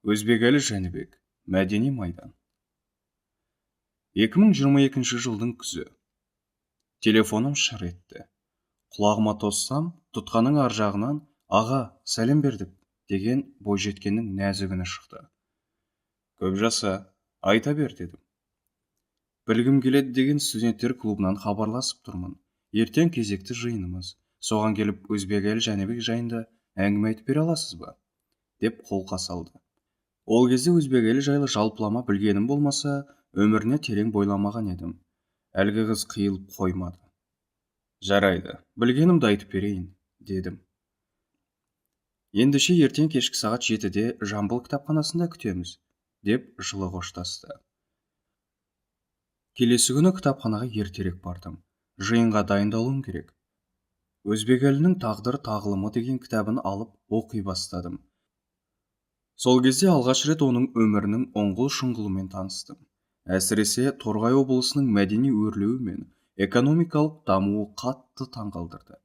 Өзбекәлі Жәнібек, Мәдени майдан. 2022 жылдың күзі. Телефоным шыр етті. Құлағыма тоссам, тұтқаның ар жағынан «Аға, сәлем бердік» деген бойжеткеннің нәзік үні шықты. «Көп жаса, айта бер» дедім. «Білгім келеді деген студенттер клубынан хабарласып тұрмын. Ертең кезекті жиынымыз. Соған келіп Өзбекәлі Жәнібек жайында әңгіме айтып бере аласыз ба?» деп қолқа салды. Ол кезде Өзбекәлі жайлы жалпылама білгенім болмаса, өміріне терең бойламаған едім. Әлгі қыз қиылып қоймады. «Жарайды, білгенімді айтып берейін» дедім. «Ендеше ертең кешкі сағат 7-де Жамбыл кітапханасында күтеміз» деп жылы қоштасты. Келесі күні кітапханаға ертерек бардым. Жиынға дайындалуым керек. Өзбекәлінің «Тағдыр тағылымы» деген кітабын алып оқи бастадым. Сол кезде алғаш рет оның өмірінің оңғыл-шұңғылымен таныстым. Әсіресе Торғай облысының мәдени өрлеуі мен экономикалық дамуы қатты таңғалдырды.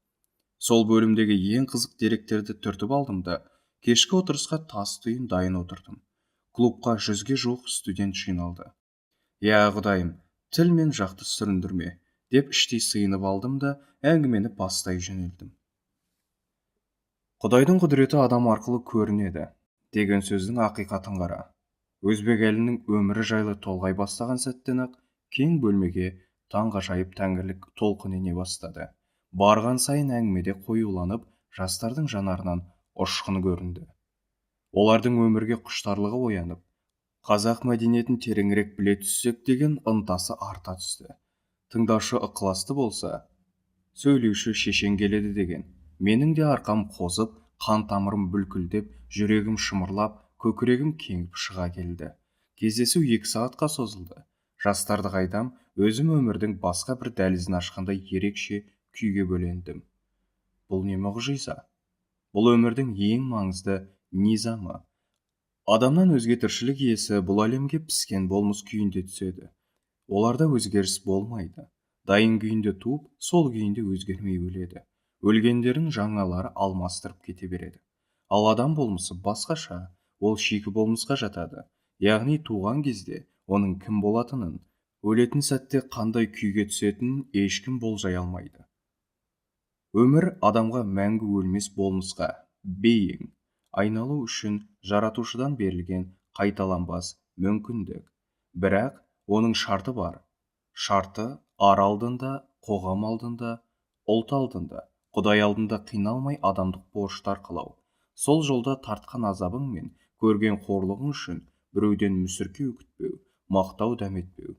Сол бөлімдегі ең қызық деректерді түртіп алдым да, кешкі отырысқа тас түйін дайын отырдым. Клубқа 100-ге жуық студент жиналды. «Я құдайым, тіл мен жақты сүріндірме» деп іштей сыйынып алдым да, әңгімені бастай жөнелдім. «Құдайдың құдіреті адам арқылы көрінеді» деген сөздің ақиқатын қара. Өзбекәлінің өмірі жайлы толғай бастаған сәттен-ақ кең бөлмеге таңғажайып тәңірлік толқын ене бастады. Барған сайын әңгімеде қоюланып, жастардың жанарынан ұшқын көрінді. Олардың өмірге құштарлығы оянып, қазақ мәдениетін тереңірек біле түссек деген ынтасы арта түсті. Тыңдаушы ықыласты болса, сөйлеуші шешен келеді деген. Менің де арқам қозып, қан тамырым бүлкілдеп, жүрегім шымырлап, көкірегім кеңіп шыға келді. Кездесу 2 сағатқа созылды. Жастарды қайдам, өзім өмірдің басқа бір дәлізін ашқандай ерекше күйге бөлендім. Бұл не мұғжиза? Бұл өмірдің ең маңызды низамы. Адамнан өзге тіршілік иесі бұл әлемге піскен болмыс күйінде түседі. Оларда өзгеріс болмайды. Дайын күйінде туып, сол күйінде өзгермей өледі. Өлгендерін жаңалары алмастырып кете береді. Ал адам болмысы басқаша, ол шикі болмысқа жатады. Яғни туған кезде оның кім болатынын, өлетін сәтте қандай күйге түсетінін ешкім болжай алмайды. Өмір адамға мәңгі өлмес болмысқа, being, айналу үшін жаратушыдан берілген қайталанбас мүмкіндік. Бірақ оның шарты бар. Шарты ар алдында, қоғам алдында, ұлт алдында, Құдай алдында қиналмай адамдық борышты арқалау. Сол жолда тартқан азабың мен көрген қорлығың үшін біреуден мүсіркеу күтпеу, мақтау дәметпеу.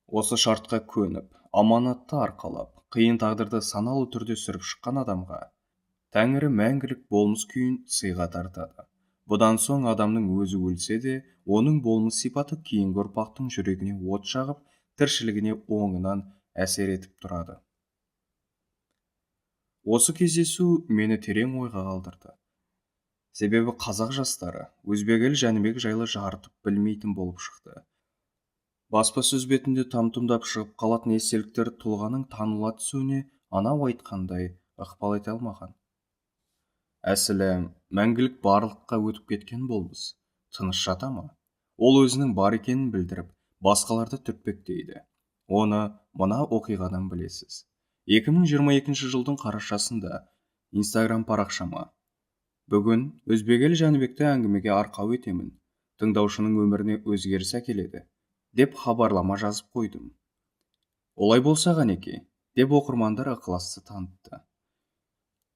Осы шартқа көніп, аманатты арқалап, қиын тағдырды саналы түрде сүріп шыққан адамға Тәңірі мәңгілік болмыс күйін сыйға тартады. Бұдан соң адамның өзі өлсе де, оның болмыс сипаты кейінгі ұрпақтың жүрегіне от жағып, тіршілігіне оңынан әсер етіп тұрады. Осы кездесу мені терең ойға қалдырды. Себебі қазақ жастары Өзбекәлі Жәнібек жайлы жарытып білмейтін болып шықты. Баспасөз бетінде там-тұмдап шығып қалатын естеліктер тұлғаның таныла түсуіне анау айтқандай ықпал ете алмаған. Әсілі, мәңгілік барлыққа өтіп кеткен болмыс тыныш жата ма? Ол өзінің бар екенін білдіріп, басқаларды түртпектейді. Оны мына оқиғадан білесіз. 2022 жылдың қарашасында Instagram парақшама: «Бүгін Өзбекәлі Жәнібекті әңгімеге арқау етемін. Тыңдаушының өміріне өзгеріс әкеледі» деп хабарлама жазып қойдым. «Олай болса қанеке?» деп оқырмандар ықыласты танытты.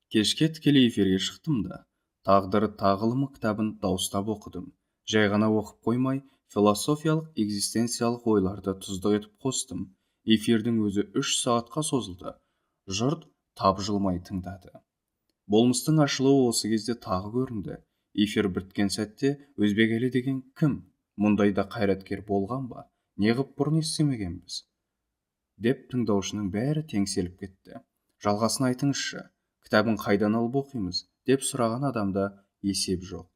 Кешке тікелей эфирге шықтым да, «Тағдыр тағылымы» кітабын дауыстап оқыдым. Жай ғана оқып қоймай, философиялық экзистенциялық ойларды тұздық етіп қостым. Эфирдің өзі 3 сағатқа созылды. Жұрт тапжылмай тыңдады. Болмыстың ашылуы осы кезде тағы көрінді. Эфир біткен сәтте Өзбекәлі деген кім? Мұндайда қайраткер болған ба? Неғып бұрын естімегенбіз? Деп тыңдаушының бәрі теңселіп кетті. «Жалғасын айтыңызшы, кітабын қайдан алып оқимыз?» деп сұраған адамда есеп жоқ.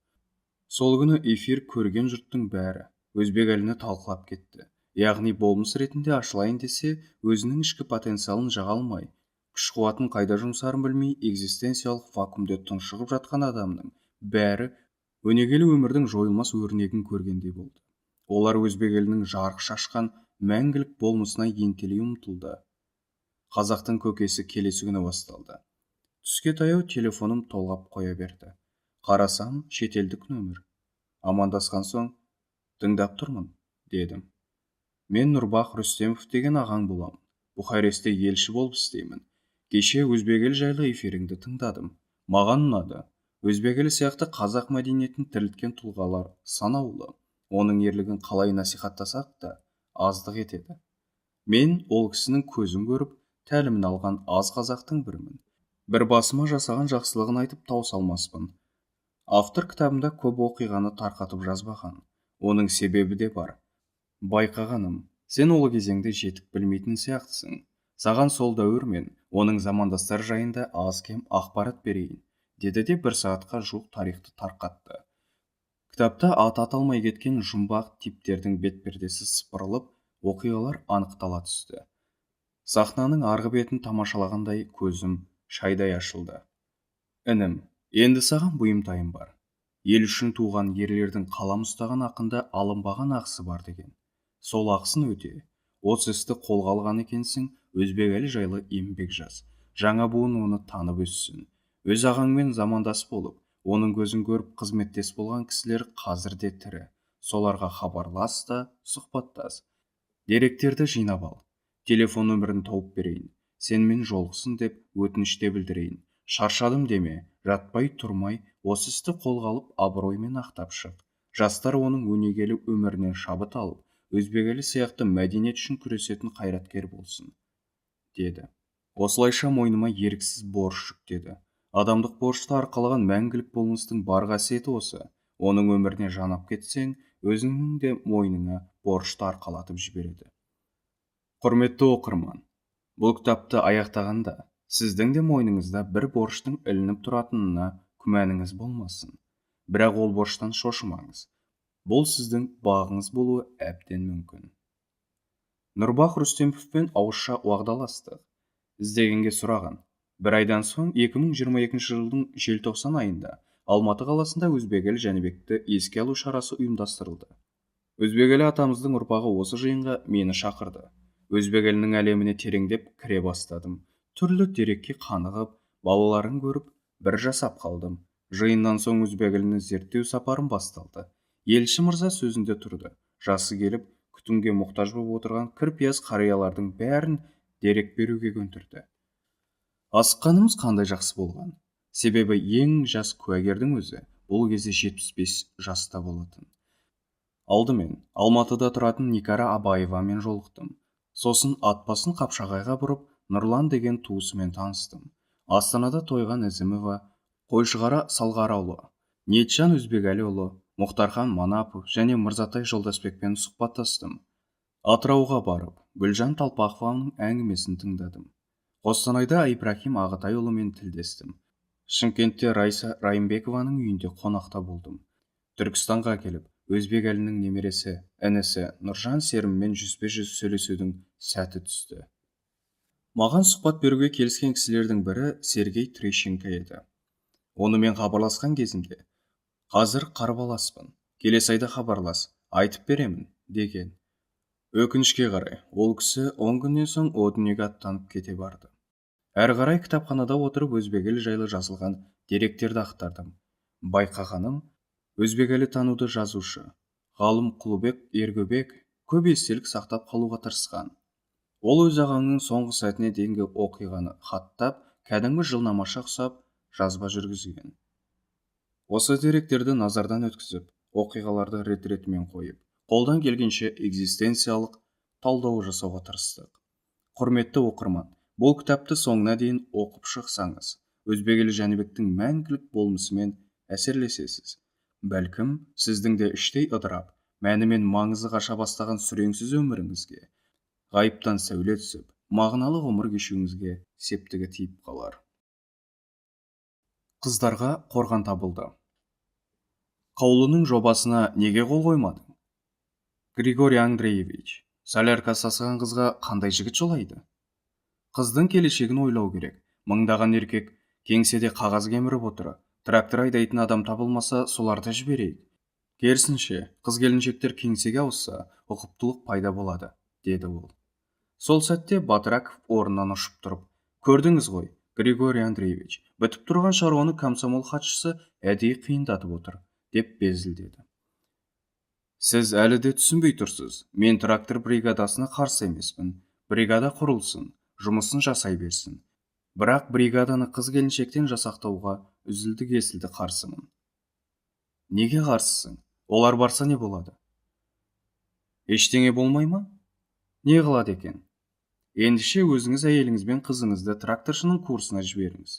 Сол күні эфир көрген жұрттың бәрі Өзбекәліні талқылап кетті. Яғни болмыс ретінде ашылайын десе, өзінің ішкі потенциалын жаға алмай, күш-қуатын қайда жұмсарын білмей, экзистенциялық вакуумде тұншығып жатқан адамның бәрі өнегелі өмірдің жойылмас өрнегін көргендей болды. Олар өзбек елінің жарық шашқан мәңгілік болмысына ентелей ұмтылды. Қазақтың көкесі келесі күні басталды. Түске таяу телефоным толғап қоя берді. Қарасам, шетелдік нөмір. Амандасқан соң, тыңдап тұрмын, дедім. Мен Нұрбах Рүстемов деген ағаң боламын. Бухаресте елші болып істеймін. Кеше өзбек ел жайлы эфиріңді тыңдадым. Маған ұнады. Өзбек елі сияқты қазақ мәдениетін тірілткен тұлғалар санаулы. Оның ерлігін қалай насихаттасақ та аздық етеді. Мен ол кісінің көзін көріп, тәлімін алған аз қазақтың бірімін. Бір басыма жасаған жақсылығын айтып таусалмаспын. Автор кітабында көп оқиғаны тарқатып жазбаған. Оның себебі де бар. Байқағаным, сен ол кезеңді жетік білмейтін сияқтысың. Саған сол дәуір мен оның замандастары жайында аз-кем ақпарат берейін, деді де 1 сағатқа жуық тарихты тарқатты. Кітапта аты аталмай кеткен жұмбақ типтердің бетпердесі сыпырылып, оқиғалар анықтала түсті. Сахнаның арғы бетін тамашалағандай көзім шайдай ашылды. Інім, енді саған бұйымтайым бар. Ел үшін туған ерлердің қалам ұстаған ақында алынбаған ақысы бар деген. Сол ақысын өте. Осы істі қолға алған екенсің, өзбек елі жайлы еңбек жаз. Жаңа буын оны танып өссін. Өз ағаңмен замандас болып, оның көзін көріп қызметтес болған кісілер қазір де тірі. Соларға хабарлас та, сұхбаттас. Деректерді жинап ал. Телефон нөмірін тауып берейін. Сенмен жолықсын деп өтініште білдірейін. Шаршадым деме, жатпай тұрмай, осы істі қолға алып абыроймен ақтап шық. Жастар оның өнегелі өмірінен шабыт алып, өзбек елі сияқты мәдениет үшін күресетін қайраткер болсын, деді. Осылайша мойныма еріксіз борыш жүктеді. Адамдық борышты арқалаған мәңгілік болмыстың бар қасиеті осы. Оның өміріне жанап кетсең, өзіңнің де мойныңа борышты арқалатып жібереді. Құрметті оқырман, бұл кітапты аяқтағанда сіздің де мойныңызда бір борыштың ілініп тұратынына күмәніңіз болмасын. Бірақ ол борыштан шошымаңыз. Бұл сіздің бағыңыз болуы әбден мүмкін. Нұрбах Рүстемовпен ауызша уағдаластық. Іздегенге сұраған. Бір айдан соң 2022 жылдың желтоқсан айында Алматы қаласында өзбек елі Жәнібекті еске алу шарасы ұйымдастырылды. Өзбек елі атамыздың ұрпағы осы жиынға мені шақырды. Өзбек елінің әлеміне тереңдеп кіре бастадым. Түрлі дерекке қанығып, балаларын көріп, бір жасап қалдым. Жиыннан соң өзбек еліне зерттеу сапарым басталды. Елші мырза сөзінде тұрды. Жасы келіп, күтімге мұқтаж болып отырған кірпияз қариялардың бәрін дерек беруге көндірді. Асыққанымыз қандай жақсы болған. Себебі ең жас куәгердің өзі бұл кезде 75 жаста болатын. Алдымен Алматыда тұратын Никара Абаевамен жолықтым. Сосын атбасын Қапшағайға бұрып, Нұрлан деген туысымен таныстым. Астанада Тойған Ізімова, Қойшығара Салғараұлы, Ниетжан Өзбекәліұлы, Мұхтархан Манапов және Мырзатай Жолдасбекпен сұхбаттастым. Атырауға барып, Гүлжан Талпақованың әңгімесін тыңдадым. Қостанайда Ибрахим Ағатайұлымен тілдестім. Шымкентте Райса Райымбекованың үйінде қонақта болдым. Түркістанға келіп, өзбек елінің немересі, інісі Нұржан Серіммен жүзбе-жүз сөйлесудің сәті түсті. Маған сұхбат беруге келіскен кісілердің бірі Сергей Трещенко еді. Онымен хабарласқан кезімде, қазір қарбаласпын, келесі айда хабарлас, айтып беремін, деген. Өкінішке қарай, ол кісі 10 күннен соң о дүниеге аттанып кете барды. Әрі қарай кітапханада отырып өзбек елі жайлы жазылған деректерді ақтардым. Байқағаным, өзбек елі тануды жазушы, ғалым Құлыбек Ергөбек көп естелік сақтап қалуға тырысқан. Ол өз ағаңның соңғы сәтіне дейінгі оқиғаны хаттап, кәдімгі жылнамаша ұқсап жазба жүргізген. Осы деректерді назардан өткізіп, оқиғаларды рет-ретімен қойып, қолдан келгенше экзистенциялық талдау жасауға тырыстық. Құрметті оқырман, бұл кітапты соңына дейін оқып шықсаңыз, өзбек елі Жәнібектің мәңгілік болмысымен әсерлесесіз. Бәлкім, сіздің де іштей ыдырап, мәні мен маңызы қаша бастаған сүреңсіз өміріңізге, ғайыптан сәуле түсіп, мағыналы ғұмыр кешуіңізге септігі тиіп қалар. Қыздарға қорған табылды. Қаулының жобасына неге қол қоймадың? Григорий Андреевич, солярка сасыған қызға қандай жігіт жолайды? Қыздың келешегін ойлау керек. Мыңдаған еркек кеңседе қағаз кеміріп отыры, Трактор айдайтын адам табылмаса, соларды жіберейік. Керісінше, қыз-келіншектер кеңсеге ауысса, ұқыптылық пайда болады, деді ол. Сол сәтте Батраков орнынан ұшып тұрып: "Көрдіңіз ғой, Григорий Андреевич, бітіп тұрған шаруаны комсомол хатшысы әдейі қиындатып отыр", деп безілдеді. "Сіз әлі де түсінбей тұрсыз. Мен трактор бригадасына қарсы емеспін. Бригада құрылсын, жұмысын жасай берсін. Бірақ бригаданы қыз-келіншектен жасақтауға үзілді-кесілді қарсымын". "Неге қарсысың? Олар барса не болады?" "Ештеңе болмай ма? Не қылады екен?" "Ендеше өзіңіз әйеліңіз бен қызыңызды тракторшының курсына жіберіңіз.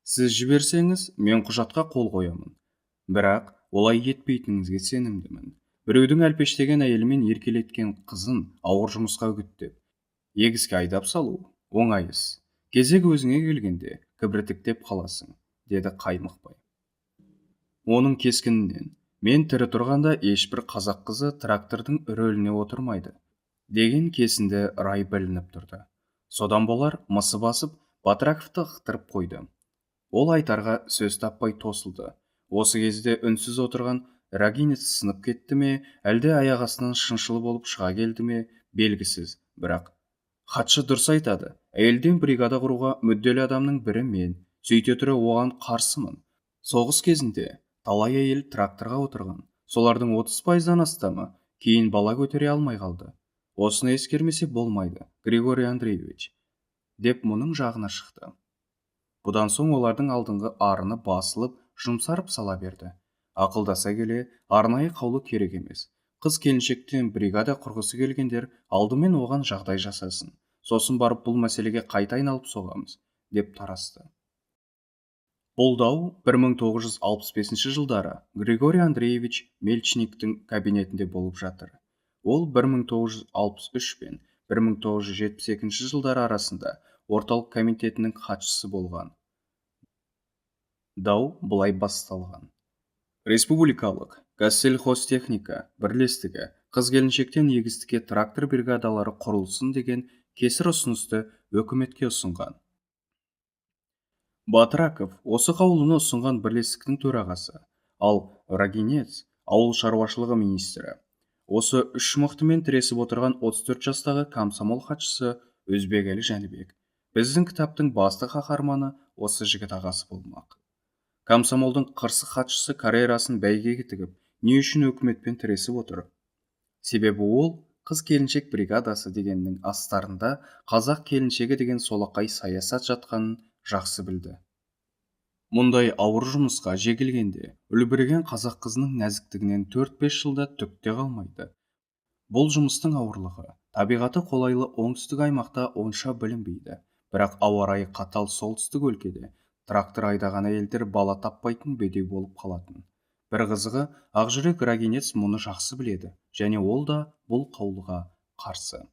Сіз жіберсеңіз, мен құжатқа қол қоямын. Бірақ олай етпейтініңізге сенімдімін. Біреудің әлпештеген әйелі мен еркелеткен қызын ауыр жұмысқа үгіттеп, егіске айдап салу оңай іс. Кезек өзіңе келгенде кібіртіктеп қаласың", деді Қаймықбай. Оның кескінінен: "Мен тірі тұрғанда ешбір қазақ қызы трактордың рөліне отырмайды" деген кесінді рай білініп тұрды. Содан болар мысы басып, Батраковты ықтырып қойды. Ол айтарға сөз таппай тосылды. Осы кезде үнсіз отырған Рагинец сынып кетті ме, әлде аяқ астынан шыншыл болып шыға келді ме, белгісіз. Бірақ хатшы дұрыс айтады. Әйелден бригада құруға мүдделі адамның бірі мен. Сөйте тұра оған қарсымын. Соғыс кезінде талай әйел тракторға отырған. Солардың 30%-дан астамы кейін бала көтере алмай қалды. Осыны ескермесе болмайды, Григорий Андреевич, деп мұның жағына шықты. Бұдан соң олардың алдыңғы арыны басылып, жұмсарып сала берді. Ақылдаса келе, арнайы қаулы керек емес. Қыз-келіншектен бригада құрғысы келгендер алдымен оған жағдай жасасын. Сосын барып бұл мәселеге қайта айналып соғамыз, деп тарасты. Бұл дау 1965 жылдары Григорий Андреевич Мельчниктің кабинетінде болып жатыр. Ол 1963 пен 1972 жылдары арасында орталық комитетінің хатшысы болған. Дау былай басталған: Республикалық Кассельхозтехника бірлестігі қыз-келіншектен егістікке трактор бригадалары құрылсын деген кесір ұсынысты өкіметке ұсынған. Батраков осы қаулыны ұсынған бірлестіктің төрағасы, ал Рагинец ауыл шаруашылығы министрі. Осы үш мықтымен тіресіп отырған 34 жастағы комсомол хатшысы Өзбекәлі Жәнібек. Біздің кітаптың басты қаһарманы осы жігіт ағасы болмақ. Комсомолдың қырсық хатшысы карьерасын бәйгеге тігіп, не үшін өкіметпен тіресіп отыр? Себебі ол қыз-келіншек бригадасы дегеннің астарында қазақ келіншегі деген солақай саясат жатқанын жақсы білді. Мұндай ауыр жұмысқа жегілгенде үлбіреген қазақ қызының нәзіктігінен 4-5 жылда түк те қалмайды. Бұл жұмыстың ауырлығы табиғаты қолайлы оңтүстік аймақта онша білінбейді. Бірақ ауа райы қатал солтүстік өлкеде трактор айдаған әйелдер бала таппайтын бедеу болып қалатын. Бір қызығы, ақжүрек Рагинец мұны жақсы біледі, және ол да бұл қаулыға қарсы.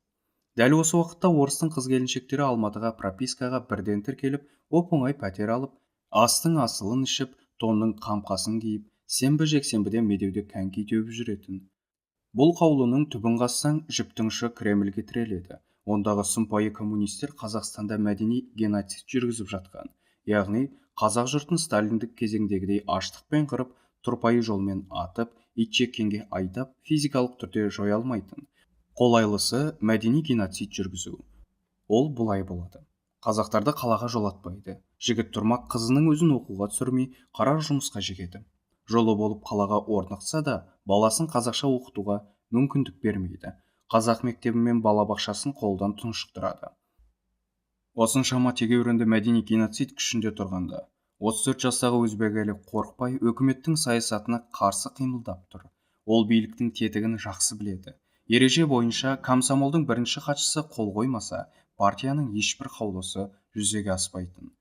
Дәл осы уақытта орыстың қыз-келіншектері Алматыға пропискаға бірден тіркеліп, оп-оңай пәтер алып, астың асылын ішіп, тонның қамқасын киіп, сенбі-жексенбіде медеуде коньки теуіп жүретін. Бұл қаулының түбін қазсаң, жіптің ұшы Кремльге тіреледі. Ондағы сұмпайы коммунистер Қазақстанда мәдени геноцид жүргізіп жатқан. Яғни, қазақ жұртын сталиндік кезеңдегідей аштықпен қырып, тұрпайы жолмен атып, итжеккенге айдап, физикалық түрде жоя алмайтын. Қолайлысы мәдени геноцид жүргізу. Ол бұлай болады. Қазақтарды қалаға жолатпайды. Жігіт тұрмақ қызының өзін оқуға түсірмей, қара жұмысқа жегеді. Жолы болып қалаға орнықса да, баласын қазақша оқытуға мүмкіндік бермейді. Қазақ мектебі мен балабақшасын қолдан тұншықтырады. Осыншама тегеурінді мәдени геноцид күшінде тұрғанда, 34 жастағы Өзбекәлі қорықпай өкіметтің саясатына қарсы қимылдап тұр. Ол биліктің тетігін жақсы біледі. Ереже бойынша комсомолдың бірінші хатшысы қол қоймаса, партияның ешбір қаулысы жүзеге аспайтын.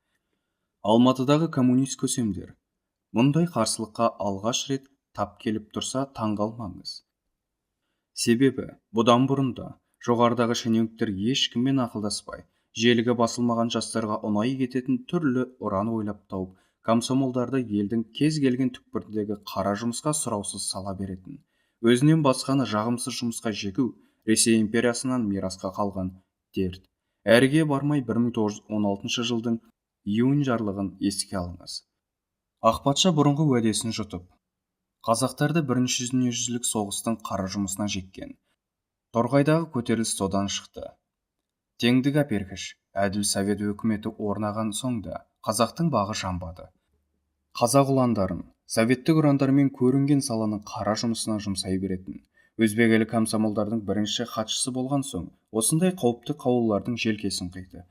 Алматыдағы коммунист көсемдер мұндай қарсылыққа алғаш рет тап келіп тұрса, таңғалмаңыз. Себебі бұдан бұрында жоғарыдағы шенеуніктер ешкіммен ақылдаспай, желігі басылмаған жастарға ұнай кететін түрлі ұран ойлап тауып, комсомолдарды елдің кез келген түкпіріндегі қара жұмысқа сұраусыз сала беретін. Өзінен басқаны жағымсыз жұмысқа жегу Ресей империясынан мирасқа қалған дерт. Әріге бармай 1916 жылдың июнь жарлығын еске алыңыз. Ақ патша бұрынғы уәдесін жұтып, қазақтарды бірінші дүниежүзілік соғыстың қара жұмысына жеккен. Торғайдағы көтеріліс содан шықты. Теңдік әпергіш, әділ совет өкіметі орнаған соң да қазақтың бағы жанбады. Қазақ ұландарын советтік ұрандармен көрінген саланың қара жұмысына жұмсай беретін өзбек елі комсомолдардың бірінші хатшысы болған соң, осындай қауіпті қаулылардың желкесін қиды.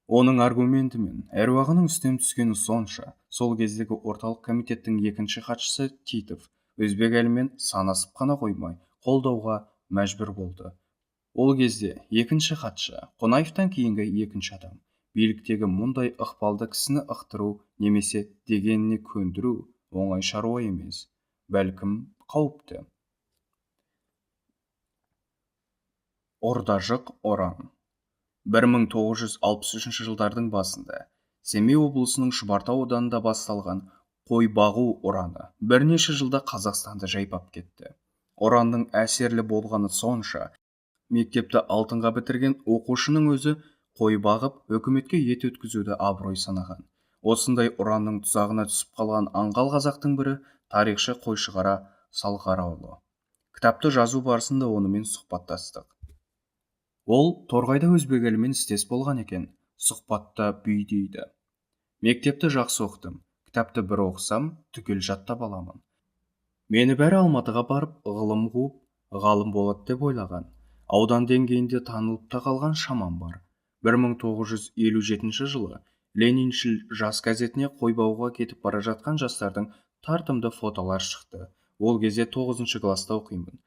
Оның аргументімен әруағының үстем түскені сонша, сол кездегі орталық комитеттің екінші хатшысы Титов өзбек елімен санасып қана қоймай, қолдауға мәжбүр болды. Ол кезде екінші хатшы Қонаевтан кейінгі екінші адам. Биліктегі мұндай ықпалды кісіні ықтыру немесе дегеніне көндіру оңай шаруа емес, бәлкім қауіпті. Ордажық Оран 1963 жылдардың басында Семей облысының Шұбартау ауданында басталған қой бағу ұраны бірнеше жылда Қазақстанды жайпап кетті. Ұранның әсерлі болғаны сонша, мектепті алтынға бітірген оқушының өзі қой бағып, өкіметке ет өткізуді абырой санаған. Осындай ұранның тұзағына түсіп қалған аңғал қазақтың бірі тарихшы Қойшығара Салғараұлы. Кітапты жазу барысында онымен сұхбаттастық. Ол Торғайда өзбек елімен істес болған екен. Сұхбатта бүй дейді: мектепті жақсы оқыдым, кітапты бір оқысам, түгел жаттап аламын. Мені бәрі Алматыға барып, ғылым қуып, ғалым болады деп ойлаған. Аудан деңгейінде танылып та қалған шамам бар. 1957 жылы Лениншіл жас газетіне қой бағуға кетіп бара жатқан жастардың тартымды фотолар шықты. Ол кезде 9 класста оқимын.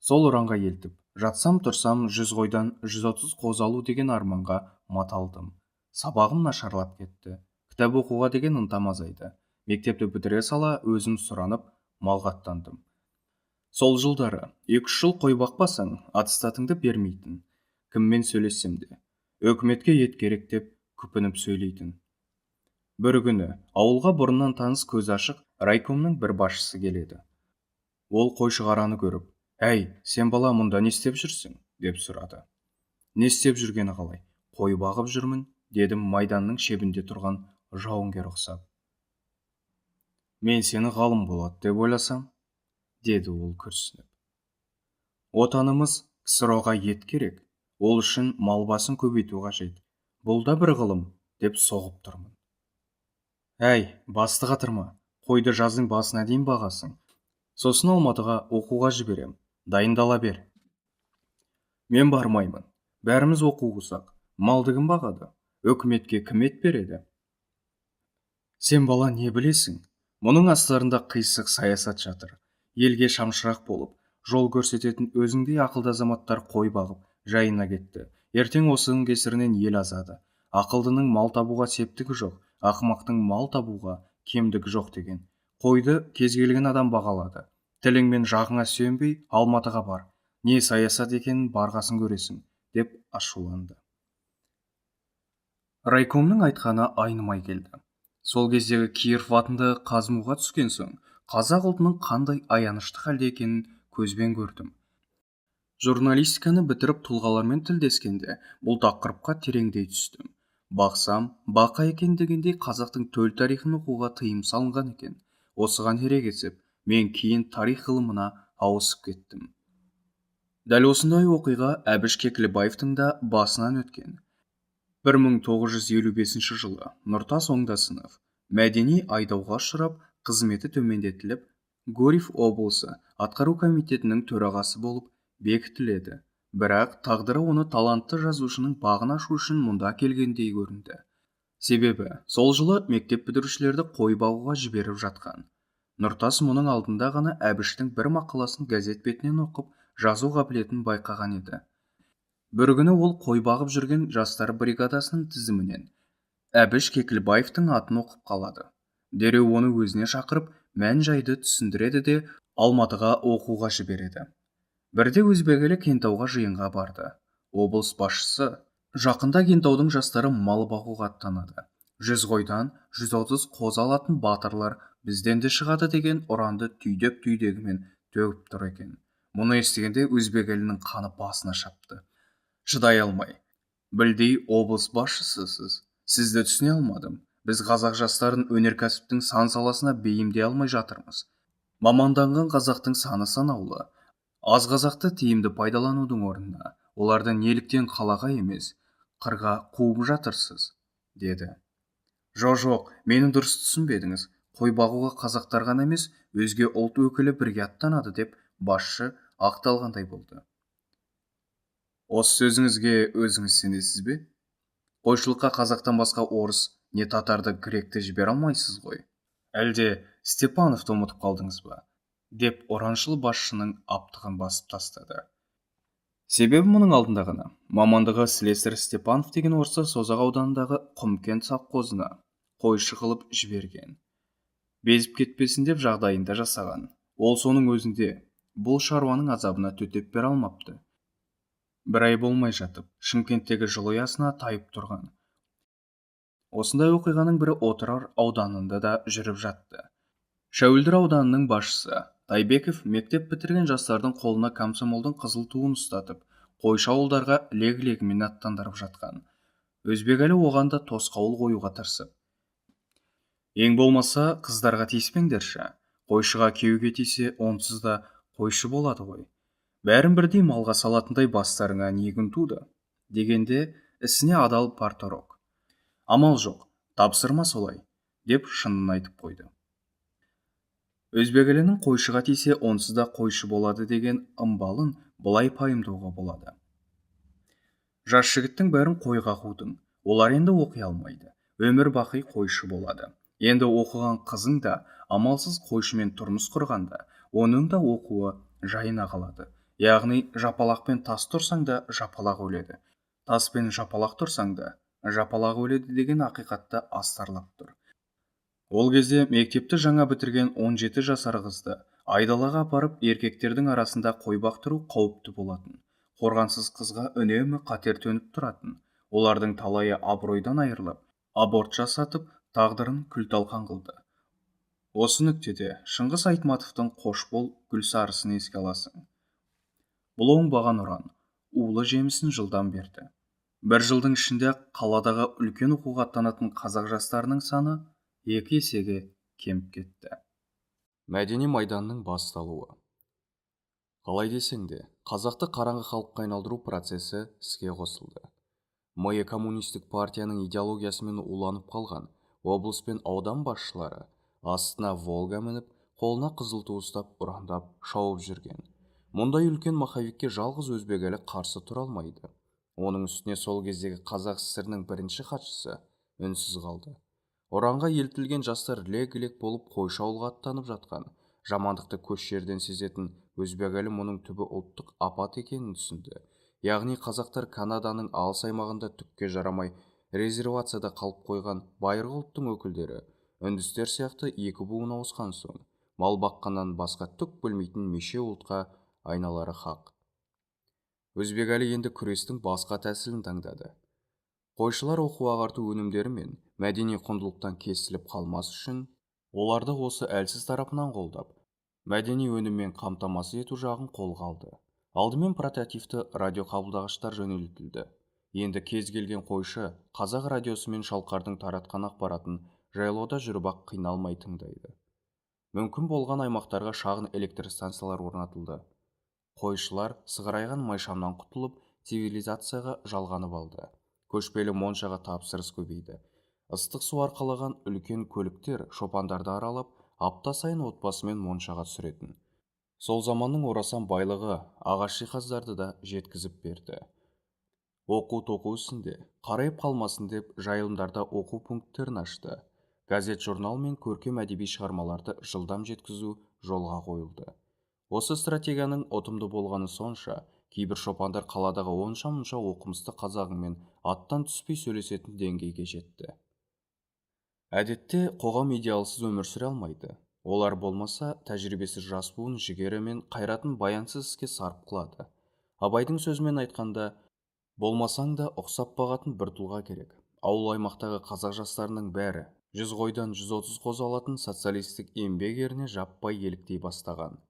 Сол ұранға елтіп, жатсам тұрсам 100 қойдан 130 қоз алу деген арманға маталдым. Сабағым нашарлап кетті. Кітап оқуға деген ынтам азайды. Мектепті бітіре сала өзім сұранып, малғаттандым. Сол жылдары 2-3 жыл қой бақпасаң, аттестатыңды бермейтін. Кіммен сөйлессем де, өкіметке ет керек деп күпініп сөйлейтін. Бір күні ауылға бұрыннан таныс көз ашық райкомның бір басшысы келеді. Ол Қойшығараны көріп: «Әй, сен бала, мұнда не істеп жүрсің?» деп сұрады. «Не істеп жүргені қалай? Қой бағып жүрмін», дедім майданның шебінде тұрған жауынгер ұқсап. «Мен сені ғалым болады деп ойласам», деді ол күрсініп. «Отанымыз КСРО-ға ет керек, ол үшін мал басын көбейту қажет. Бұл да бір ғылым», деп соғып тұрмын. «Әй, басты қатырма, қойды жаздың басына дейін бағасың. Сосын Алматыға оқуға жіберем, дайындала бер». «Мен бармаймын, бәріміз оқуғызақ, малды кім бағады, өкіметке кім ет береді?» «Сен бала не білесің? Мұның астарында қисық саясат жатыр. Елге шамшырақ болып, жол көрсететін өзіңдей ақылды азаматтар қой бағып, жайына кетті. Ертең осының кесірінен ел азады. Ақылдының мал табуға септігі жоқ, ақымақтың мал табуға кемдігі жоқ деген. Қойды кез келген адам бағалады. Тіліңмен жағыңа сүйенбей Алматыға бар. Не саясат екенін барғасын көресің», деп ашуланды. Райкомның айтқаны айнымай келді. Сол кездегі Киров атындағы қазмуға түскен соң, қазақ ұлтының қандай аянышты халде екенін көзбен көрдім. Журналистиканы бітіріп тұлғалармен тілдескенде бұл тақырыпқа тереңдей түстім. Бақсам, бақа екен дегендей қазақтың төл тарихын оқуға тыйым салынған екен. Осыған ерегесіп, мен кейін тарих ғылымына ауысып кеттім. Дәл осындай оқиға Әбіш Кекілбаевтың да басынан өткен. 1955 жылы Нұртас Оңдасынов мәдени айдауға ұшырап, қызметі төмендетіліп, Горев облысы атқару комитетінің төрағасы болып бекітіледі. Бірақ тағдыры оны талантты жазушының бағын ашу үшін мұнда келгендей көрінді. Себебі сол жылы мектеп бітірушілерді қой бағуға жіберіп жатқан. Нұртас мұның алдында ғана Әбіштің бір мақаласын газет бетінен оқып, жазу қабілетін байқаған еді. Бір күні ол қой бағып жүрген жастар бригадасының тізімінен Әбіш Кекілбаевтың атын оқып қалады. Дереу оны өзіне шақырып, мән-жайды түсіндіреді де Алматыға оқуға жібереді. Бірде өзбек елі Кентауға жиынға барды. Облыс басшысы: «Жақында Кентаудың жастары мал бағуға аттанады. 100 қойдан 130 қоз алатын батырлар бізден де шығады» деген ұранды түйдек-түйдегімен төгіп тұр екен. Мұны естігенде өзбек елінің қаны басына шапты. Шыдай алмай: «Білдей облыс басшысысыз, сізді түсіне алмадым. Біз қазақ жастарын өнеркәсіптің сан саласына бейімдей алмай жатырмыз. Маманданған қазақтың саны санаулы. Аз қазақты тиімді пайдаланудың орнына оларды неліктен қалаға емес, қырға қуып жатырсыз, деді. Жоқ, мені дұрыс түсінбедіңіз. Қой бағуға қазақтар ғана емес, өзге ұлт өкілі бірге аттанады деп басшы ақталғандай болды. Осы сөзіңізге өзіңіз сенесіз бе? Қойшылыққа қазақтан басқа орыс не татарды, гректі жібере алмайсыз ғой. Әлде Степановты ұмытып қалдыңыз ба? Деп ораншыл басшының аптығын басып тастады. Себебі мұның алдында ғана мамандығы слесарь Степанов деген орысты Созақ ауданындағы Құмкент совхозына қойшы қылып жіберген. Безіп кетпесін деп жағдайында жасаған. Ол соның өзінде бұл шаруаның азабына төтеп бере алмапты. Бір ай болмай жатып, Шымкенттегі жылу ұясына тайып тұрған. Осындай оқиғаның бірі Отырар ауданында да жүріп жатты. Шәуілдір ауданының басшысы Тайбеков мектеп бітірген жастардың қолына комсомолдың қызыл туын ұстатып, қойшы ауылдарға лег-легімен аттандырып жатқан. Өзбекәлі оған да тосқауыл қоюға тырысып: ең болмаса қыздарға тиіспеңдерші, қойшыға күйеуге тисе онсыз да қойшы болады ғой. Бәрін бірдей малға салатындай бастарыңа не күн туды, дегенде ісіне адал парторг. Амал жоқ, тапсырма солай, деп шынын айтып қойды. Өзбекәлінің қойшыға тисе онсыз да қойшы болады деген ымбалын былай пайымдауға болады. Жас жігіттің бәрін қойға қудың, олар енді оқи алмайды, өмір бақи қойшы болады. Енді оқыған қызың да амалсыз қойшымен тұрмыс құрғанда, оның да оқуы жайына қалады. Яғни жапалақпен тас тұрсаң да жапалақ өледі, таспен жапалақ тұрсаң да жапалақ өледі деген ақиқатты астарлап тұр. Ол кезде мектепті жаңа бітірген 17 жасар қызды айдалаға апарып еркектердің арасында қой бақтыру қауіпті болатын. Қорғансыз қызға үнемі қатер төніп тұратын. Олардың талайы абыройдан айырылып, аборт жасатып, тағдырын күл-талқан қылды. Осы нүктеде Шыңғыс Айтматовтың «Қош бол, Гүлсарысын» еске аласың. Бұл оңбаған ұран улы жемісін жылдан берді. Бір жылдың ішінде қаладағы үлкен оқуға аттанатын қазақ жастарының саны 2 есеге кеміп кетті. Мәдени майданның басталуы. Қалай десең де, қазақты қараңғы халыққа айналдыру процесі іске қосылды. МИ коммунистік партияның идеологиясымен уланып қалған облыс пен аудан басшылары астына Волга мініп, қолына қызыл ту ұстап, ұрандап шауып жүрген. Мұндай үлкен махавикке жалғыз өзбекәлі қарсы тұра алмайды. Оның үстіне сол кездегі қазақ СССР-ның бірінші хатшысы үнсіз қалды. Ұранға елтілген жастар лек-лек болып қойшы ауылға аттанып жатқан. Жамандықты көш жерден сезетін өзбекәлі мұның түбі ұлттық апат екенін түсінді. Яғни қазақтар Канаданың алыс аймағында түкке жарамай резервацияда қалып қойған байырғы ұлттың өкілдері үндістер сияқты екі буын ауысқан соң мал баққаннан басқа түк білмейтін меше ұлтқа айналары хақ. Өзбекәлі енді күрестің басқа тәсілін таңдады. Қойшылар оқу-ағарту өнімдері мен мәдени құндылықтан кесіліп қалмас үшін оларды осы әлсіз тарапынан қолдап, мәдени өніммен қамтамасыз ету жағын қолға алды. Алдымен прототипті радиоқабылдағыштар жөнелтілді. Енді кез келген қойшы қазақ радиосы мен шалқардың таратқан ақпаратын жайлауда жүріп-ақ қиналмай тыңдайды. Мүмкін болған аймақтарға шағын электр станциялар орнатылды. Қойшылар сығырайған майшамнан құтылып, цивилизацияға жалғанып алды. Көшпелі моншаға тапсырыс көбейді. Ыстық су арқалаған үлкен көліктер шопандарды аралап, апта сайын отбасымен моншаға түсіретін. Сол заманның орасан байлығы ағаш жиһаздарды да жеткізіп берді. Оқу-тоқу ісінде қарайып қалмасын деп жайылымдарда оқу пункттерін ашты. Газет-журнал мен көркем әдеби шығармаларды жылдам жеткізу жолға қойылды. Осы стратегияның ұтымды болғаны сонша, кейбір шопандар қаладағы онша-мұнша оқымысты қазағыңмен аттан түспей сөйлесетін деңгейге жетті. Әдетте қоғам идеалсыз өмір сүре алмайды. Олар болмаса, тәжірибесіз жас буын жігері мен қайратын баянсыз іске сарп қылады. Абайдың сөзімен айтқанда, болмасаң да ұқсап бағатын бір тұлға керек. Ауыл аймақтағы қазақ жастарының бәрі 100 қойдан 130 қозы алатын социалистік еңбек еріне жаппай еліктей бастаған.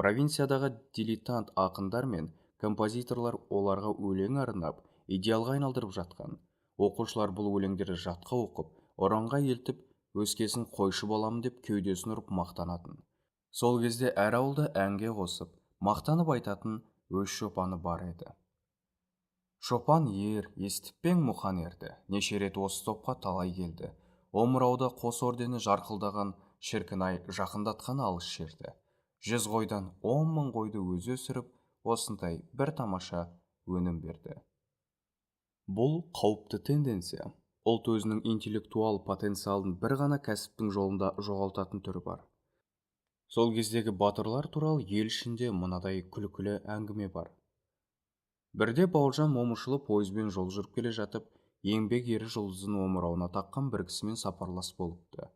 Провинциядағы дилетант ақындар мен композиторлар оларға өлең арнап, идеалға айналдырып жатқан. Оқушылар бұл өлеңдерді жатқа оқып, ұранға елтіп өскесін қойшы боламын деп кеудесін ұрып мақтанатын. Сол кезде әр ауылда әнге қосып, мақтанып айтатын өз шопаны бар еді. Шопан ер, естіп пе ең мұқан ерді, неше рет осы топқа талай келді. Омырауда қос ордені жарқылдаған, шіркін-ай жақындатқан алыс жерді. 100 қойдан 10 мың қойды өзі өсіріп, осындай бір тамаша өнім берді. Бұл қауіпті тенденция. Ұлт өзінің интеллектуал потенциалын бір ғана кәсіптің жолында жоғалтатын түрі бар. Сол кездегі батырлар туралы ел ішінде мынадай күлкілі әңгіме бар. Бірде Бауыржан момышұлы пойызбен жол жүріп келе жатып, еңбек ері жұлдызын омырауына таққан бір кісімен сапарлас болыпты.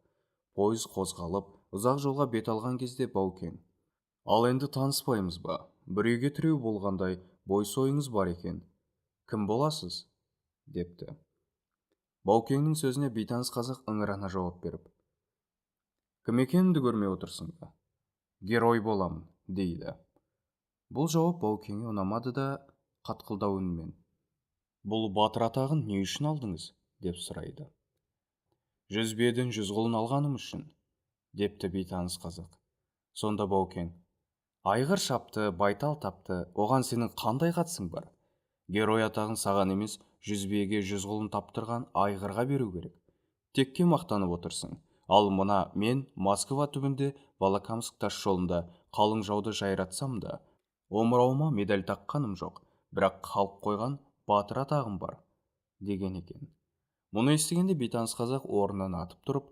Пойыз қозғалып, ұзақ жолға бет алған кезде Баукең: «Ал енді таныспаймыз ба? Бір үйге тіреу болғандай бой сойыңыз бар екен. Кім боласыз?» депті. Баукеңнің сөзіне бейтаныс қазақ ыңырана жауап беріп: «Кім екенімді көрмей отырсың ба? Герой боламын», дейді. Бұл жауап Баукеңе ұнамады да қатқылдау үнмен: «Бұл батыр атағын не үшін алдыңыз?» деп сұрайды. «Жүзбеден 100 құлын алғаным үшін», депті бейтаныс қазақ. Сонда Баукең: «Айғыр шапты, байтал тапты, оған сенің қандай қатысың бар? Герой атағын саған емес, жүзбеге 100 құлын таптырған айғырға беру керек. Текке мақтанып отырсың. Ал мына мен Москва түбінде Волоколамск тас жолында қалың жауды жайратсам да, омырауыма медаль таққаным жоқ, бірақ халық қойған батыр атағым бар», деген екен. Мұны естігенде бейтаныс қазақ орнынан атып тұрып: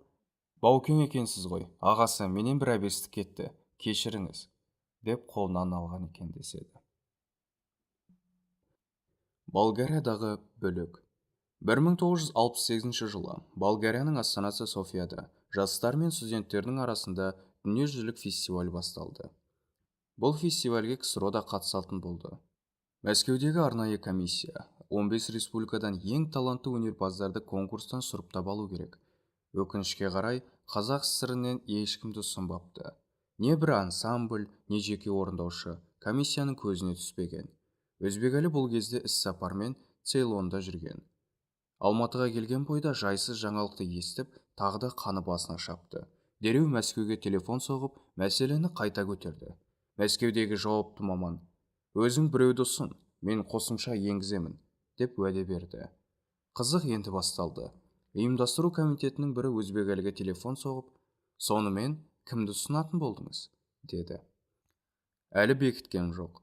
«Баукең екенсіз ғой, ағасы, менен бір әбестік кетті, кешіріңіз», деп қолынан алған екен деседі. Болгариядағы бөлік. 1968 жылы Болгарияның астанасы Софияда жастар мен студенттердің арасында дүниежүзілік фестиваль басталды. Бұл фестивальге КСРО да қатысатын болды. Мәскеудегі арнайы комиссия 15 республикадан ең талантты өнерпаздарды конкурстан сұрыптап алу керек. Өкінішке қарай, Қазақ СССР-нен ешкімді ұсынбапты. Не бір ансамбль, не жеке орындаушы комиссияның көзіне түспеген. Өзбекәлі бұл кезде іссапармен Цейлонда жүрген. Алматыға келген бойда жайсыз жаңалықты естіп, тағы да қаны басына шапты. Дереу Мәскеуге телефон соғып, мәселені қайта көтерді. Мәскеудегі жауапты маман: «Өзің біреуді ұсын, мен қосымша енгіземін», деп уәде берді. Қызық енді басталды. Ұйымдастыру комитетінің бірі өзбекәліге телефон соғып: «Сонымен кімді ұсынатын болдыңыз?» деді. «Әлі бекіткен жоқ.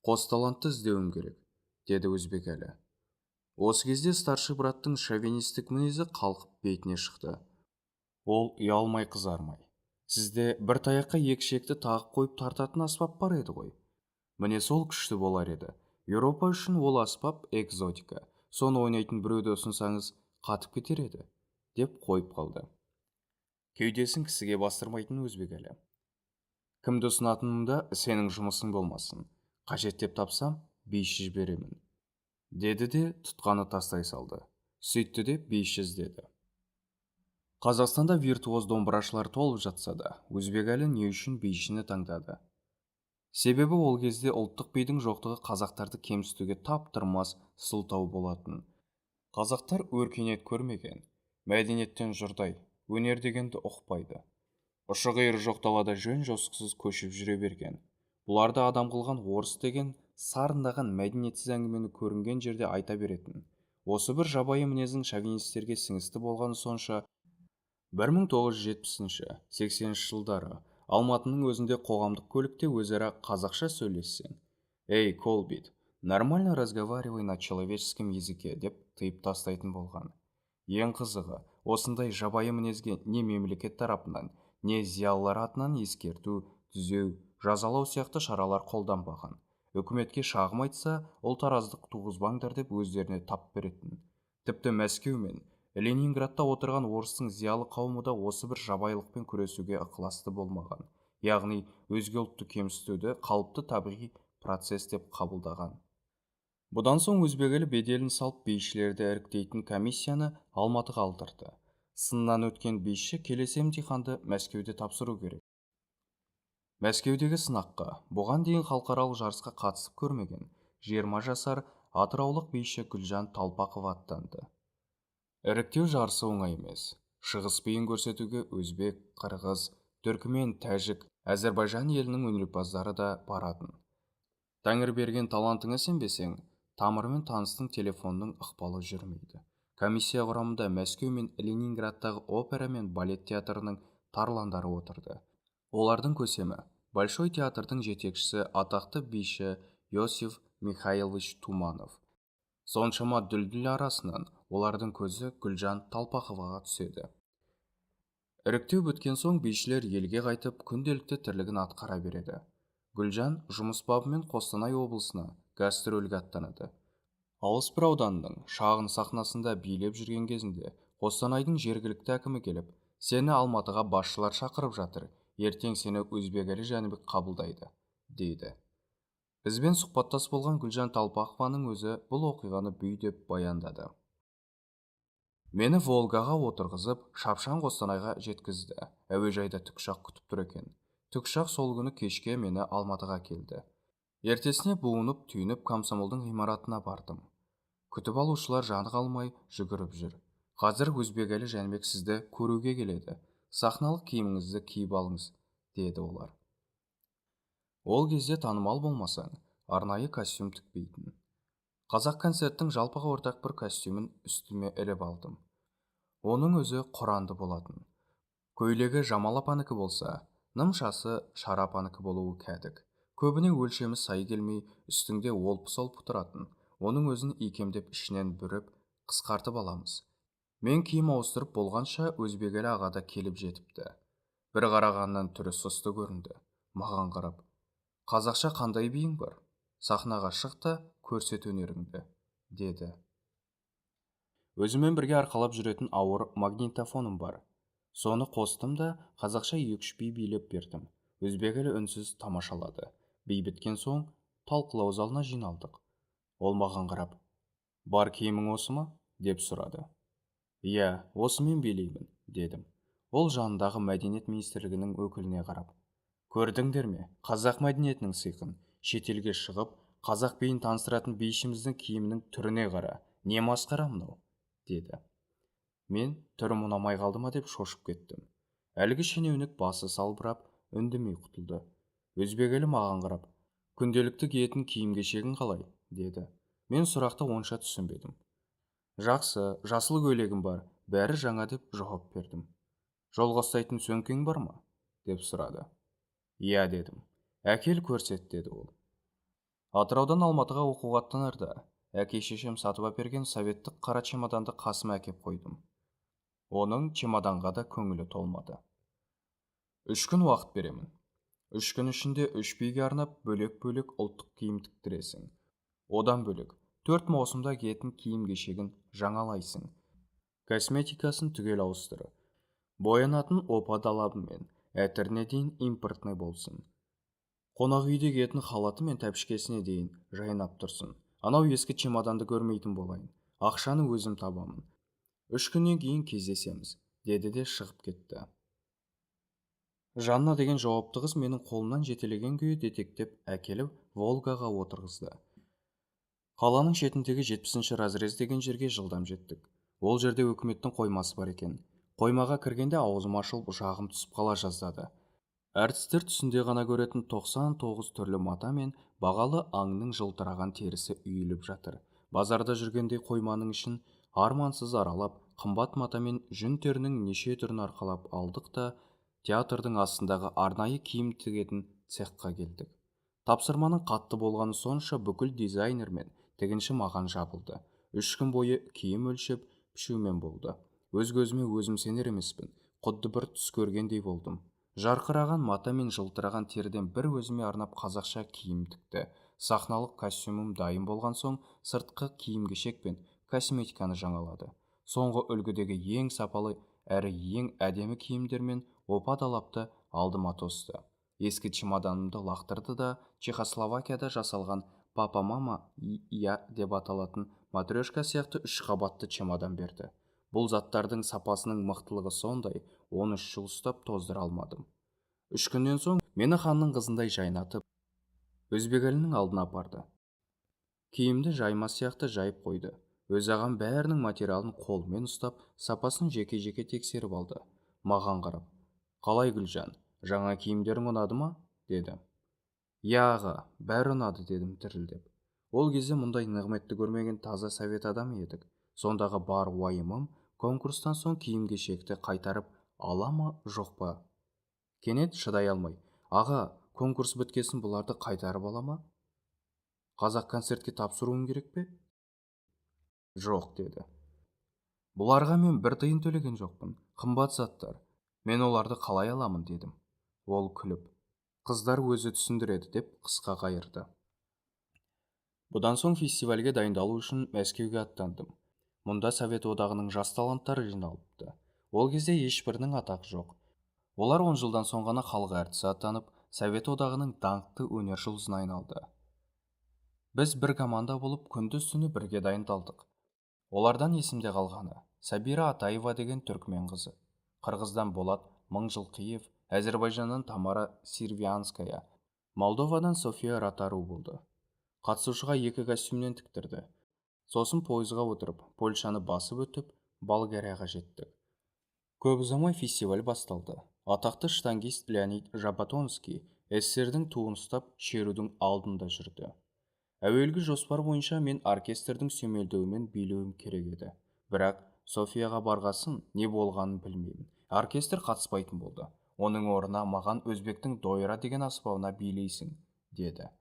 Қос талантты іздеуім керек», деді өзбекәлі. Осы кезде старший браттың шовинистік мінезі қалқып бетіне шықты. Ол ұялмай қызармай: «Сізде бір таяққа екі шекті тағып қойып тартатын аспап бар еді ғой. Міне сол күшті болар еді. Еуропа үшін ол аспап экзотика. Соны ойнайтын біреуді ұсынсаңыз қатып кетер еді», деп қойып қалды. Кеудесін кісіге бастырмайтын өзбекәлі: «Кімді ұсынатынымда сенің жұмысың болмасын. Қажет деп тапсам, бейші жіберемін», деді де тұтқаны тастай салды. Сөйтті де 500 деді. Қазақстанда виртуоз домбырашылар толып жатса да, өзбекәлі не үшін бейшіні таңдады? Себебі ол кезде ұлттық бидің жоқтығы қазақтарды кемсітуге таптырмас сылтау болатын. Қазақтар өркениет көрмеген, мәдениеттен жұрдай, өнер дегенді ұқпайды. Ұшы-қиыры жоқ далада жөн-жосықсыз көшіп жүре берген. Бұларды адам қылған орыс деген сарындаған мәдениетсіз әңгімені көрінген жерде айта беретін. Осы бір жабайы мінездің шовинистерге сіңісті болғаны сонша, 1970-80 жылдары Алматының өзінде қоғамдық көлікте өзара қазақша сөйлессең: «Эй, Колбит, нормально разговаривай на человеческом языке», деп тыйып тастайтын болған. Ең қызығы, осындай жабайы мінезге не мемлекет тарапынан, не зиялылар атынан ескерту, түзеу, жазалау сияқты шаралар қолданбаған. Үкіметке шағым айтса, ұлтараздық туғызбаңдар деп өздеріне тап беретін. Тіпті Мәскеу мен Ленинградта отырған орыстың зиялы қауымы да осы бір жабайылықпен күресуге ықыласты болмаған. Яғни өзге ұлтты кемсітуді қалыпты табиғи процесс деп қабылдаған. Бұдан соң өзбекәлі беделін салып бейшілерді іріктейтін комиссияны Алматыға алдырды. Сыннан өткен бейші келесі емтиханды Мәскеуде тапсыру керек. Мәскеудегі сынаққа бұған дейін халықаралық жарысқа қатысып көрмеген 20 жасар атыраулық бейші Гүлжан Талпақова аттанды. Іріктеу жарысы оңай емес. Шығыс биін көрсетуге өзбек, қырғыз, түркмен, тәжік, Әзербайжан елінің өнерпаздары да баратын. Тәңір берген талантыңа сенбесең, тамырымен таныстың телефонның ықпалы жүрмейді. Комиссия құрамында Мәскеу мен Ленинградтағы опера мен балет театрының тарландары отырды. Олардың көсемі Большой театрдың жетекшісі атақты биші Иосиф Михайлович Туманов. Соншама дүлдүл арасынан олардың көзі Гүлжан Талпақоваға түседі. Іріктеу біткен соң бишілер елге қайтып күнделікті тірлігін атқара береді. Гүлжан жұмыс бабымен Қостанай облысына гастрольге аттанады. Ауылсбір ауданының шағын сахнасында билеп жүрген кезінде Қостанайдың жергілікті әкімі келіп, сені Алматыға басшылар шақырып жатыр, ертең сені Өзбекәлі Жәнібек қабылдайды, дейді. Бізбен сұхбаттас болған Гүлжан Талпақованың өзі бұл оқиғаны бүй деп баяндады. Мені Волгаға отырғызып, шапшаң Қостанайға жеткізді. Әуежайда тікұшақ күтіп тұр екен. Тікұшақ сол күні кешке мені Алматыға келді. Ертесіне буынып, түйініп комсомолдың ғимаратына бардым. Күтіп алушылар жаны қалмай жүгіріп жүр. Қазір Өзбекәлі Жәнібек сізді көруге келеді. Сахналық киіміңізді киіп алыңыз, деді олар. Ол кезде танымал болмасаң, арнайы костюм тікпейтін. Қазақ концерттің жалпыға ортақ бір костюмін үстіме іліп алдым. Оның өзі құранды болатын. Көйлегі Жамал апанікі болса, нымшасы Шара апанікі болуы кәдік. Көбіне өлшемі сай келмей, үстіңде олпы-солпы тұратын. Оның өзін икемдеп ішінен бүріп, қысқартып аламыз. Мен киім ауыстырып болғанша Өзбекәлі ағада келіп жетіпті. Бір қарағаннан түрі сұсты көрінді. Маған қарап, қазақша қандай биің бар? Сахнаға шық та көрсет өнеріңді, деді. Өзімен бірге арқалап жүретін ауыр магнитофоным бар. Соны қостым да қазақша 2-3 би билеп бердім. Өзбекәлі үнсіз тамашалады. Би біткен соң талқылау залына жиналдық. Ол маған қарап, бар киімің осы ма? Деп сұрады. Иә, осымен билеймін, дедім. Ол жанындағы мәдениет министрлігінің өкіліне қарап, көрдіңдер ме, қазақ мәдениетінің сыйқын, шетелге шығып, қазақ биін таныстыратын бишіміздің киімінің түріне қара, не масқара мынау, деді. Мен түрім ұнамай қалды ма деп шошып кеттім. Әлгі шенеунік басы салбырап, үндемей құтылды. Өзбекәлі маған қарап, күнделікті киетін киім-кешегің қалай, деді. Мен сұрақты онша түсінбедім. Жақсы, жасыл көйлегім бар, бәрі жаңа деп жауап бердім. Жолға ұстайтын сөмкең бар ма? Деп сұрады. Иә, дедім. Әкел көрсет, деді ол. Атыраудан Алматыға оқуға аттанарда, әке-шешем сатып әперген советтік қара чемоданды қасыма әкеп қойдым. Оның чемоданға да көңілі толмады. 3 күн уақыт беремін. 3 күн ішінде 3 биге арнап бөлек-бөлек ұлттық киім тіктіресің. Одан бөлек 4 маусымда киетін киім-кешегін жаңалайсың. Косметикасын түгел ауыстыры. Боянатын опа-далабы мен әтіріне дейін импортный болсын. Қонақ үйде киетін халаты мен тәпішкесіне дейін жайнап тұрсын. Анау ескі чемоданды көрмейтін болайын. Ақшаны өзім табамын. 3 күннен кейін кездесеміз, деді де шығып кетті. Жанна деген жауапты қыз менің қолымнан жетелеген күйі детектеп әкеліп Волгаға отырғызды. Қаланың шетіндегі 70-ші разрез деген жерге жылдам жеттік. Ол жерде өкіметтің қоймасы бар екен. Қоймаға кіргенде аузым ашылып жағым түсіп қала жаздады. Әртістер түсінде ғана көретін 99 түрлі мата мен бағалы аңның жылтыраған терісі үйіліп жатыр. Базарда жүргендей қойманың ішін армансыз аралап, қымбат мата мен жүн терінің неше түрін арқалап алдық та театрдың астындағы арнайы киім тігетін цехқа келдік. Тапсырманың қатты болғаны сонша бүкіл дизайнер мен тігінші маған жабылды. 3 күн бойы киім өлшеп, пішумен болды. Өз көзіме өзім сенер емеспін. Құдды бір түс көргендей болдым. Жарқыраған мата мен жылтыраған теріден бір өзіме арнап қазақша киім тікті. Сахналық костюмім дайын болған соң сыртқы киім-кешек пен косметиканы жаңалады. Соңғы үлгідегі ең сапалы әрі ең әдемі киімдермен опа-далапты алдыма тосты. Ескі чемоданымды лақтырды да Чехословакияда жасалған папа-мама я деп аталатын матрешка сияқты 3 қабатты чемодан берді. Бұл заттардың сапасының мықтылығы сондай, 13 жыл ұстап тоздыра алмадым. 3 күннен соң мені ханның қызындай жайнатып, Өзбекәлінің алдына апарды. Киімді жайма сияқты жайып қойды. Өз ағам бәрінің материалын қолмен ұстап, сапасын жеке-жеке тексеріп алды. Маған қарап: «Қалай Гүлжан, жаңа киімдерің ұнады ма?» деді. «Я аға, бәрі ұнады», дедім дірілдеп. Ол кезде мұндай нығметті көрмеген таза совет адамы едік. Сондағы бар уайымым конкурстан соң киім-кешекті қайтарып ала ма жоқ па? Кенет шыдай алмай: «Аға, конкурс біткесін бұларды қайтарып ала ма? Қазақ концертке тапсыруым керек пе?» «Жоқ», деді. «Бұларға мен бір тиын төлеген жоқпын. Қымбат заттар. Мен оларды қалай аламын?» дедім. Ол күліп: «Қыздар өзі түсіндіреді», деп қысқа қайырды. Бұдан соң фестивальге дайындалу үшін Мәскеуге аттандым. Мұнда Совет одағының жас таланттары жиналыпты. Ол кезде ешбірінің атағы жоқ. Олар 10 жылдан соң ғана халық әртісі атанып, Совет одағының даңқты өнер жұлдызына айналды. Біз бір команда болып күндіз-түні бірге дайындалдық. Олардан есімде қалғаны: Сабира Атаева деген түркмен қызы, Қырғыздан Болат Мыңжылқиев, Әзербайжаннан Тамара Сирвианская, Молдовадан София Ратару болды. Қатысушыға 2 костюмнен тіктірді. Сосын пойызға отырып, Польшаны басып өтіп, Болгарияға жеттік. Көп ұзамай фестиваль басталды. Атақты штангист Леонид Жаботонский СССР-дің туын ұстап шерудің алдында жүрді. Әуелгі жоспар бойынша мен оркестрдің сүйемелдеуімен билеуім керек еді. Бірақ Софияға барғасын не болғанын білмеймін. Оркестр қатыспайтын болды. Оның орнына маған өзбектің дойра деген аспабына билейсің, деді.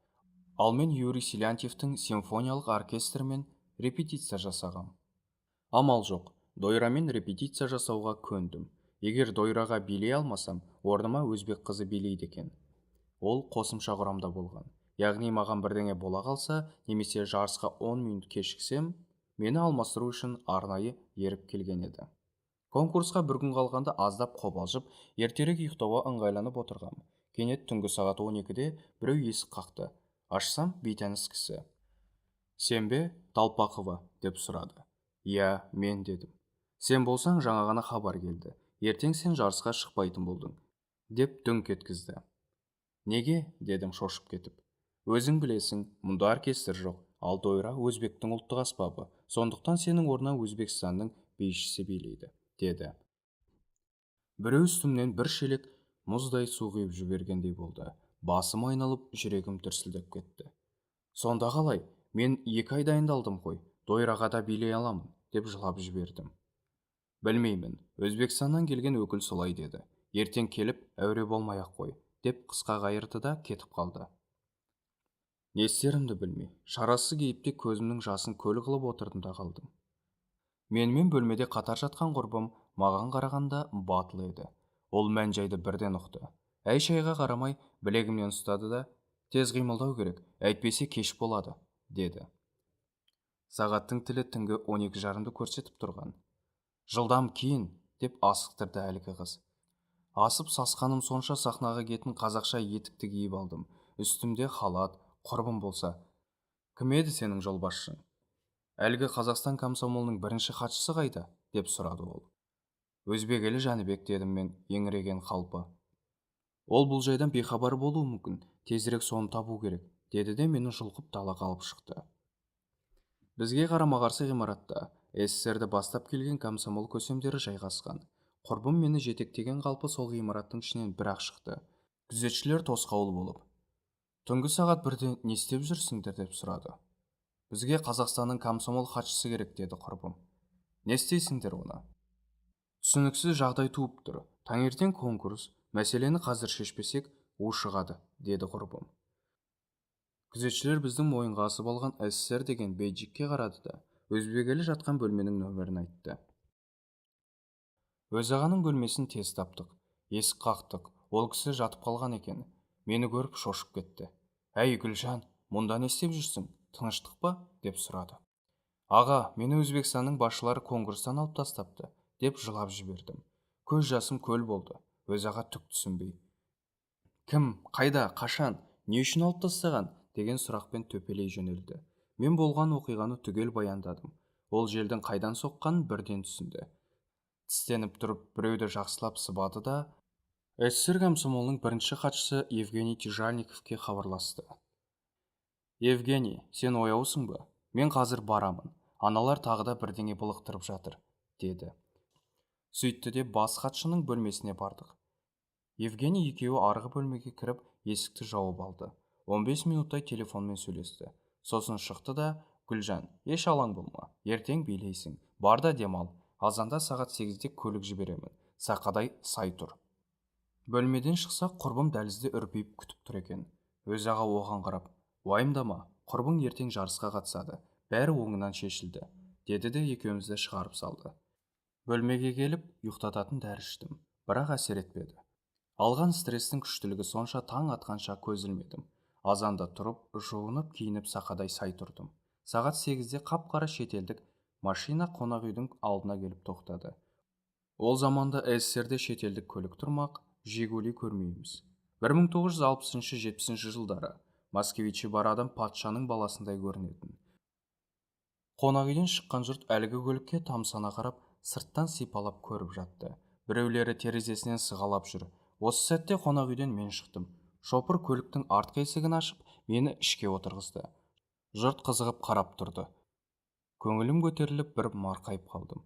Ал мен Юрий Силантьевтің симфониялық оркестрімен репетиция жасағам. Амал жоқ, дойрамен репетиция жасауға көндім. Егер дойраға билей алмасам, орныма өзбек қызы билейді екен. Ол қосымша құрамда болған. Яғни маған бірдеңе бола қалса, немесе жарысқа 10 минут кешіксем, мені алмастыру үшін арнайы еріп келген еді. Конкурсқа бір күн қалғанда аздап қобалжып, ертерек ұйықтауға ыңғайланып отырғам. Кенет түнгі сағат 12-де біреу есік қақты. Ашсам, бейтаныс кісі. «Сен бе, Талпақова?» деп сұрады. «Я, мен», дедім. «Сен болсаң, жаңа ғана хабар келді. Ертең сен жарысқа шықпайтын болдың», деп дөңк еткізді. «Неге?» дедім шошып кетіп. «Өзің білесің, мұнда оркестр жоқ, ал дойра өзбектің ұлттық аспабы. Сондықтан сенің орнына Өзбекстанның бишісі билейді», деді. Біреу үстімнен бір шелек мұздай су құйып жібергендей болды. Басым айналып, жүрегім дүрсілдеп кетті. «Сонда қалай? Мен 2 ай дайындалдым ғой, дойраға да билей аламын», деп жылап жібердім. «Білмеймін, Өзбекстаннан келген өкіл солай деді. Ертең келіп, әуре болмай-ақ қой», деп қысқа қайырды да кетіп қалды. Не істерімді білмей, шарасы кейіпте көзімнің жасын көл қылып отырдым да қалдым. Менімен бөлмеде қатар жатқан құрбым маған қарағанда батыл еді. Ол мән-жайды бірден ұқты. Әй-шайға қарамай білегімнен ұстады да: «Тез қимылдау керек, әйтпесе кеш болады», деді. Сағаттың тілі түнгі 12:30-ды көрсетіп тұрған. «Жылдам киін», деп асықтырды әлгі қыз. Асып сасқаным сонша сахнаға кетін қазақша етікті киіп алдым. Үстімде халат, құрбым болса: «Кім еді сенің жолбасшың? Әлгі Қазақстан комсомолының бірінші хатшысы қайда?» деп сұрады ол. «Өзбекелі Жәнібек», дедім мен еңіреген қалпы. «Ол бұл жайдан бейхабар болуы мүмкін, тезірек соны табу керек», деді де мені жұлқып далаға алып шықты. Бізге қарама-қарсы ғимаратта СССР-ді бастап келген комсомол көсемдері жайғасқан. Құрбым мені жетектеген қалпы сол ғимараттың ішінен бір-ақ шықты. Күзетшілер тосқауыл болып: «Түнгі сағат 1-де не істеп жүрсіңдер?» деп сұрады. «Бізге Қазақстанның комсомол хатшысы керек», деді құрбым. «Не істейсіңдер оны?» «Түсініксіз жағдай туып тұр. Таңертең конкурс. Мәселені қазір шешпесек, у шығады», деді құрбым. Күзетшілер біздің мойынға асып алған СССР деген бейджикке қарады да өзбекелі жатқан бөлменің нөмірін айтты. Өз ағаның бөлмесін тез таптық. Есік қақтық. Ол кісі жатып қалған екен. Мені көріп шошып кетті. «Әй Гүлжан, мұнда не істеп жүрсің? Тыныштық па?» деп сұрады. «Аға, мені Өзбекстанның басшылары конкурстан алып тастапты», деп жылап жібердім. Көз жасым көл болды. Өз аға түк түсінбей: «Кім, қайда, қашан, не үшін алып тастаған?» деген сұрақпен төпелей жөнелді. Мен болған оқиғаны түгел баяндадым. Ол желдің қайдан соққанын бірден түсінді. Тістеніп тұрып біреуді жақсылап сыбады да СССР комсомолының бірінші хатшысы Евгений Тяжальниковке хабарласты. «Евгений, сен ояусың ба? Мен қазір барамын. Аналар тағы да бірдеңе былықтырып жатыр, деді. Сөйтті де бас хатшының бөлмесіне бардық. Евгений екеуі арғы бөлмеге кіріп есікті жауып алды. 15 минуттай телефонмен сөйлесті. Сосын шықты да: Гүлжан, еш алаң болма, ертең билейсің, бар да демал, азанда сағат 8-де көлік жіберемін, сақадай сай тұр. Бөлмеден шықса, құрбым дәлізде үрпиіп күтіп тұр екен. Өз аға оған қарап: уайымдама, құрбың ертең жарысқа қатысады, бәрі оңынан шешілді, деді де екеумізді шығарып салды. Бөлмеге келіп ұйықтататын дәрі іштім, бірақ әсер етпеді. Алған стрестің күштілігі сонша таң атқанша көз ілмедім. Азанда тұрып, жуынып, киініп сақадай сай тұрдым. Сағат 8-де қап-қара шетелдік машина қонақ үйдің алдына келіп тоқтады. Ол заманда СССР-де шетелдік көлік тұрмақ, Жигули көрмейміз. 1960-70 жылдары москвичі бар адам патшаның баласындай көрінетін. Қонақ үйден шыққан жұрт әлгі көлікке тамсана қарап, сырттан сипалап көріп жатты. Біреулері терезесінен сығалап жүр. Осы сәтте қонақ үйден мен шықтым. Шопыр көліктің артқы есігін ашып, мені ішке отырғызды. Жұрт қызығып қарап тұрды. Көңілім көтеріліп, бір марқайып қалдым.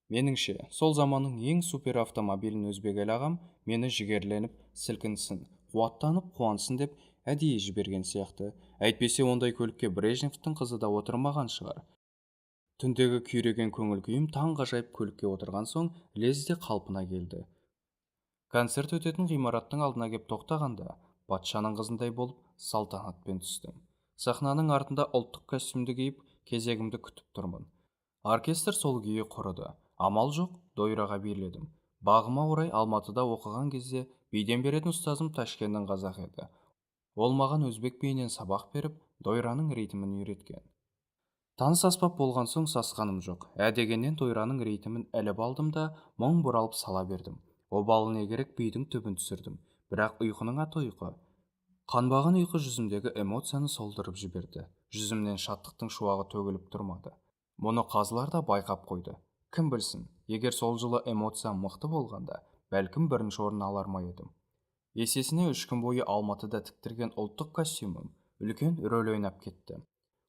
Меніңше, сол заманның ең супер автомобилін өзбек әл ағам мені жігерленіп, сілкінсін, қуаттанып, қуансын деп әдейі жіберген сияқты. Әйтпесе ондай көлікке Брежневтің қызы да отырмаған шығар. Түндегі күйреген көңіл күйім таңғажайып көлікке отырған соң лезде қалпына келді. Концерт өтетін ғимараттың алдына кеп тоқтағанда, патшаның қызындай болып салтанатпен түстім. Сахнаның артында ұлттық костюмді киіп, кезегімді күтіп тұрмын. Оркестр сол күйі құрыды. Амал жоқ, дойраға биледім. Бағыма орай Алматыда оқыған кезде биден беретін ұстазым Ташкеннің қазақ еді. Ол маған өзбек биінен сабақ беріп, дойраның ритмін үйреткен. Таныс аспап болған соң сасқаным жоқ. Дегеннен дойраның ритмін іліп алдым да мұң бұралып сала бердім. Обаліне керек бидің түбін түсірдім. Бірақ ұйқының аты ұйқы. Қанбаған ұйқы жүзімдегі эмоцияны солдырып жіберді. Жүзімнен шаттықтың шуағы төгіліп тұрмады. Мұны қазылар да байқап қойды. Кім білсін, егер сол жылы эмоция мықты болғанда, бәлкім бірінші орын алар ма едім. Есесіне 3 күн бойы Алматыда тіктірген ұлттық костюмім үлкен рөл ойнап кетті.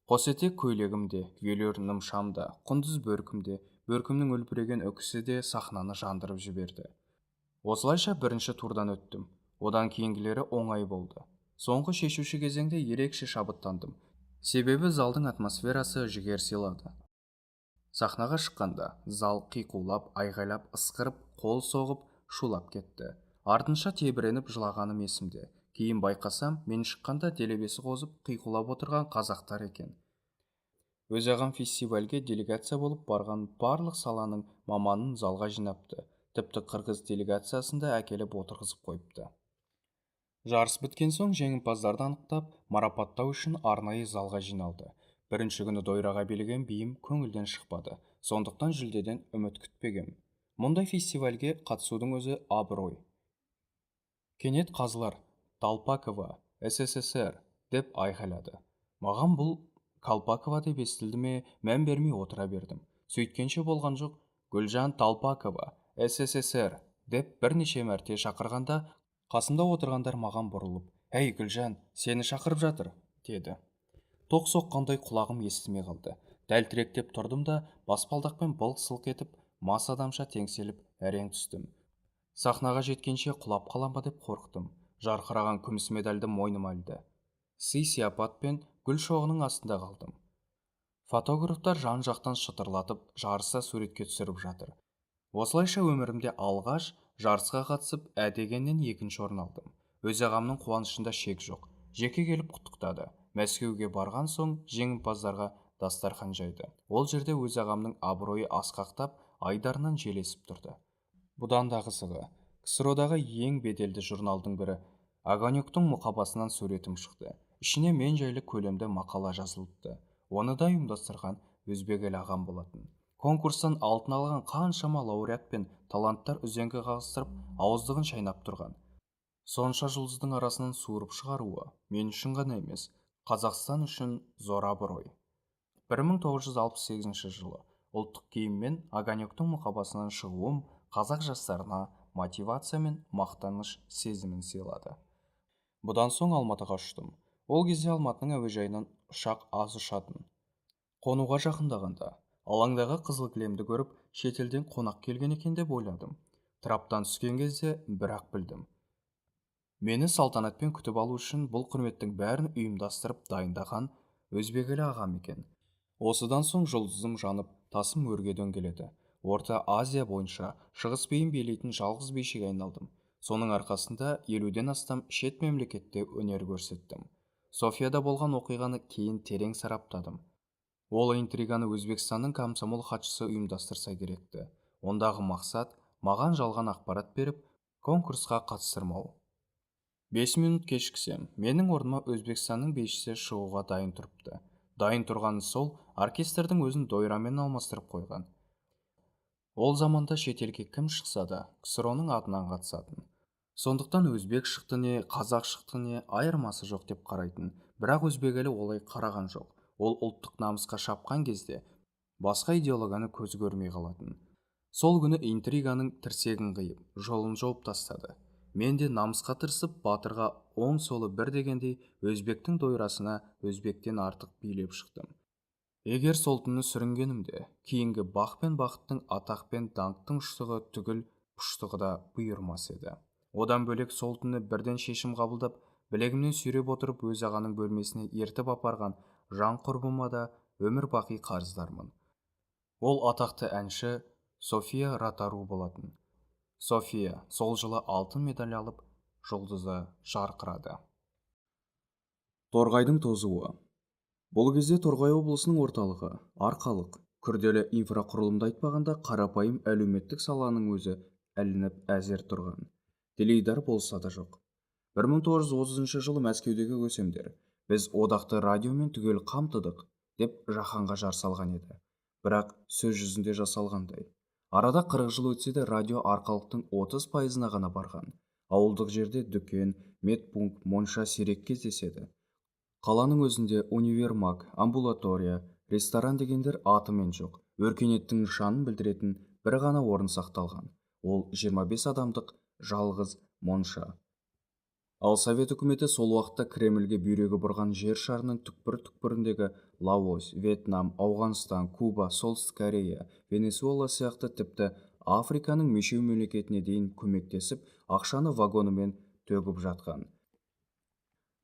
Қосетек көйлегімде, вельюр нымшамда, құндыз бөркімде, бөркімнің үлбіреген үкісі де сахнаны жандырып жіберді. Осылайша бірінші турдан өттім. Одан кейінгілері оңай болды. Соңғы шешуші кезеңде ерекше шабыттандым. Себебі залдың атмосферасы жігер сыйлады. Сахнаға шыққанда зал қиқулап, айғайлап, ысқырып, қол соғып, шулап кетті. Артынша тебіреніп жылағаным есімде. Кейін байқасам, мен шыққанда делебесі қозып, қиқулап отырған қазақтар екен. Өз ағам фестивальге делегация болып барған барлық саланың маманын залға жинапты. Тіпті қырғыз делегациясында әкеліп отырғызып қойыпты. Жарыс біткен соң жеңімпаздарды анықтап, марапаттау үшін арнайы залға жиналды. Бірінші күні дойраға билеген биім көңілден шықпады, сондықтан жүлдеден үміт күтпегем. Мұндай фестивальге қатысудың өзі абырой. Кенет қазылар «Талпакова, СССР» деп айқайлады. Маған бұл Калпакова деп естілді ме, мән бермей отыра бердім. Сөйткенше болған жоқ. Гүлжан Талпакова, СССР деп бірнеше мәрте шақырғанда, қасымда отырғандар маған бұрылып: «Әй Гүлжан, сені шақырып жатыр», деді. Тоқ соққандай құлағым естімей қалды. Дәлтіректеп тұрдым да, баспалдақпен былқ-сылқ етіп, мас адамша теңселіп, әрең түстім. Сахнаға жеткенше құлап қалам ба деп қорықтым. Жарқыраған күміс медальді мойныма ілді. Сый-сияпатпен гүл шоғының астында қалдым. Фотографтар жан-жақтан шытырлатып, жарыса суретке түсіріп жатыр. Осылайша өмірімде алғаш жарысқа қатысып, дегеннен 2-ші орын алдым. Өз ағамның қуанышында шек жоқ. Жеке келіп құттықтады. Мәскеуге барған соң жеңімпаздарға дастархан жайды. Ол жерде өз ағамның абыройы асқақтап, айдарынан желесіп тұрды. Бұдан да қызығы, КСРО-дағы ең беделді журналдың бірі Огонектің мұқабасынан суретім шықты. Ішіне мен жайлы көлемді мақала жазылыпты. Оны да ұйымдастырған өзбек әл ағам болатын. Конкурстан алтын алған қаншама лауреат пен таланттар үзеңгі қағыстырып, ауыздығын шайнап тұрған. Сонша жұлдыздың арасынан суырып шығаруы мен үшін ғана емес, Қазақстан үшін зор абырой. 1968 жылы ұлттық киіммен Огонектің мұқабасынан шығуым қазақ жастарына мотивация мен мақтаныш сезімін сыйлады. Бұдан соң Алматыға ұштым. Ол кезде Алматының әуежайынан ұшақ аз ұшатын. Қонуға жақындағанда алаңдағы қызыл кілемді көріп шетелден қонақ келген екен деп ойладым. Траптан түскен кезде бірақ білдім. Мені салтанатпен күтіп алу үшін бұл құрметтің бәрін ұйымдастырып дайындаған өзбекелі ағам екен. Осыдан соң жұлдызым жанып, тасым өрге дөңгеледі. Орта Азия бойынша шығыс биін билейтін жалғыз бишіге айналдым. Соның арқасында 50-ден астам шет мемлекетте өнер көрсеттім. Софияда болған оқиғаны кейін терең сараптадым. Ол интриганы Өзбекстанның комсомол хатшысы ұйымдастырса керекті. Ондағы мақсат маған жалған ақпарат беріп, конкурсқа қатыстырмау. 5 минут кешіксем, менің орныма Өзбекстанның бишісі шығуға дайын тұрыпты. Дайын тұрғаны сол, оркестрдің өзін дойрамен алмастырып қойған. Ол заманда шетелге кім шықса да, КСРО-ның атынан қатысатын. Сондықтан өзбек шықты не, қазақ шықты не, айырмасы жоқ деп қарайтын. Бірақ өзбек елі олай қараған жоқ. Ол ұлттық намысқа шапқан кезде басқа идеологияны көз көрмей қалатын. Сол күні интриганың тірсегін қиып, жолын жауып тастады. Мен де намысқа тырысып, батырға оң солы бір дегендей өзбектің дойрасына өзбектен артық билеп шықтым. Егер сол түні сүрінгенімде, кейінгі бақ пен бақыттың, атақ пен даңқтың ұштығы түгіл пұштығы да бұйырмас еді. Одан бөлек сол түні бірден шешім қабылдап, білегімнен сүйреп отырып өз ағаның бөлмесіне ертіп апарған жан құрбыма да өмір бақи қарыздармын. Ол атақты әнші София Ратару болатын. София сол жылы алтын медаль алып, жұлдызы жарқырады. Торғайдың тозуы. Бұл кезде Торғай облысының орталығы, арқалық, күрделі инфрақұрылымды айтпағанда қарапайым әлеуметтік саланың өзі әлініп әзер тұрған. Теледидар болса да жоқ. 1930 жылы Мәскеудегі көсемдер, біз одақты радиомен түгел қамтыдық, деп жаһанға жар салған еді. Бірақ сөз жүзінде жасалғандай. Арада 40 жыл өтсе де радио арқалықтың 30%-на ғана барған. Ауылдық жерде дүкен, медпункт, монша сирек кездеседі. Қаланың өзінде универмаг, амбулатория, ресторан дегендер атымен жоқ. Өркениеттің нышанын білдіретін бір ғана орын сақталған. Ол 25 адамдық жалғыз монша. Ал Совет үкіметі сол уақытта Кремльге бүйрегі бұрған жер шарының түкпір-түкпіріндегі Лаос, Вьетнам, Ауғанстан, Куба, Солтүстік Корея, Венесуэла сияқты тіпті Африканың мешеу мемлекетіне дейін көмектесіп, ақшаны вагонымен төгіп жатқан.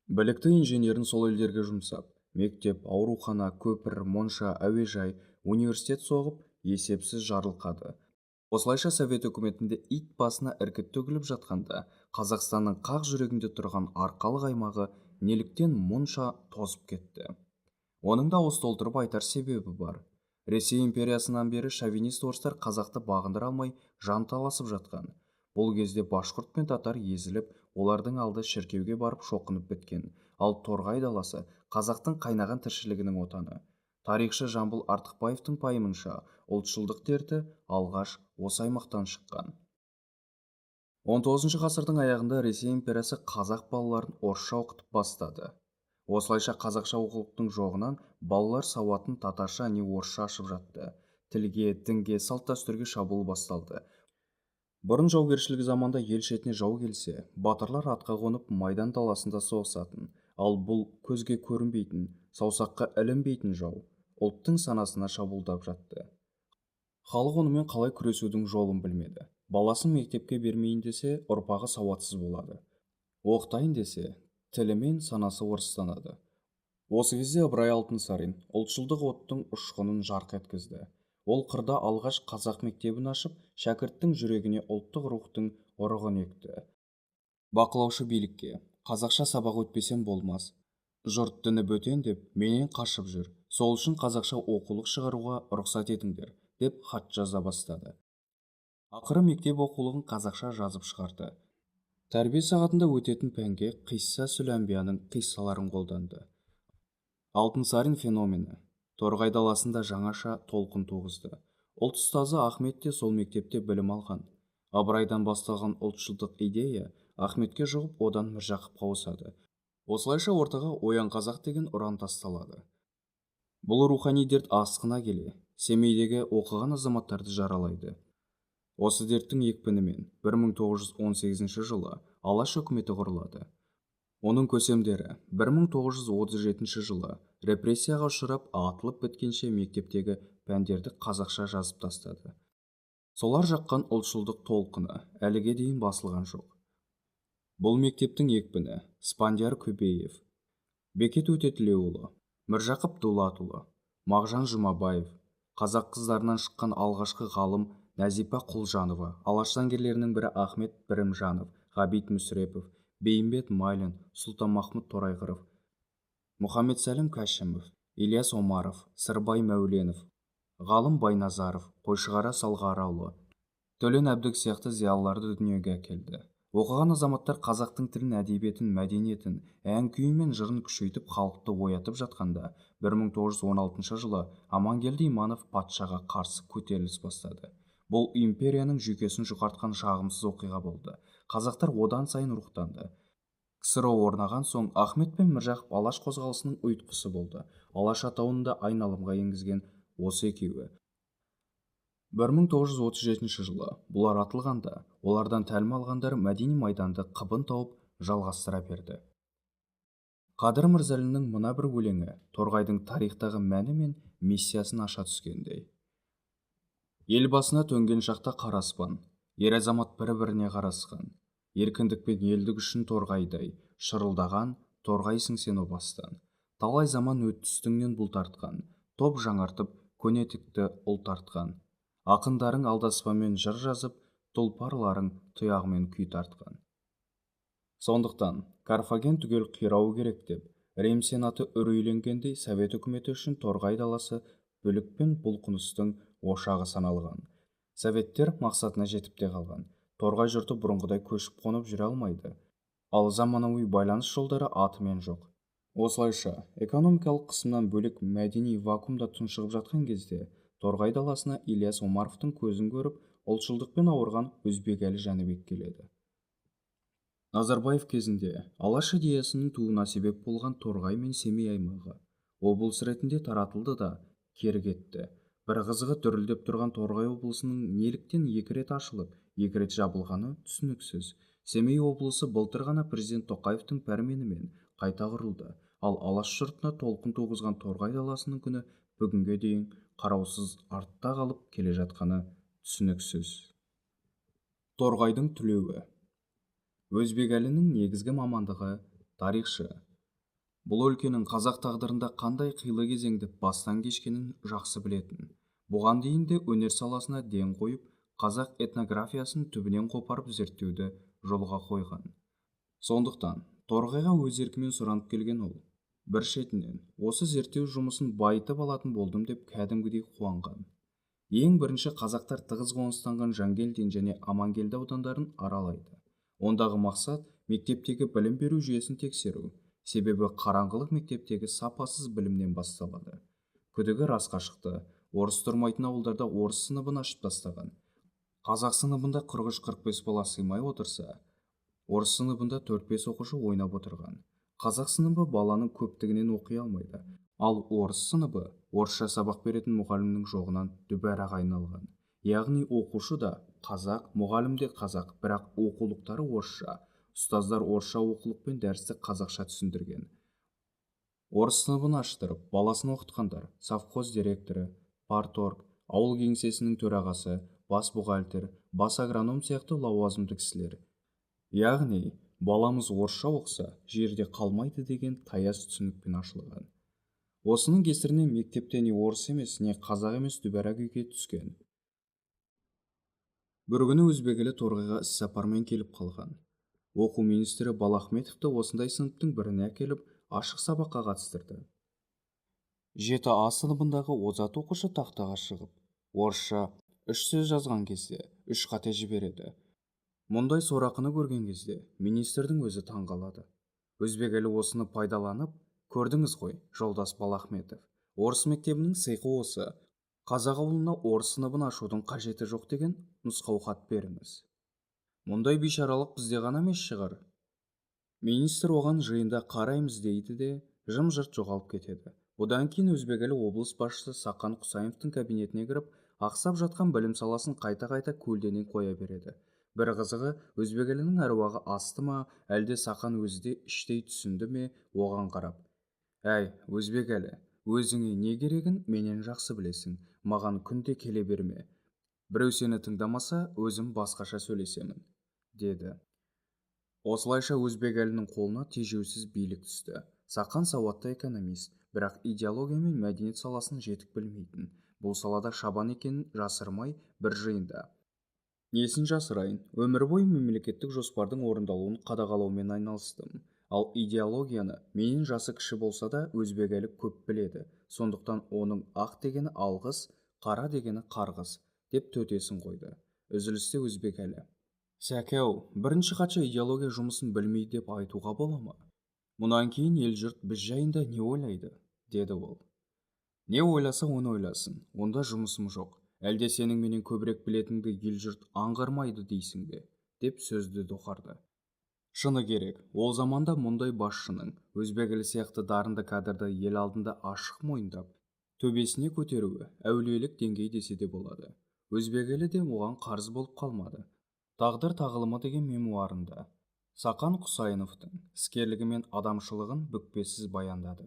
Білікті инженерін сол елдерге жұмсап, мектеп, аурухана, көпір, монша, әуежай, университет соғып, есепсіз жарылқады. Осылайша Совет үкіметінде ит басына іркіт төгіліп жатқанда, Қазақстанның қақ жүрегінде тұрған арқалық аймағы неліктен мұнша тозып кетті? Оның да ауыз толтырып айтар себебі бар. Ресей империясынан бері шовинист орыстар қазақты бағындыра алмай жанталасып жатқан. Бұл кезде башқұрт пен татар езіліп, олардың алды шіркеуге барып шоқынып біткен. Ал Торғай даласы қазақтың қайнаған тіршілігінің отаны. Тарихшы Жамбыл Артықбаевтың пайымынша, ұлтшылдық дерті алғаш осы аймақтан шыққан. 19 ғасырдың аяғында Ресей империясы қазақ балаларын орысша оқытып бастады. Осылайша қазақша оқулықтың жоғынан балалар сауатын татарша не орысша ашып жатты. Тілге, дінге, салт-дәстүрге шабуыл басталды. Бұрын жаугершілік заманда ел шетіне жау келсе, батырлар атқа қонып майдан даласында соғысатын. Ал бұл көзге көрінбейтін, саусаққа ілінбейтін жау ұлттың санасына шабуылдап жатты. Халық онымен қалай күресудің жолын білмеді. Баласын мектепке бермейін десе, ұрпағы сауатсыз болады. Оқытайын десе, тілі мен санасы орыстанады. Осы кезде Ыбырай Алтынсарин ұлтшылдық оттың ұшқынын жарқ еткізді. Ол қырда алғаш қазақ мектебін ашып, шәкірттің жүрегіне ұлттық рухтың ұрығын екті. Бақылаушы билікке, қазақша сабақ өтпесем болмас. Жұрт діні бөтен деп, менен қашып жүр. Сол үшін қазақша оқулық шығаруға рұқсат етіңдер, деп хат жаза бастады. Ақыры мектеп оқулығын қазақша жазып шығарды. Тәрбие сағатында өтетін пәнге Қисса Сүләмбияның қиссаларын қолданды. Алтынсарин феномені Торғай даласында жаңаша толқын туғызды. Ұлт ұстазы Ахмет те сол мектепте білім алған. Ыбырайдан басталған ұлтшылдық идея Ахметке жұғып, одан Міржақыпқа ауысады. Осылайша ортаға Оян қазақ деген ұран тасталады. Бұл рухани дерт асқына келе, Семейдегі оқыған азаматтарды жаралайды. Осы дерттің екпінімен 1918 жылы Алаш үкіметі құрылады. Оның көсемдері 1937 жылы репрессияға ұшырап атылып біткенше мектептегі пәндерді қазақша жазып тастады. Солар жаққан ұлтшылдық толқыны әліге дейін басылған жоқ. Бұл мектептің екпіні Спандияр Көбеев, Бекет Өтетілеуұлы, Міржақып Дулатұлы, Мағжан Жұмабаев, қазақ қыздарынан шыққан алғашқы ғалым Нәзипа Құлжанова, алаш заңгерлерінің бірі Ахмет Бірімжанов, Ғабит Мүсірепов, Бейімбет Майлин, Сұлтанмахмұт Торайғыров, Мұхаммед-Сәлім Кәшімов, Ильяс Омаров, Сырбай Мәуленов, Ғалым Байназаров, Қойшығара Салғараұлы, Төлен Әбдік сияқты зиялыларды дүниеге әкелді. Оқыған азаматтар қазақтың тілін, әдебиетін, мәдениетін, ән-күйі мен жырын күшейтіп, халықты оятып жатқанда, 1916 жылы Амангелді Иманов патшаға қарсы көтеріліс бастады. Бұл империяның жүйкесін жұқартқан жағымсыз оқиға болды. Қазақтар одан сайын рухтанды. КСРО орнаған соң Ахмет пен Міржақып алаш қозғалысының ұйытқысы болды. Алаш атауын да айналымға енгізген осы екеуі. 1937 жылы бұлар атылғанда, олардан тәлім алғандар мәдени майданды қыбын тауып жалғастыра берді. Қадыр Мырзалиннің мына бір өлеңі торғайдың тарихтағы мәні мен миссиясын аша түскендей. Ел басына төнген шақта қара аспан, ер азамат бір-біріне қарасқан, еркіндік пен елдік үшін торғайдай шырылдаған, торғайсың сен о бастан. Талай заман өтті үстіңнен бұлт артқан, топ жаңартып көнетікті ұлт тартқан. Ақындарың алдаспамен жыр жазып, тұлпарларың тұяғымен күй тартқан. Сондықтан Карфаген түгел қирауы керек деп, Рим сенаты үрейленгендей Совет үкіметі үшін торғай даласы бүлік пен бұлқыныстың ошағы саналған. Советтер мақсатына жетіп те қалған. Торғай жұрты бұрынғыдай көшіп қонып жүре алмайды. Ал заманауи байланыс жолдары атымен жоқ. Осылайша, экономикалық қысымнан бөлек мәдени вакуумда тұншығып жатқан кезде, торғай даласына Ильяс Омаровтың көзін көріп, ұлтшылдықпен ауырған Өзбекәлі Жәнібек келеді. Назарбаев кезінде алаш идеясының туына себеп болған Торғай мен Семей аймағы облыс ретінде таратылды да кері кетті. Бір қызығы, дүрілдеп тұрған Торғай облысының неліктен екі рет ашылып, екі рет жабылғаны түсініксіз. Семей облысы былтыр ғана президент Тоқаевтың пәрменімен қайта құрылды, ал алаш жұртына толқын туғызған Торғай даласының күні бүгінге дейін қараусыз артта қалып келе жатқаны түсініксіз. Торғайдың түлеуі. Өзбекәлінің негізгі мамандығы тарихшы. Бұл өлкенің қазақ тағдырында қандай қилы кезеңді бастан кешкенін жақсы білетін. Бұған дейін де өнер саласына ден қойып, қазақ этнографиясын түбінен қопарып зерттеуді жолға қойған. Сондықтан торғайға өз еркімен сұранып келген ол. Бір шетінен осы зерттеу жұмысын байытып алатын болдым деп кәдімгідей қуанған. Ең бірінші қазақтар тығыз қоныстанған Жангелдин және Амангелді аудандарын аралайды. Ондағы мақсат мектептегі білім беру жүйесін тексеру. Себебі қараңғылық мектептегі сапасыз білімнен басталады. Күдігі расқа шықты. Орыс тұрмайтын ауылдарда орыс сыныбын ашып тастаған. Қазақ сыныбында 43-45 бала сыймай отырса, орыс сыныбында 4-5 оқушы ойнап отырған. Қазақ сыныбы баланың көптігінен оқи алмайды. Ал орыс сыныбы орысша сабақ беретін мұғалімнің жоғынан дүбәраға айналған. Яғни оқушы да қазақ, мұғалім де қазақ, бірақ оқулықтары орысша. Ұстаздар орысша оқулықпен дәрісті қазақша түсіндірген. Орыс сыныбын аштырып, баласын оқытқандар совхоз директоры, парторг, ауыл кеңсесінің төрағасы, бас бухгалтер, бас агроном сияқты лауазымды кісілер. Яғни, баламыз орысша оқса, жерде қалмайды деген таяз түсінікпен ашылған. Осының кесірінен мектепте не орыс емес, не қазақ емес дүбәра күйге түскен. Бір күні Өзбекәлі Торғайға іссапармен келіп қалған. Оқу министрі Балахметовті осындай сыныптың біріне әкеліп, ашық сабаққа қатыстырды. 7А сыныбындағы озат оқушы тақтаға шығып, орысша 3 сөз жазған кезде 3 қате жібереді. Мұндай сорақыны көрген кезде министрдің өзі таңғалады. Өзбекәлі осыны пайдаланып, көрдіңіз ғой, жолдас Балахметов, орыс мектебінің сыйқы осы. Қазақ ауылына орыс сыныбын ашудың қажеті жоқ деген нұсқау хат беріңіз. Мұндай бейшаралық бізде ғана емес шығар. Министр оған жиында қараймыз дейді де жым-жырт жоғалып кетеді. Бұдан кейін Өзбекәлі облыс басшысы Сақан Құсайымовтың кабинетіне кіріп, ақсап жатқан білім саласын қайта-қайта көлденең қоя береді. Бір қызығы, өзбек елінің әруағы асты ма, әлде Сақан өзі де іштей түсінді ме, оған қарап: «Әй, өзбек әлі, өзіңе не керегін менен жақсы білесің, маған күнде келе берме. Біреу сені тыңдамаса, өзім басқаша сөйлесемін», деді. Осылайша өзбек әлінің қолына тежеусіз билік түсті. Сақан сауатты экономист, бірақ идеология мен мәдениет саласын жетік білмейтін. Бұл салада шабан екенін жасырмай бір жиында: «Несін жасырайын, өмір бойы мемлекеттік жоспардың орындалуын қадағалаумен айналыстым. Ал идеологияны менен жасы кіші болса да өзбек әлі көп біледі. Сондықтан оның ақ дегені алғыс, қара дегені қарғыс», деп төтесін қойды. Үзілісте өзбек әлі: «Сәке-ау, бірінші хатшы идеология жұмысын білмейді деп айтуға бола ма? Мұнан кейін ел-жұрт біз жайында не ойлайды?» деді ол. «Не ойласа оны ойласын, онда жұмысым жоқ. Әлде сенің менен көбірек білетінді ел-жұрт аңғармайды дейсің бе?» деп сөзді доқарды. Шыны керек, ол заманда мұндай басшының өзбек елі сияқты дарынды кадрды ел алдында ашық мойындап, төбесіне көтеруі әулиелік деңгей десе де болады. Өзбек елі де оған қарыз болып қалмады. «Тағдыр тағылымы» деген мемуарында Сақан Құсайыновтың іскерлігі мен адамшылығын бүкпесіз баяндады.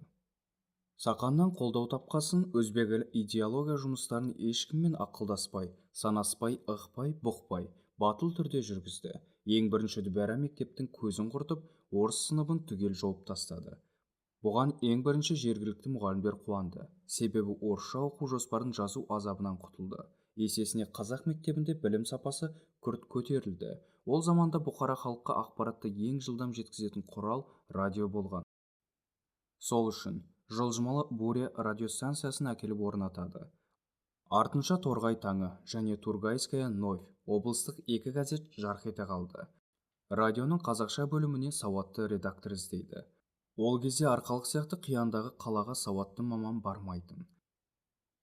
Сақаннан қолдау тапқасын өзбек елі идеология жұмыстарын ешкіммен ақылдаспай, санаспай, ықпай, бұқпай, батыл түрде жүргізді. Ең бірінші дүбәрә мектептің көзін құртып, орыс сыныбын түгел жауып тастады. Бұған ең бірінші жергілікті мұғалімдер қуанды. Себебі орысша оқу жоспарын жазу азабынан құтылды. Есесіне қазақ мектебінде білім сапасы күрт көтерілді. Ол заманда бұқара халыққа ақпаратты ең жылдам жеткізетін құрал радио болған. Сол үшін жылжымалы буря радиостанциясын әкеліп орнатады. Артынша Торғай таңы және Тургайская новь облыстық екі газет жарқ ете қалды. Радионың қазақша бөліміне сауатты редактор іздейді. Ол кезде Арқалық сияқты қияндағы қалаға сауатты маман бармайтын.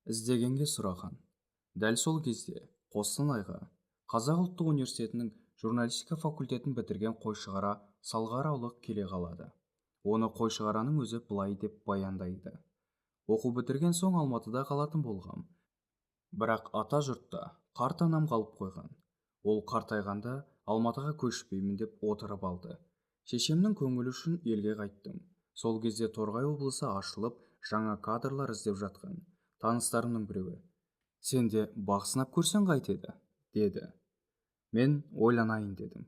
Іздегенге сұраған. Дәл сол кезде Қостанайға Қазақ ұлттық университетінің журналистика факультетін бітірген Қойшығара Салғараұлы келе қалады. Оны Қойшығараның өзі былай деп баяндайды: «Оқу бітірген соң Алматыда қалатын болғам. Бірақ ата жұртта қарт анам қалып қойған. Ол қартайғанда Алматыға көшпеймін деп отырып алды. Шешемнің көңілі үшін елге қайттым. Сол кезде Торғай облысы ашылып, жаңа кадрлар іздеп жатқан. Таныстарымның біреуі: сен де бақ сынап көрсең қайтеді?» деді. Мен ойланайын дедім.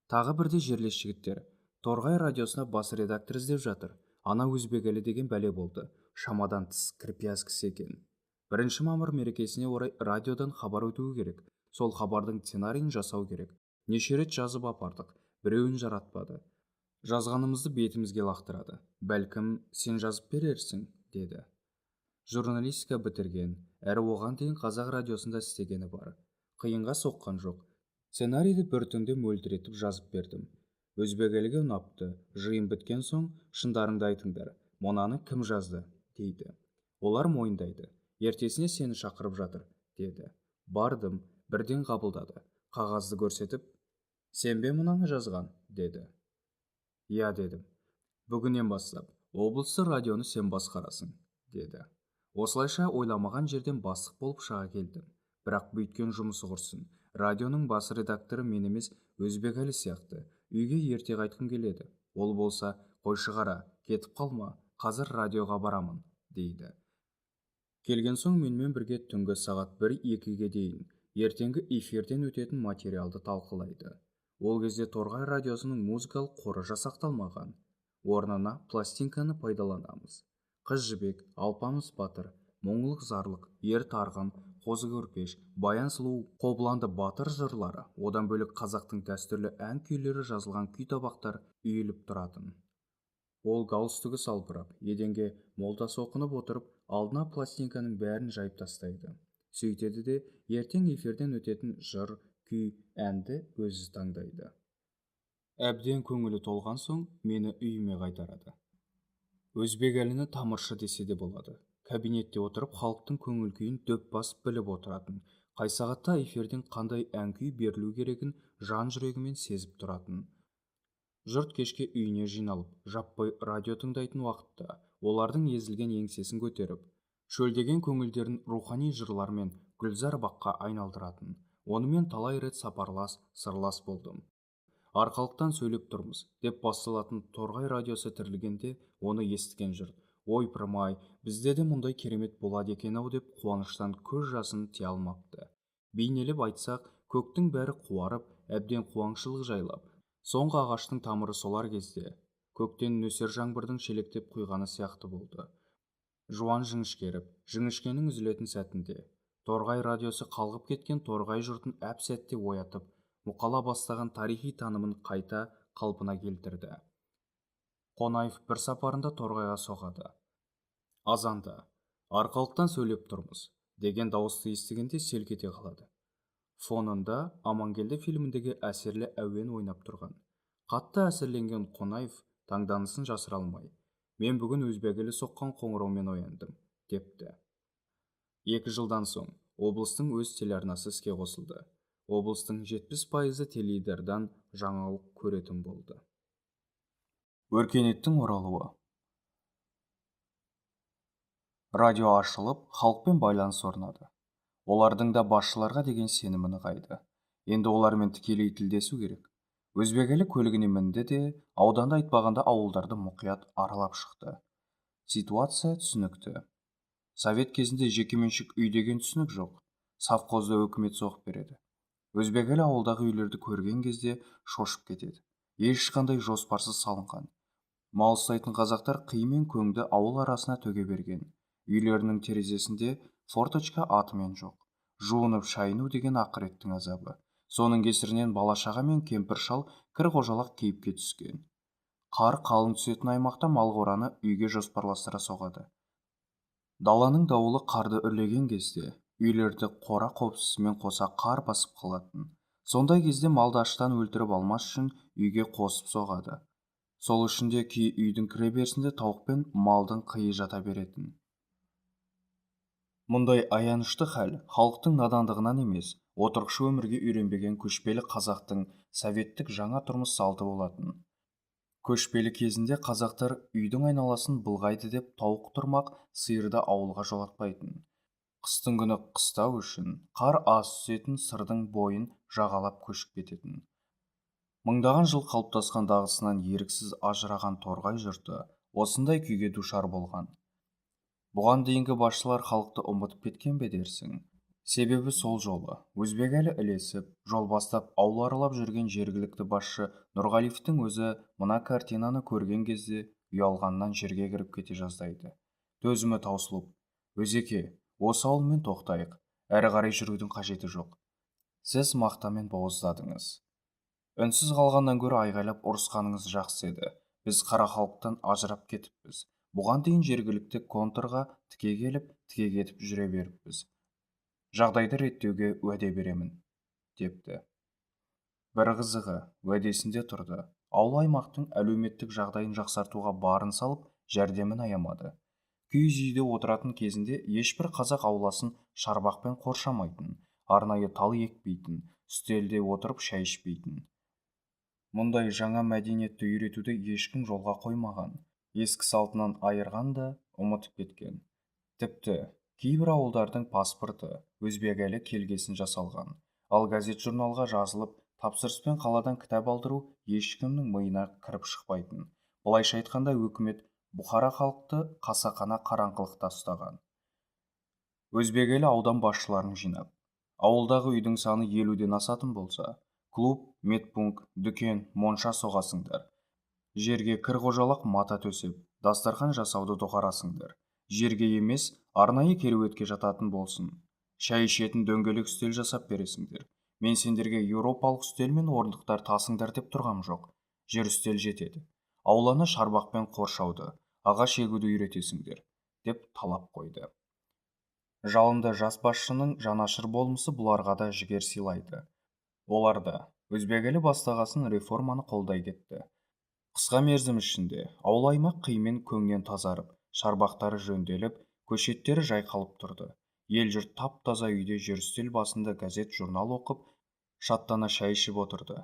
Тағы бірде жерлес жігіттер: Торғай радиосына бас редактор іздеп жатыр. Ана өзбек әлі деген бәле болды. Шамадан тыс кірпияз кісі екен. 1 мамыр мерекесіне орай радиодан хабар өтуі керек. Сол хабардың сценарийін жасау керек. Неше рет жазып апардық, біреуін жаратпады. Жазғанымызды бетімізге лақтырады. Бәлкім сен жазып берерсің, деді. Журналистика бітірген, әрі оған дейін қазақ радиосында істегені бар. Қиынға соққан жоқ. Сценарийді бір түнде мөлдіретіп жазып бердім. Өзбек елге ұнапты. Жиын біткен соң шындарыңды айтыңдар, мұнаны кім жазды, дейді. Олар мойындайды. Ертесіне сені шақырып жатыр, деді. Бардым, бірден қабылдады. Қағазды көрсетіп: сен бе мұнаны жазған, деді. Я, дедім. Бүгіннен бастап облыстық радионы сен басқарасың, деді. Осылайша ойламаған жерден бастық болып шыға келдім. Бірақ бүйткен жұмысы құрсын. Радионың бас редакторы мен емес, өзбек әлі сияқты. Үйге ерте қайтқым келеді. Ол болса: Қойшығара, кетіп қалма, қазір радиоға барамын, дейді. Келген соң менімен бірге түнгі сағат 1-2-ге дейін ертеңгі эфирден өтетін материалды талқылайды. Ол кезде Торғай радиосының музыкалық қоры жасақталмаған. Орнына пластинканы пайдаланамыз. Қыз жібек, Алпамыс батыр, мұңлық зарлық, ер тарғын, қозы көрпеш, баян сұлу, қобыланды батыр жырлары, одан бөлек қазақтың дәстүрлі ән күйлері жазылған күй табақтар үйіліп тұратын. Ол галстугы салбырап, еденге молдасы оқынып отырып, алдына пластинканың бәрін жайып тастайды. Сөйтеді де ертең эфирден өтетін жыр, күй, әнді өзі таңдайды. Әбден көңілі толған соң мені үйіме қайтарады. Өзбек әліні тамыршы десе де болады. Кабинетте отырып халықтың көңіл күйін дөп басып біліп отыратын. Қай сағатта эфирден қандай ән күй берілу керегін жан жүрегімен сезіп тұратын. Жұрт кешке үйіне жиналып, жаппай радио тыңдайтын уақытта олардың езілген еңсесін көтеріп, шөлдеген көңілдерін рухани жырлармен гүлзар баққа айналдыратын. Онымен талай рет сапарлас, сырлас болдым. Арқалықтан сөйлеп тұрмыз деп басталатын торғай радиосы тірілгенде оны естіген жұрт ойпырмай, бізде де мұндай керемет болады екен-ау деп қуаныштан көз жасын тия алмапты. Бейнелеп айтсақ, көктің бәрі қуарып, әбден қуаңшылық жайлап, соңғы ағаштың тамыры солар кезде көктен нөсер жаңбырдың шелектеп құйғаны сияқты болды. Жуан жіңішкеріп, жіңішкенің үзілетін сәтінде торғай радиосы қалғып кеткен торғай жұртын әп-сәтте оятып, мұқала бастаған тарихи танымын қайта қалпына келтірді. Қонаев бір сапарында торғайға соғады. Азанда арқалықтан сөйлеп тұрмыз деген дауысты естігенде селк ете қалады. Фонында Амангелді фильміндегі әсерлі әуен ойнап тұрған. Қатты әсерленген Қонаев таңданысын жасыра алмай, мен бүгін өзбекелі соққан қоңыраумен ояндым, депті. 2 жылдан соң облыстың өз телеарнасы іске қосылды. Облыстың 70% теледидардан жаңалық көретін болды. Өркениеттің оралуы. Радио ашылып, халықпен байланыс орнады. Олардың да басшыларға деген сенімі нығайды. Енді олармен тікелей тілдесу керек. Өзбекелі көлігіне мінді де, ауданда айтпағанда ауылдарды мұқият аралап шықты. Ситуация түсінікті. Совет кезінде жекеменшік үй деген түсінік жоқ. Совхозда өкімет соғып береді. Өзбекелі ауылдағы үйлерді көрген кезде шошып кетеді. Ешқандай жоспарсыз салынған. Мал ұстайтын қазақтар қи мен көңді ауыл арасына төге берген. Үйлерінің терезесінде форточка атымен жоқ. Жуынып шайыну деген ақыреттің азабы. Соның кесірінен бала-шаға мен кемпір-шал кір-қожалақ кейіпке түскен. Қар қалың түсетін аймақта малқораны үйге жоспарластыра соғады. Даланың дауылы қарды үрлеген кезде үйлерді қора қопсысымен қоса қар басып қалатын. Сондай кезде малды аштан өлтіріп алмас үшін үйге қосып соғады. Сол үшін де кей үйдің кіреберісінде тауық пен малдың қиы жата беретін. Мұндай аянышты хәл халықтың надандығынан емес, отырықшы өмірге үйренбеген көшпелі қазақтың советтік жаңа тұрмыс салты болатын. Көшпелі кезінде қазақтар үйдің айналасын былғайды деп тауық тұрмақ, сиырды ауылға жолатпайтын. Қыстың күні қыстау үшін қар аз түсетін сырдың бойын жағалап көшіп кететін. Мыңдаған жыл қалыптасқан дағысынан еріксіз ажыраған торғай жұрты осындай күйге душар болған. Бұған дейінгі басшылар халықты ұмытып кеткен бе дерсің? Себебі сол жолы өзбекәлі ілесіп, жол бастап ауыл аралап жүрген жергілікті басшы Нұрғалиевтің өзі мына картинаны көрген кезде ұялғаннан жерге кіріп кете жаздайды. Төзімі таусылып, өзеке, осы ауылмен тоқтайық, әрі қарай жүрудің қажеті жоқ. Сіз мақтамен бауыздадыңыз. Үнсіз қалғаннан гөрі айғайлап ұрысқаныңыз жақсы еді. Біз қара халықтан ажырап кетіппіз. Бұған дейін жергілікті контрға тіке келіп, тіке кетіп жүре беріппіз. Жағдайды реттеуге уәде беремін, депті. Бір қызығы уәдесінде тұрды. Ауыл аймақтың әлеуметтік жағдайын жақсартуға барын салып, жәрдемін аямады. Киіз үйде отыратын кезінде ешбір қазақ ауласын шарбақпен қоршамайтын, арнайы тал екпейтін, үстелде отырып шай ішпейтін. Мұндай жаңа мәдениетті үйретуді ешкім жолға қоймаған. Ескі салтынан айырған да ұмытып кеткен. Тіпті кейбір ауылдардың паспорты өзбекәлі келгесін жасалған. Ал газет-журналға жазылып, тапсырыспен қаладан кітап алдыру ешкімнің миына кіріп шықпайтын. Былайша айтқанда өкімет бұқара халықты қасақана қараңғылықта ұстаған. Өзбекәлі аудан басшыларын жинап, ауылдағы үйдің саны 50-ден асатын болса, клуб, медпункт, дүкен, монша соғасыңдар. Жерге кір-қожалақ мата төсеп, дастархан жасауды доғарасыңдар. Жерге емес, арнайы кереуетке жататын болсын. Шай ішетін дөңгелек үстел жасап бересіңдер. Мен сендерге еуропалық үстел мен орындықтар тасыңдар деп тұрғам жоқ. Жер үстел жетеді. Ауланы шарбақпен қоршауды, ағаш егуді үйретесіңдер, деп талап қойды. Жалынды жас басшының жанашыр болмысы бұларға да жігер сыйлайды. Олар да өзбекәлі бастағасын реформаны қолдай кетті. Қысқа мерзім ішінде ауыл аймақ қимен көңнен тазарып, шарбақтары жөнделіп, көшеттері жайқалып тұрды. Ел жұрт тап-таза үйде жүрістел басында газет-журнал оқып, шаттана шай ішіп отырды.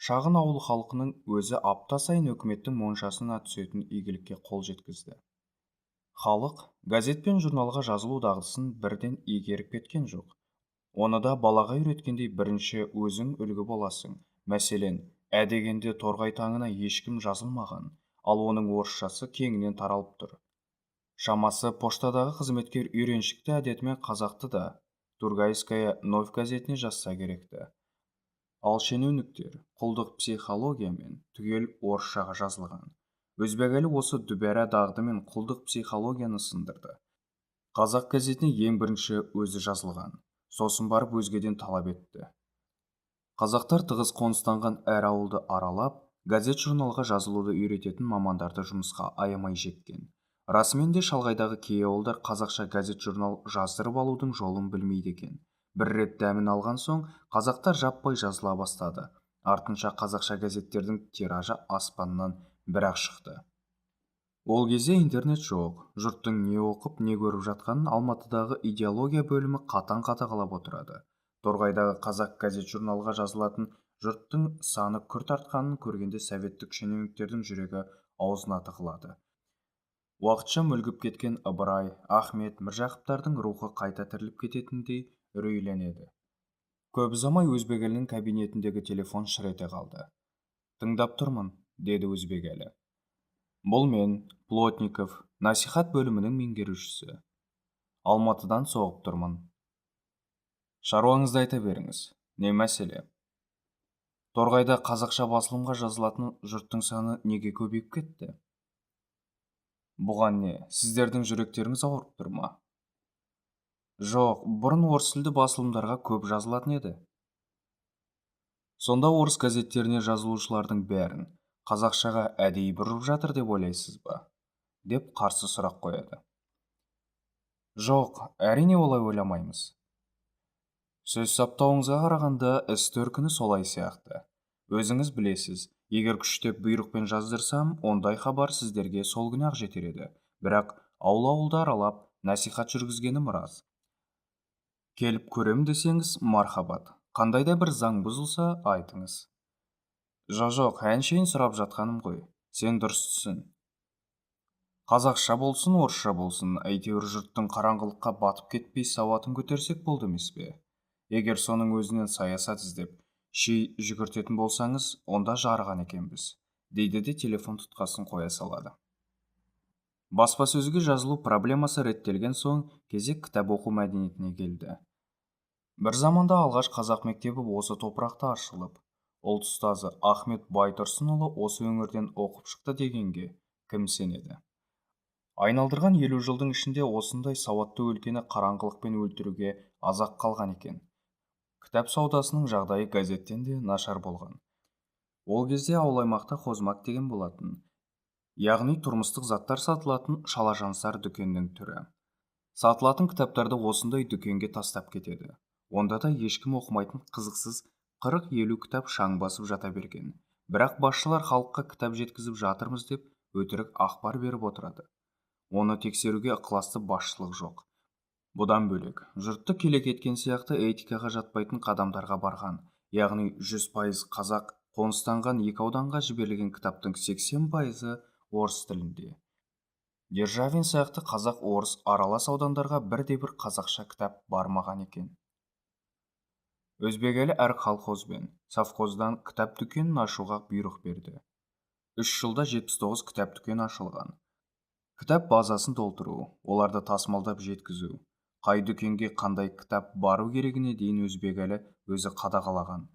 Шағын ауыл халқының өзі апта сайын өкіметтің моншасына түсетін игілікке қол жеткізді. Халық газет пен журналға жазылу дағдысын бірден игеріп кеткен жоқ. Оны да балаға үйреткендей бірінші өзің үлгі боласың. Мәселен, ә дегенде торғай таңына ешкім жазылмаған, ал оның орысшасы кеңінен таралып тұр. Шамасы поштадағы қызметкер үйреншікті әдетімен қазақты да Тургайская Новь газетіне жазса керекті. Ал шенеуніктер құлдық психологиямен түгел орысшаға жазылған. Өзбекәлі осы дүбәрә дағды мен құлдық психологияны сындырды. Қазақ газетіне ең бірінші өзі жазылған, сосын барып өзгеден талап етті. Қазақтар тығыз қоныстанған әр ауылды аралап, газет-журналға жазылуды үйрететін мамандарды жұмысқа аямай жеккен. Расымен де шалғайдағы кей ауылдар қазақша газет-журнал жаздырып алудың жолын білмейді екен. Бір рет дәмін алған соң, қазақтар жаппай жазыла бастады. Артынша қазақша газеттердің тиражы аспаннан бір-ақ шықты. Ол кезде интернет жоқ. Жұрттың не оқып, не көріп жатқанын Алматыдағы идеология бөлімі қатаң қадағалап отырады. Торғайдағы қазақ газет-журналға жазылатын жұрттың саны күрт артқанын көргенде советтік шенеуніктердің жүрегі аузына тығылады. Уақытша мүлгіп кеткен Ыбырай, Ахмет, Міржақыптардың рухы қайта тіріліп кететіндей үрейленеді. Көп ұзамай Өзбекәлінің кабинетіндегі телефон шыр ете қалды. «Тыңдап тұрмын», деді Өзбекәлі. «Бұл мен, Плотников, насихат бөлімінің меңгерушісі. Алматыдан соғып тұрмын». «Шаруаңызды айта беріңіз. Не мәселе?» «Торғайда қазақша басылымға жазылатын жұрттың саны неге көбейіп кетті?» «Бұған не, сіздердің жүректеріңіз ауырып тұр ма?» «Жоқ, бұрын орыс тілді басылымдарға көп жазылатын еді». «Сонда орыс газеттеріне жазылушылардың бәрін қазақшаға әдейі бұрып жатыр деп ойлайсыз ба?» деп қарсы сұрақ қояды. «Жоқ, әрине олай ойламаймыз. Сөз саптауыңызға қарағанда іс төркіні солай сияқты. Өзіңіз білесіз, егер күштеп бұйрықпен жаздырсам, ондай хабар сіздерге сол күні ақ жетер еді. Бірақ ауыл-ауылды аралап насихат жүргізгенім рас. Келіп көрем десеңіз, мархабат. Қандай да бір заң бұзылса, айтыңыз». «Жоқ, әншейін сұрап жатқаным ғой. Сен дұрыс түсін. Қазақша болсын, орысша болсын, әйтеуір жұрттың қараңғылыққа батып кетпей сауатын көтерсек болды емес пе? Егер соның өзінен саясат іздеп, ши жүгіртетін болсаңыз, онда жарыған екенбіз», дейді де телефон тұтқасын қоя салады. Баспасөзге жазылу проблемасы реттелген соң, кезек кітап оқу мәдениетіне келді. Бір заманда алғаш қазақ мектебі осы топырақта ашылып, ұлт ұстазы Ахмет Байтұрсынұлы осы өңірден оқып шықты дегенге кім сенеді? Айналдырған 50 жылдың ішінде осындай сауатты өлкені қараңғылықпен өлтіруге азақ қалған екен. Кітап саудасының жағдайы газеттен де нашар болған. Ол кезде ауыл-аймақта хозмак деген болатын. Яғни тұрмыстық заттар сатылатын шалажансар дүкеннің түрі. Сатылатын кітаптарды осындай дүкенге тастап кетеді. Онда да ешкім оқымайтын қызықсыз 40-50 кітап шаң басып жата берген. Бірақ басшылар халыққа кітап жеткізіп жатырмыз деп өтірік ақпар беріп отырады. Оны тексеруге ықыласты басшылық жоқ. Бұдан бөлек, жұртты келе кеткен сияқты этикаға жатпайтын қадамдарға барған. Яғни 100% қазақ қоныстанған екі ауданға жіберілген кітаптың 80% орыс тілінде. Державин сияқты қазақ-орыс аралас аудандарға бірде-бір қазақша кітап бармаған екен. Өзбекәлі әр колхоз бен совхоздан кітап дүкенін ашуға бұйрық берді. 3 жылда 79 кітап дүкені ашылған. Кітап базасын толтыру, оларды тасымалдап жеткізу, қай дүкенге қандай кітап бару керегіне дейін Өзбекәлі өзі қадағалаған.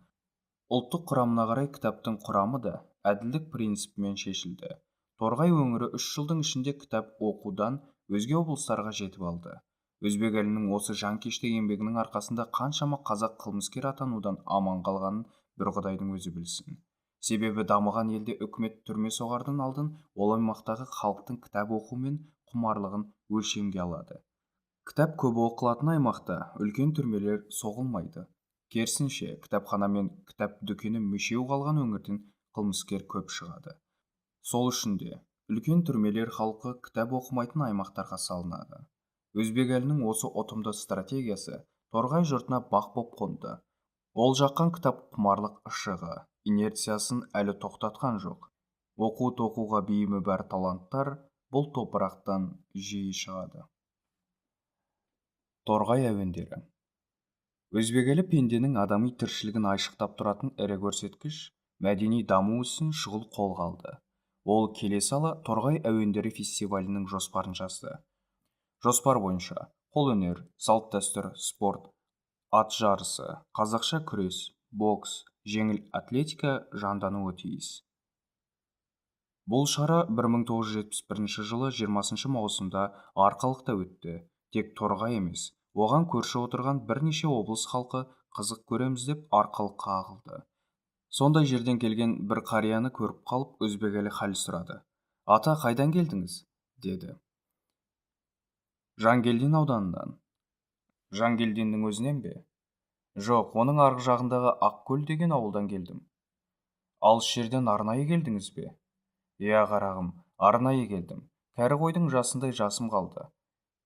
Ұлттық құрамына қарай кітаптың құрамы да әділдік принципімен шешілді. Торғай өңірі 3 жылдың ішінде кітап оқудан өзге облыстарға жетіп алды. Өзбекәлінің осы жанкешті еңбегінің арқасында қаншама қазақ қылмыскер атанудан аман қалғанын бір Құдайдың өзі білсін. Себебі дамыған елде үкімет түрме соғардың алдын ол аймақтағы халықтың кітап оқу мен құмарлығын өлшемге алады. Кітап көп оқылатын аймақта үлкен түрмелер соғылмайды. Керісінше, кітапхана мен кітап дүкені мешеу қалған өңірден қылмыскер көп шығады. Сол үшін де үлкен түрмелер халқы кітап оқымайтын аймақтарға салынады. Өзбекәлінің осы ұтымды стратегиясы Торғай жұртына бақ боп қонды. Ол жаққан кітап құмарлық ышығы, инерциясын әлі тоқтатқан жоқ. Оқу-тоқуға бейімі бар таланттар бұл топырақтан жиі шығады. Торғай әуендері. Өзбекелі пенденің адами тіршілігін айшықтап тұратын ірі көрсеткіш мәдени даму ісін шұғыл қолға алды. Ол келе сала Торғай әуендері фестивалінің жоспарын жазды. Жоспар бойынша қолөнер, салт-дәстүр, спорт, ат жарысы, қазақша күрес, бокс, жеңіл атлетика жандануы тиіс. Бұл шара 1971 жылы 20 маусымда Арқалықта өтті. Тек Торғай емес, оған көрші отырған бірнеше облыс халқы қызық көреміз деп Арқалыққа ағылды. Сондай жерден келген бір қарияны көріп қалып, өзбекелі хәл сұрады. Ата, қайдан келдіңіз? Деді. Жангелдин ауданынан. Жангелдиннің өзінен бе? Жоқ, оның арғы жағындағы Ақкөл деген ауылдан келдім. Алыс жерден арнайы келдіңіз бе? Иә, қарағым, арнайы келдім. Кәрі қойдың жасындай жасым қалды.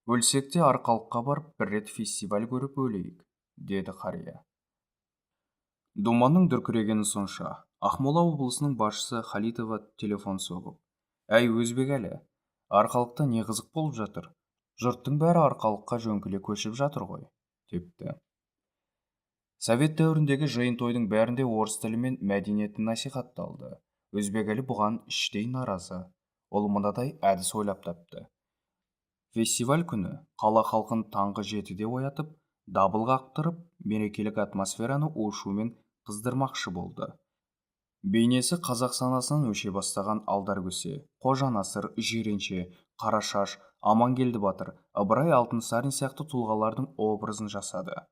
Өлсек те Арқалыққа барып бір рет фестиваль көріп өлейік, деді қария. Думанның дүркірегені сонша, Ақмола облысының басшысы Халитова телефон соғып: «Әй, Өзбекәлі, Арқалықта не қызық болып жатыр? Жұрттың бәрі Арқалыққа жөңкіле көшіп жатыр ғой», депті. Совет дәуіріндегі жиын тойдың бәрінде орыс тілі мен мәдениеті насихатталды. Өзбекәлі бұған іштей наразы. Ол мынадай әдіс ойлап тапты. Фестиваль күні қала халқын таңғы 7-де оятып, дабыл қақтырып, мерекелік атмосфераны у-шумен қыздырмақшы болды. Бейнесі қазақ санасынан өше бастаған Алдаркөсе, Қожанасыр, Жиренше, Қарашаш, Амангелді Батыр, Ыбырай Алтынсарин сияқты тұлғалардың образын жасады.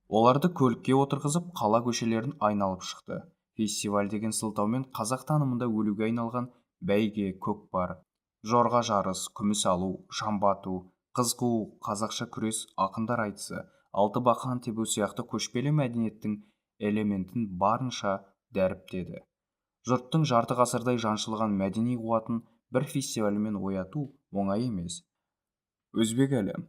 Оларды көлікке отырғызып, қала көшелерін айналып шықты. Фестиваль деген сылтаумен қазақ танымында өлуге айналған бәйге, көкпар, жорға жарыс, күміс алу, жамбату, қыз қуу, қазақша күрес, ақындар айтысы, алты бақан тебу сияқты көшпелі мәдениеттің элементін барынша дәріптеді. Жұрттың жарты ғасырдай жаншылған мәдени қуатын бір фестивальмен ояту оңай емес. Өзбекәлі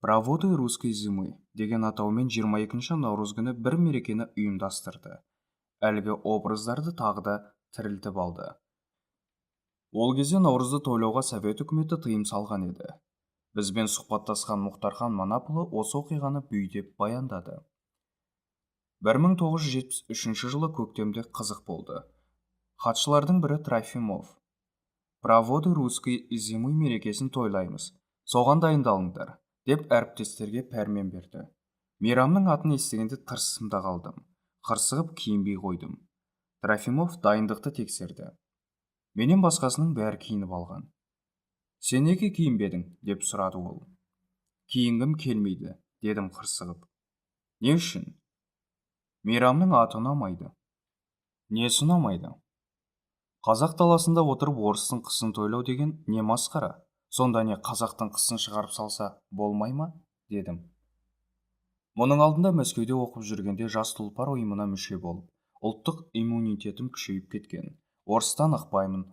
«Проводы русской зимы» деген атаумен 22 наурыз күні бір мерекені ұйымдастырды. Әлгі образдарды тағы да тірілтіп алды. Ол кезде наурызды тойлауға Совет үкіметі тыйым салған еді. Бізбен сұхбаттасқан Мұхтархан Манапұлы осы оқиғаны бүйдеп баяндады. 1973 жылы көктемде қызық болды. Хатшылардың бірі Трофимов: «Проводы русской зимы мерекесін тойлаймыз, соған дайындалыңдар», деп әріптестерге пәрмен берді. Мейрамның атын естігенде тырсымда қалдым. Қырсығып киінбей қойдым. Трофимов дайындықты тексерді. Менен басқасының бәрі киініп алған. «Сен неге киінбедің?» деп сұрады ол. «Киінгім келмейді», дедім қырсығып. «Не үшін?» «Мейрамның аты ұнамайды». «Несі ұнамайды?» «Қазақ даласында отырып орыстың қысын тойлау деген не масқара? Сонда не қазақтың қысын шығарып салса болмай ма?» дедім. Мұның алдында Мәскеуде оқып жүргенде жас тұлпар ұйымына мүше болып, ұлттық иммунитетім күшейіп кеткен. Орыстан ықпаймын.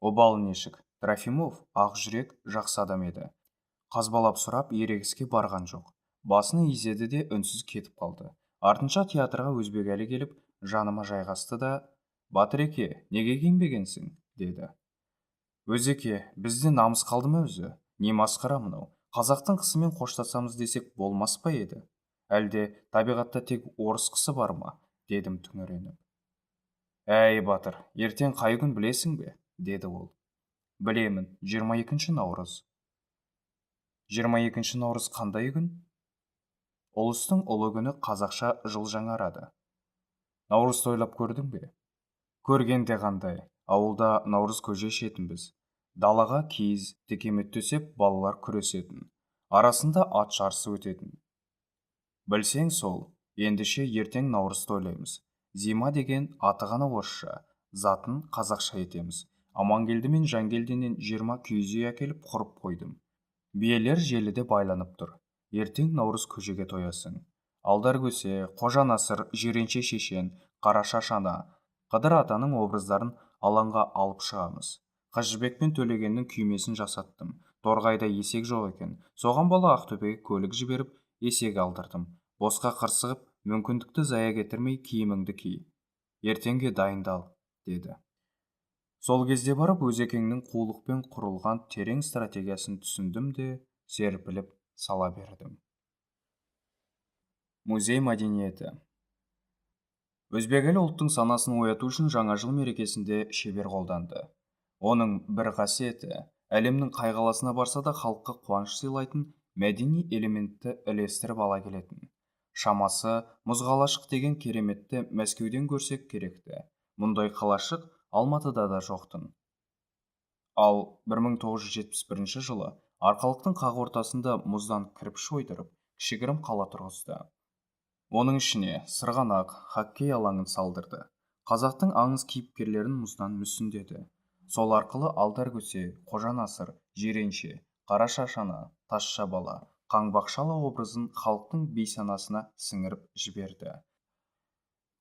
Обал нешік. Трофимов ақ жүрек, жақсы адам еді. Қазбалап сұрап ерегіске барған жоқ. Басын изеді де үнсіз кетіп қалды. Артынша театрға Өзбекәлі келіп, жаныма жайғасты да: «Батыреке, неге киінбегенсің?» деді. «Өзеке, бізде намыс қалды ма өзі? Не масқара мынау? Қазақтың қысымен қоштасамыз десек болмас па еді? Әлде табиғатта тек орыс қысы бар ма?» дедім түңіреніп. «Әй, Батыр, ертең қай күн білесің бе?» деді ол. «Білемін, 22 наурыз». 22 наурыз қандай күн? Ұлыстың ұлы күні, қазақша жыл жаңарады. Наурыз тойлап көрдің бе? Көргенде қандай, ауылда наурыз көже ішетінбіз. Далаға киіз, текемет төсеп, балалар күресетін. Арасында ат жарысы өтетін. Білсең сол, ендеше ертең наурыз тойлаймыз. Зима деген аты ғана орысша, затын қазақша етеміз. Амангелді мен Жангелдиннен 20 киіз үй әкеліп құрып қойдым. Биелер желіде байланып тұр. Ертең наурыз көжеге тоясың. Алдаркөсе, Қожанасыр, Жиренше шешен, Қарашаш ана, Қыдыр атаның образдарын алаңға алып шығамыз. Қыз Жібек пен Төлегеннің күймесін жасаттым. Торғайда есек жоқ екен. Соған бала Ақтөбеге көлік жіберіп, есек алдырдым. Босқа қырсығып, мүмкіндікті зая кетірмей киіміңді ки. Ертеңге дайындал, деді. Сол кезде барып Өзекеңнің қулықпен құрылған терең стратегиясын түсіндім де серпіліп сала бердім. Музей мәдениеті. Өзбек елі ұлттың санасын ояту үшін жаңа жыл мерекесінде шебер қолданды. Оның бір қасиеті әлемнің қай қаласына барса да халыққа қуаныш сыйлайтын мәдени элементті ілестіріп ала келетін. Шамасы мұз қалашық деген кереметті Мәскеуден көрсек керекті. Мұндай қалашық Алматыда да жоқтың. Ал 1971 жылы арқалықтың қақ ортасында мұздан кірпіш ойдырып, кішігірім қала тұрғызды. Оның ішіне сырғанақ, хоккей алаңын салдырды. Қазақтың аңыз кейіпкерлерін мұздан мүсіндеді. Сол арқылы Алдаркөсе, Қожанасыр, Жиренше, Қарашашана, Тазша бала, Қаңбақшалы образын халықтың бейсанасына сіңіріп жіберді.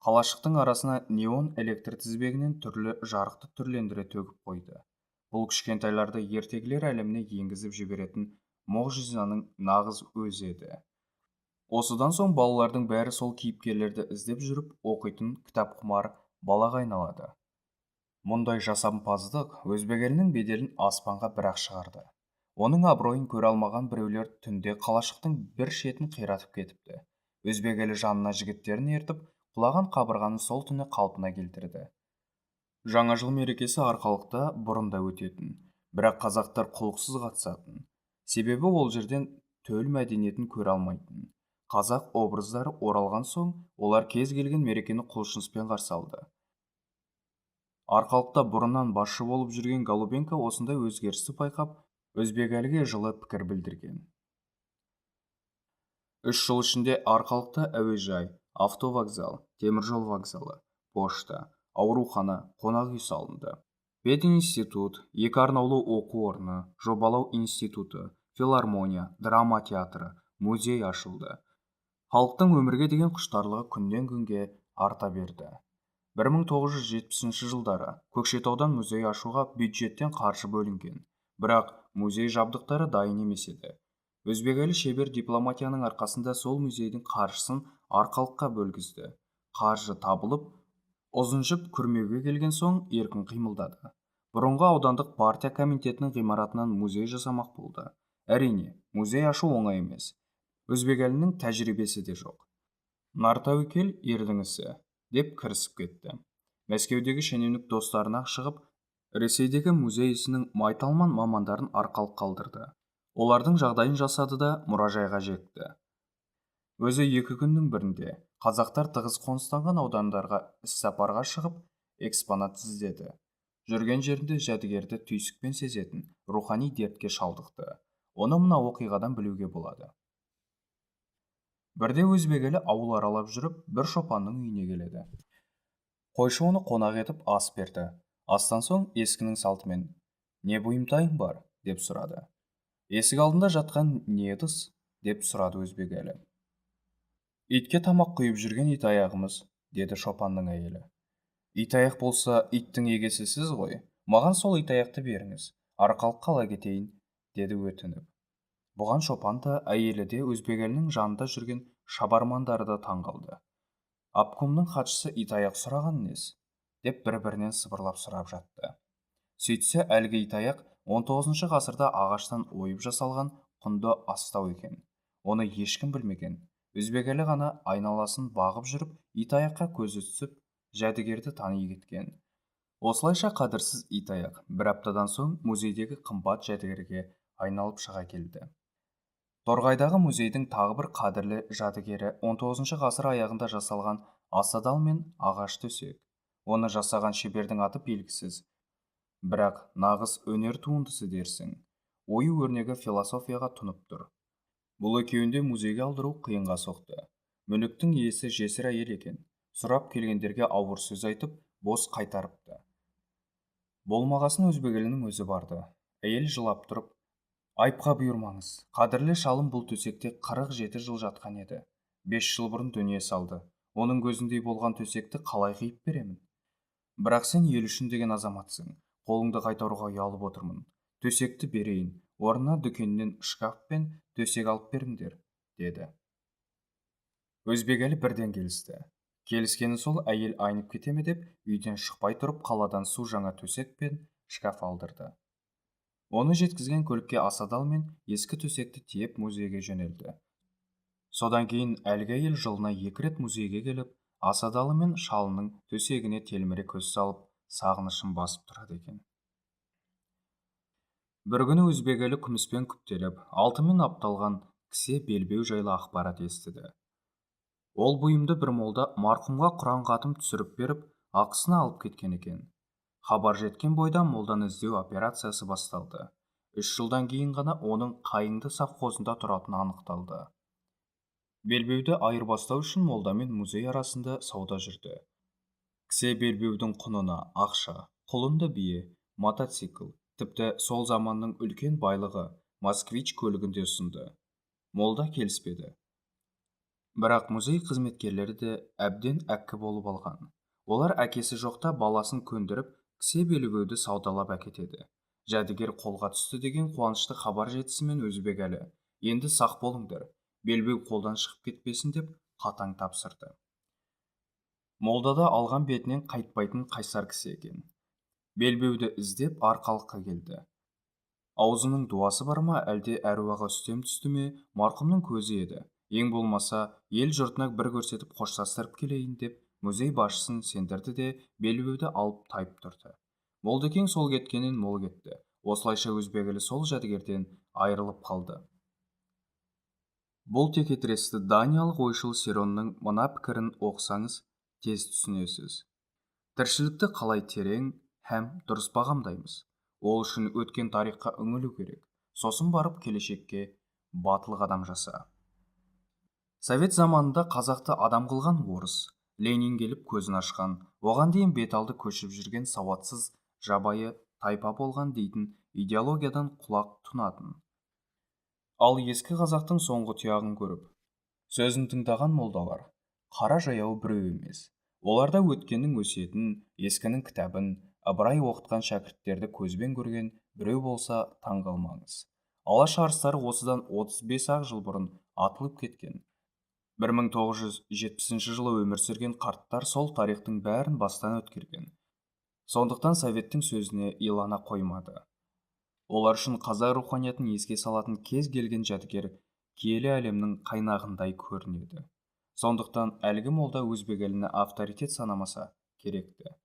Қалашықтың арасына неон электр тізбегінен түрлі жарықты түрлендіре төгіп қойды. Бұл кішкентайларды ертегілер әлеміне енгізіп жіберетін мұғжизаның нағыз өзі еді. Осыдан соң балалардың бәрі сол кейіпкерлерді іздеп жүріп оқитын кітапқұмар балаға айналады. Мұндай жасампаздық өзбек елінің беделін аспанға бір-ақ шығарды. Оның абыройын көре алмаған біреулер түнде қалашықтың бір шетін қиратып кетіпті. Өзбек елі жанына жігіттерін ертіп, құлаған қабырғаны сол түні қалпына келтірді. Жаңа жыл мерекесі арқалықта бұрында өтетін, бірақ қазақтар құлықсыз қатысатын. Себебі ол жерден төл мәдениетін көре алмайтын. Қазақ образдары оралған соң, олар кез келген мерекені құлшыныспен қарсы алды. Арқалықта бұрыннан басшы болып жүрген Голубенко осындай өзгерісті байқап, өзбек елге жылы пікір білдірген. 3 жыл ішінде арқалықта әуежай, автовокзал, теміржол вокзалы, пошта, аурухана, қонақ үй салынды. Пединститут, 2 арнаулы оқу орны, жобалау институты, филармония, драма театры, музей ашылды. Халықтың өмірге деген құштарлығы күннен күнге арта берді. 1970 жылдары Көкшетаудан музей ашуға бюджеттен қаржы бөлінген, бірақ музей жабдықтары дайын емес еді. Өзбек елі шебер дипломатияның арқасында сол музейдің қаржысын арқалыққа бөлгізді. Қаржы табылып, ұзынжіп күрмеуге келген соң еркін қимылдады. Бұрынғы аудандық партия комитетінің ғимаратынан музей жасамақ болды. Әрине, музей ашу оңай емес. Өзбек елінің тәжірибесі де жоқ. Нартәуекел ердің ісі, деп кірісіп кетті. Мәскеудегі шенеунік достарына шығып, Ресейдегі музей ісінің майталман мамандарын арқалық қалдырды. Олардың жағдайын жасады да мұражайға жекті. Өзі 2 күннің бірінде қазақтар тығыз қоныстанған аудандарға іссапарға шығып, экспонат іздеді. Жүрген жерінде жәдігерді түйсікпен сезетін рухани дертке шалдықты. Оны мына оқиғадан білуге болады. Бірде өзбек елі ауыл аралап жүріп, бір шопанның үйіне келеді. Қойшы оны қонақ етіп ас берді. Астан соң ескінің салтымен «Не бұйымтайың бар?» деп сұрады. Есік алдында жатқан не ыдыс деп сұрады өзбек елі. Итке тамақ құйып жүрген ит аяғымыз, деді шопанның әйелі. Ит аяқ болса, иттің егесі сіз ғой. Маған сол ит аяқты беріңіз. Арқалық қала кетейін, деді өтініп. Бұған шопан да, әйелі де өзбек елінің жанында жүрген шабармандары да таң қалды. Обкомның хатшысы ит аяқ сұраған нес? Деп бір-бірінен сыбырлап сұрап жатты. Сөйтсе, әлгі ит аяқ 19 ғасырда ағаштан ойып жасалған құнды астау екен. Оны ешкім білмеген. Өзбек елі ғана айналасын бағып жүріп, ит аяққа көзі түсіп, жәдігерді тани кеткен. Осылайша қадірсіз ит аяқ бір аптадан соң музейдегі қымбат жәдігерге айналып шыға келді. Торғайдағы музейдің тағы бір қадірлі жәдігері 19 ғасыр аяғында жасалған асадал мен ағаш төсек. Оны жасаған шебердің аты белгісіз. Бірақ нағыз өнер туындысы дерсің. Ою өрнегі философияға тұнып тұр. Бұл екеуінде музейге алдыру қиынға соқты. Мүліктің иесі жесір әйел екен. Сұрап келгендерге ауыр сөз айтып, бос қайтарыпты. Болмағасын өзбек елінің өзі барды. Әйел жылап тұрып, айыпқа бұйырмаңыз. Қадірлі шалым бұл төсекте 47 жыл жатқан еді. 5 жыл бұрын дүние салды. Оның көзіндей болған төсекті қалай қиып беремін? Бірақ сен ел үшін деген азаматсың. Қолыңды қайтаруға ұялып отырмын. Төсекті берейін. Орнына дүкеннен шкаф пен төсек алып беріңдер, деді. Өзбек елі бірден келісті. Келіскені сол әйел айнып кетеме деп, үйден шықпай тұрып қаладан су жаңа төсек пен шкаф алдырды. Оны жеткізген көлікке асадал мен ескі төсекті тиеп музейге жөнелді. Содан кейін әлгі әйел жылына 2 рет музейге келіп, асадалы мен шалының төсегіне телміре көз салып, сағынышын басып тұрады екен. Бір күні өзбек елі күміспен күптеліп, алтынмен апталған кісе белбеу жайлы ақпарат естіді. Ол бұйымды бір молда марқұмға құран хатым түсіріп беріп, ақысына алып кеткен екен. Хабар жеткен бойда молданы іздеу операциясы басталды. 3 жылдан кейін ғана оның Қайыңды совхозында тұратыны анықталды. Белбеуді айырбастау үшін молда мен музей арасында сауда жүрді. Кісе белбеудің құнына ақша, құлынды бие, мотоцикл, тіпті сол заманның үлкен байлығы москвич көлігінде ұсынды. Молда келіспеді. Бірақ музей қызметкерлері де әбден әккі болып алған. Олар әкесі жоқта баласын көндіріп, кісе белбеуді саудалап әкетеді. Жәдігер қолға түсті деген қуанышты хабар жетісімен өзбек әлі: енді сақ болыңдар, белбеу қолдан шығып кетпесін деп қатаң тапсырды. Молдада алған бетінен қайтпайтын қайсар кісі екен. Белбеуді іздеп арқалыққа келді. Аузының дуасы бар ма, әлде әруаға үстем түсті ме, марқұмның көзі еді. Ең болмаса, ел жұртына бір көрсетіп қоштастырып келейін деп, музей басшысын сендірді де белбеуді алып тайып тұрды. Молдекең сол кеткенен мол кетті. Осылайша өзбек елі сол жәдігерден айырылып қалды. Бұл текетіресті даниялық ойшыл Сиронның мына пікірін оқысаңыз, тез түсінесіз. Тіршілікті қалай терең һәм дұрыс бағамдаймыз. Ол үшін өткен тарихқа үңілу керек. Сосын барып келешекке батыл қадам жаса. Совет заманында қазақты адам қылған орыс, Ленин келіп көзін ашқан, оған дейін беталды көшіп жүрген сауатсыз жабайы тайпа болған дейтін идеологиядан құлақ тұнатын. Ал ескі қазақтың соңғы тұяғын көріп, сөзін тыңдаған молдалар қара жаяу біреу емес. Оларда өткеннің өсиетін, ескінің кітабын, Ыбырай оқытқан шәкірттерді көзбен көрген біреу болса таң қалмаңыз. Алаш арыстары осыдан 35 жыл бұрын атылып кеткен. 1970 жылы өмір сүрген қарттар сол тарихтың бәрін бастан өткерген. Сондықтан советтің сөзіне илана қоймады. Олар үшін қазақ руханиятын еске салатын кез келген жәдігер киелі әлемнің қайнағындай көрінеді. Сондықтан әлгі молда өзбек еліне авторитет санамаса керекті.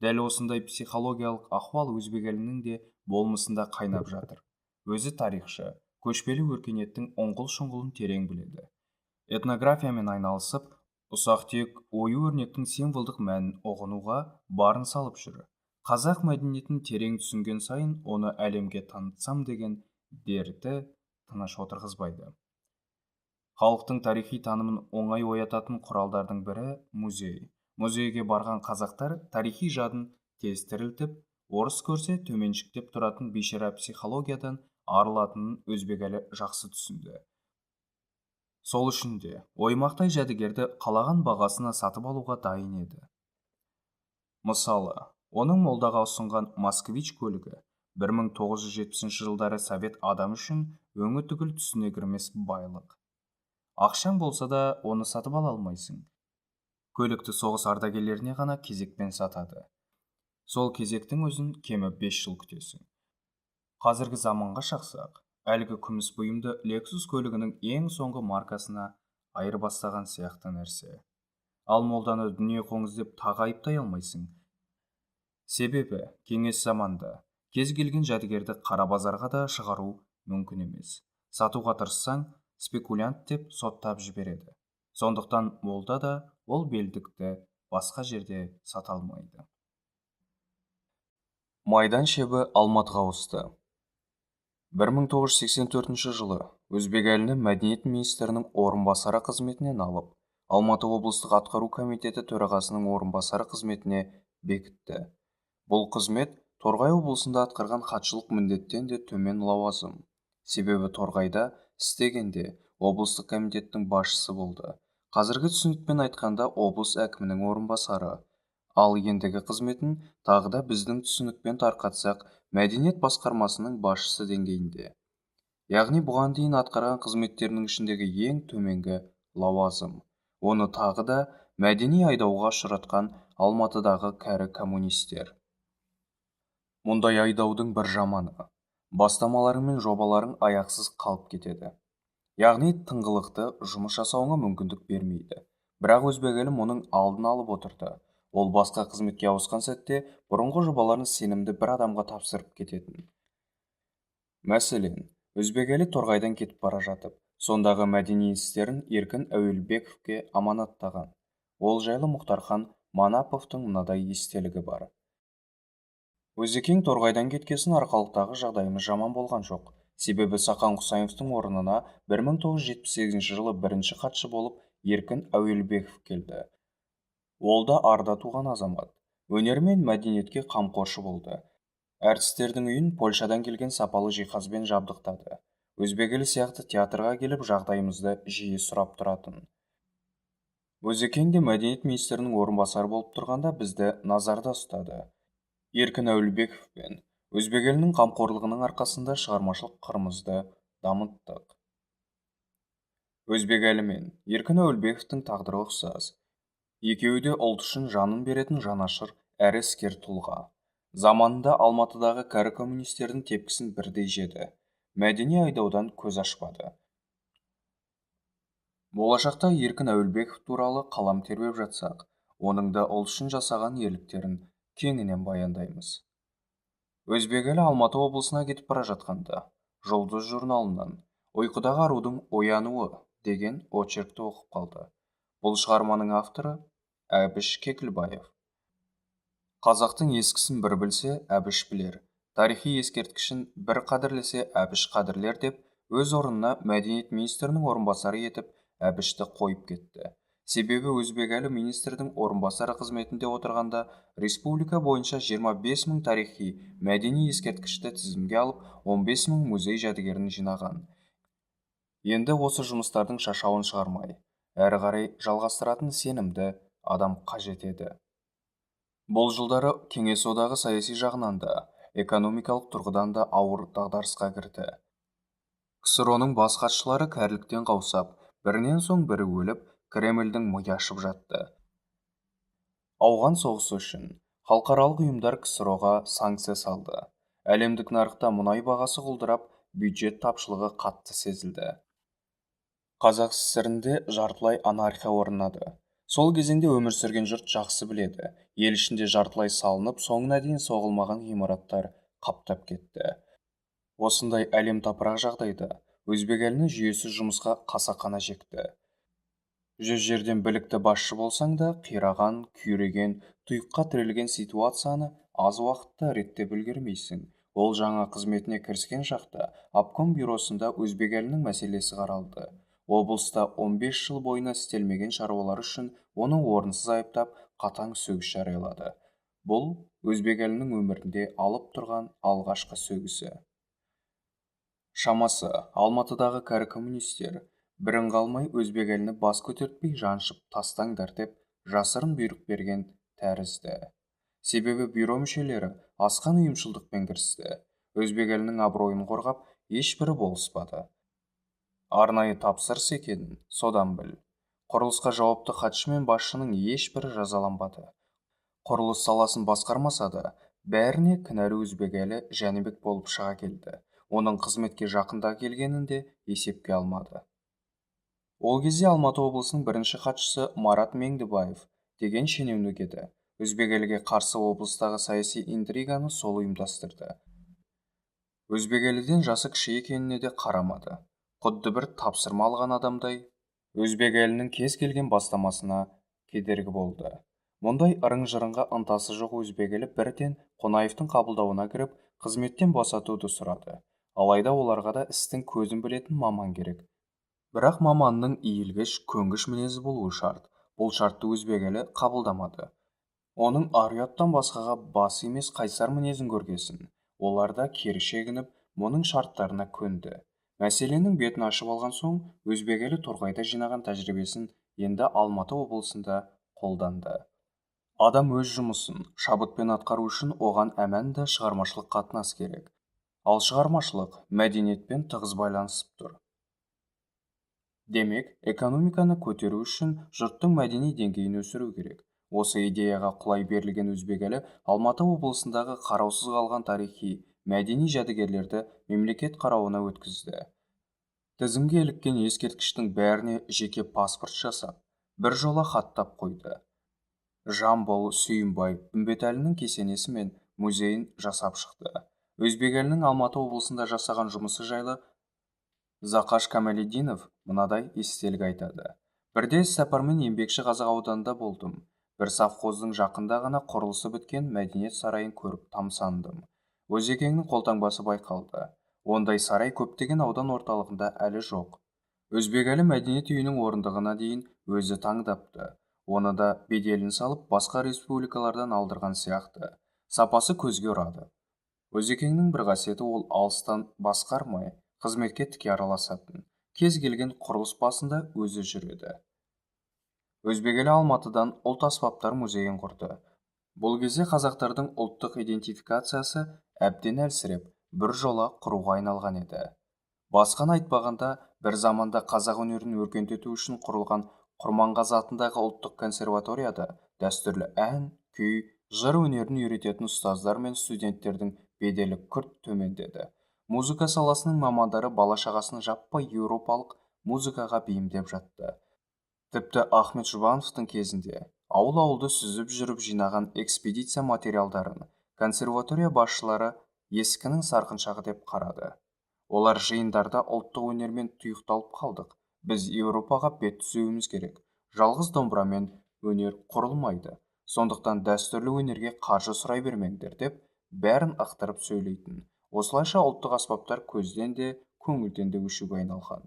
Дәл осындай психологиялық ахуал өзбек елінің де болмысында қайнап жатыр. Өзі тарихшы, көшпелі өркениеттің ұңғыл-шұңғылын терең біледі. Этнографиямен айналысып, ұсақ-түйек ою-өрнектің символдық мәнін ұғынуға барын салып жүр. Қазақ мәдениетін терең түсінген сайын оны әлемге танытсам деген дерті тыныш отырғызбайды. Халықтың тарихи танымын оңай оятатын құралдардың бірі музей. Музейге барған қазақтар тарихи жадын тез тірілтіп, орыс көрсе төменшіктеп тұратын бейшара психологиядан арылатынын өзбек әлі жақсы түсінді. Сол үшін де оймақтай жәдігерді қалаған бағасына сатып алуға дайын еді. Мысалы, оның молдаға ұсынған москвич көлігі 1970 жылдары совет адам үшін өңі түгіл түсіне кірмес байлық. Ақшаң болса да оны сатып ала алмайсың. Көлікті соғыс ардагерлеріне ғана кезекпен сатады. Сол кезектің өзін кемі 5 жыл күтесің. Қазіргі заманға шақсақ, әлгі күміс бұйымды Lexus көлігінің ең соңғы маркасына айырбастаған сияқты нәрсе. Ал молданы дүние қоңыз деп тағы айыптай алмайсың. Себебі кеңес заманда кез келген жәдігерді қара базарға да шығару мүмкін емес. Сатуға тырыссаң, спекулянт деп соттап жібереді. Сондықтан молда да ол белдікті басқа жерде сата алмайды. Майдан шебі Алматыға ауысты. 1984 жылы өзбек еліні мәдениет министрінің орынбасары қызметінен алып, Алматы облыстық атқару комитеті төрағасының орынбасары қызметіне бекітті. Бұл қызмет Торғай облысында атқарған хатшылық міндеттен де төмен лауазым. Себебі Торғайда істегенде облыстық комитеттің басшысы болды. Қазіргі түсінікпен айтқанда облыс әкімінің орынбасары. Ал ендігі қызметін тағы да біздің түсінікпен тарқатсақ, мәдениет басқармасының басшысы деңгейінде. Яғни бұған дейін атқарған қызметтерінің ішіндегі ең төменгі лауазым. Оны тағы да мәдени айдауға ұшыратқан Алматыдағы кәрі коммунистер. Мұндай айдаудың бір жаманы: бастамаларың мен жобаларың аяқсыз қалып кетеді. яғни тыңғылықты жұмыс жасауыңа мүмкіндік бермейді. Бірақ өзбек елі мұның алдын алып отырды. Ол басқа қызметке ауысқан сәтте бұрынғы жобаларын сенімді бір адамға тапсырып кететін. Мәселен, өзбек елі торғайдан кетіп бара жатып, сондағы мәдени істерін Еркін Әуелбековке аманаттаған. Ол жайлы Мұхтархан Манаповтың мынадай естелігі бар. Өзекең торғайдан кеткесін арқалықтағы жағдайымыз жаман болған жоқ. Себебі Сақан Құсайымовтың орнына 1978 жылы бірінші хатшы болып Еркін Әуелбеков келді. Ол да арда туған азамат. Өнер мен мәдениетке қамқоршы болды. Әртістердің үйін Польшадан келген сапалы жиһазбен жабдықтады. Өзбек елі сияқты театрға келіп жағдайымызды жиі сұрап тұратын. Өзекең де мәдениет министрінің орынбасары болып тұрғанда бізді назарда ұстады. Еркін Әуелбековпен өзбек елінің қамқорлығының арқасында шығармашылық қырымызды дамыттық. Өзбек елі мен Еркін Әуелбековтың тағдыры ұқсас. Екеуі де ұлт үшін жанын беретін жанашыр әрі іскер тұлға. Заманында Алматыдағы кәрі коммунистердің тепкісін бірдей жеді. Мәдени айдаудан көз ашпады. Болашақта Еркін Әуелбеков туралы қалам тербеп жатсақ, оның да ұлт үшін жасаған ерліктерін кеңінен баяндаймыз. Өзбек елі Алматы облысына кетіп бара жатқанда, Жұлдыз журналынан «Ұйқыдағы арудың оянуы» деген очеркті оқып қалды. Бұл шығарманың авторы Әбіш Кекілбаев. Қазақтың ескісін бір білсе, Әбіш білер. Тарихи ескерткішін бір қадірлесе, Әбіш қадірлер деп, өз орнына мәдениет министрінің орынбасары етіп, Әбішті қойып кетті. Себебі өзбек елі министрдің орынбасары қызметінде отырғанда, республика бойынша 25 мың тарихи мәдени ескерткішті тізімге алып, 15 мың музей жәдігерін жинаған. Енді осы жұмыстардың шашауын шығармай, әрі қарай жалғастыратын сенімді адам қажет еді. Бұл жылдары Кеңес одағы саяси жағынан да, экономикалық тұрғыдан да ауыр дағдарысқа кірді. КСРО-ның бас хатшылары кәріліктен қаусап, бірінен соң бірі өліп, Кремльдің миы ашып жатты. Ауған соғысы үшін халықаралық ұйымдар КСРО-ға санкция салды. Әлемдік нарықта мұнай бағасы құлдырап, бюджет тапшылығы қатты сезілді. Қазақ СССР-інде жартылай анархия орнады. Сол кезеңде өмір сүрген жұрт жақсы біледі. Ел ішінде жартылай салынып, соңына дейін соғылмаған ғимараттар қаптап кетті. Осындай әлем тапырақ жағдайда өзбек елінің жүйесі жұмысқа қасақана жекті. 100 жерден білікті басшы болсаң да, қираған, күйреген, тұйыққа тірелген ситуацияны аз уақытта реттеп үлгермейсің. Ол жаңа қызметіне кіріскен шақта обком бюросында өзбек елінің мәселесі қаралды. Облыста 15 жыл бойына істелмеген шаруалар үшін оны орынсыз айыптап, қатаң сөгіс жариялады. Бұл өзбек елінің өмірінде алып тұрған алғашқы сөгісі. Шамасы, Алматыдағы кәрі коммунистер бірін қалмай өзбек еліне бас көтертпей жаншып тастаңдар деп жасырын бұйрық берген тәрізді. Себебі бюро мүшелері асқан ұйымшылдықпен кірісті. Өзбек елінің абыройын қорғап, ешбірі болыспады. Арнайы тапсырыс екенін содан біл. Құрылысқа жауапты хатшы мен басшының ешбірі жазаланбады. Құрылыс саласын басқармаса да, бәріне кінәлі өзбек елі Жәнібек болып шыға келді. Оның қызметке жақында келгенін де есепке алмады. Ол кезде Алматы облысының бірінші хатшысы Марат Меңдібаев деген шенеунік еді. Өзбек елге қарсы облыстағы саяси интриганы сол ұйымдастырды. Өзбек еліден жасы кіші екеніне де қарамады. Құдды бір тапсырма алған адамдай, өзбек елінің кез келген бастамасына кедергі болды. Мұндай ырың-жырыңға ынтасы жоқ өзбек елі бірден Қонаевтың қабылдауына кіріп, қызметтен босатуды сұрады. Алайда оларға да істің көзін білетін маман керек. Бірақ маманның иілгіш, көнгіш мінезі болуы шарт. Бұл шартты өзбек елі қабылдамады. Оның ар-ұяттан басқаға бас емес қайсар мінезін көргесін. Олар да кері шегініп, мұның шарттарына көнді. Мәселенің бетін ашып алған соң, өзбек елі торғайда жинаған тәжірибесін енді Алматы облысында қолданды. Адам өз жұмысын шабытпен атқару үшін оған әмәнді шығармашылық қатынас керек. Ал шығармашылық мәдениетпен тығыз байланысып тұр. Демек, экономиканы көтеру үшін жұрттың мәдени деңгейін өсіру керек. Осы идеяға құлай берілген өзбек елі Алматы облысындағы қараусыз қалған тарихи, мәдени жәдігерлерді мемлекет қарауына өткізді. Тізімге іліккен ескерткіштің бәріне жеке паспорт жасап, бір жола хаттап қойды. Жамбыл, Сүйінбай, Үмбетәлінің кесенесі мен музейін жасап шықты. Өзбекәлінің Алматы облысында жасаған жұмысы жайлы Зақаш Камалетдинов мынадай естелік айтады. Бірде іссапармен еңбекші Қазақ ауданында болдым. Бір совхоздың жақында ғана құрылысы біткен мәдениет сарайын көріп тамсандым. Өзекеңнің қолтаңбасы байқалды. Ондай сарай көптеген аудан орталығында әлі жоқ. Өзбекәлі мәдениет үйінің орындығына дейін өзі таңдапты. Оны да беделін салып, басқа республикалардан алдырған сияқты. Сапасы көзге ұрады. Өзекеңнің бір қасиеті ол алыстан басқармай, қызметке тіке араласатын. Кез келген құрылыс басында өзі жүреді. Өзбекәлі Алматыдан ұлт аспаптар музейін құрды. Бұл кезде қазақтардың ұлттық идентификациясы әбден әлсіреп, бір жола құруға айналған еді. Басқан айтпағанда, бір заманда қазақ өнерін өркендету үшін құрылған Құрманғазы атындағы ұлттық консерваторияда дәстүрлі ән, күй, жыр өнерін үйрететін ұстаздар мен студенттердің беделі күрт төмендеді. Музыка саласының мамандары бала-шағасын жаппай еуропалық музыкаға бейімдеп жатты. Тіпті Ахмет Жұбановтың кезінде ауыл-ауылды сүзіп жүріп жинаған экспедиция материалдарын консерватория басшылары ескінің сарқыншағы деп қарады. Олар жиындарда ұлттық өнермен тұйықталып қалдық. Біз Еуропаға бет түзеуіміз керек. Жалғыз домбырамен өнер құрылмайды. Сондықтан дәстүрлі өнерге қаржы сұрай бермеңдер деп бәрін ақтырып сөйлейтін. Осылайша ұлттық аспаптар көзден де, көңілден де өшуге айналған.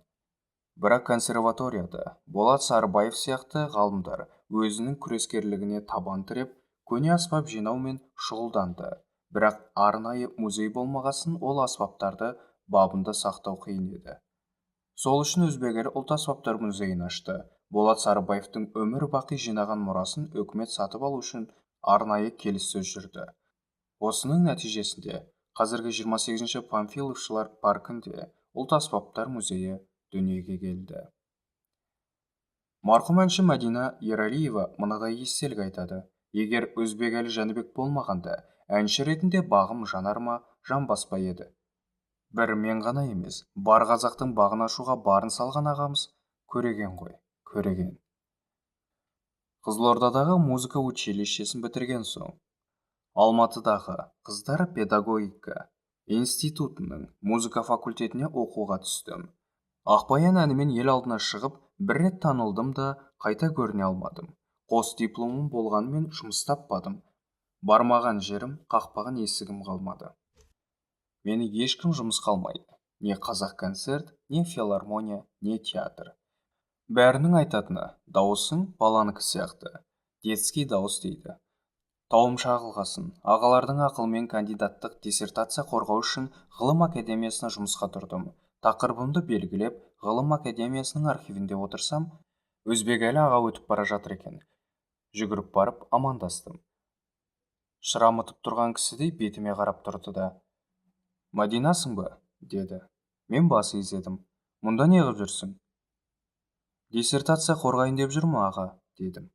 Бірақ консерваторияда Болат Сарыбаев сияқты ғалымдар өзінің күрескерлігіне табан тіреп, көне аспап жинаумен шұғылданды. Бірақ арнайы музей болмағасын ол аспаптарды бабында сақтау қиын еді. Сол үшін Өзбекәлі ұлт аспаптар музейін ашты. Болат Сарыбаевтың өмір бақи жинаған мұрасын өкімет сатып алу үшін арнайы келіссөз жүрді. Осының нәтижесінде қазіргі 28-ші Панфиловшылар паркінде ұлт аспаптар музейі дүниеге келді. Марқұм әнші Мәдина Ералиева мынадай естелік айтады. Егер Өзбекәлі Жәнібек болмағанда, әнші ретінде бағым жанар ма, жанбас па еді. Бір мен ғана емес, бар қазақтың бағын ашуға барын салған ағамыз көреген ғой, көреген. Қызылордадағы музыка училищесін бітірген соң, Алматыдағы қыздар педагогика институтының музыка факультетіне оқуға түстім. Ақбаян әнімен ел алдына шығып, бір рет танылдым да қайта көріне алмадым. Қос дипломым болғанымен жұмыс таппадым. Бармаған жерім, қақпаған есігім қалмады. Мені ешкім жұмыс қалмайды. Не қазақ концерт, не филармония, не театр. Бәрінің айтатыны, дауысың баланыкі сияқты. Детский дауыс дейді. Тауым шағылғасын, ағалардың ақылмен кандидаттық диссертация қорғау үшін ғылым академиясына жұмысқа тұрдым. Тақырыбымды белгілеп, ғылым академиясының архивінде отырсам, Өзбекәлі аға өтіп бара жатыр екен. Жүгіріп барып амандастым. Шырамытып тұрған кісідей бетіме қарап тұрды да: «Мадинасың ба?» деді. Мен бас изедім. «Мұнда не қылып жүрсің?» «Диссертация қорғайын деп жүрмін аға», дедім.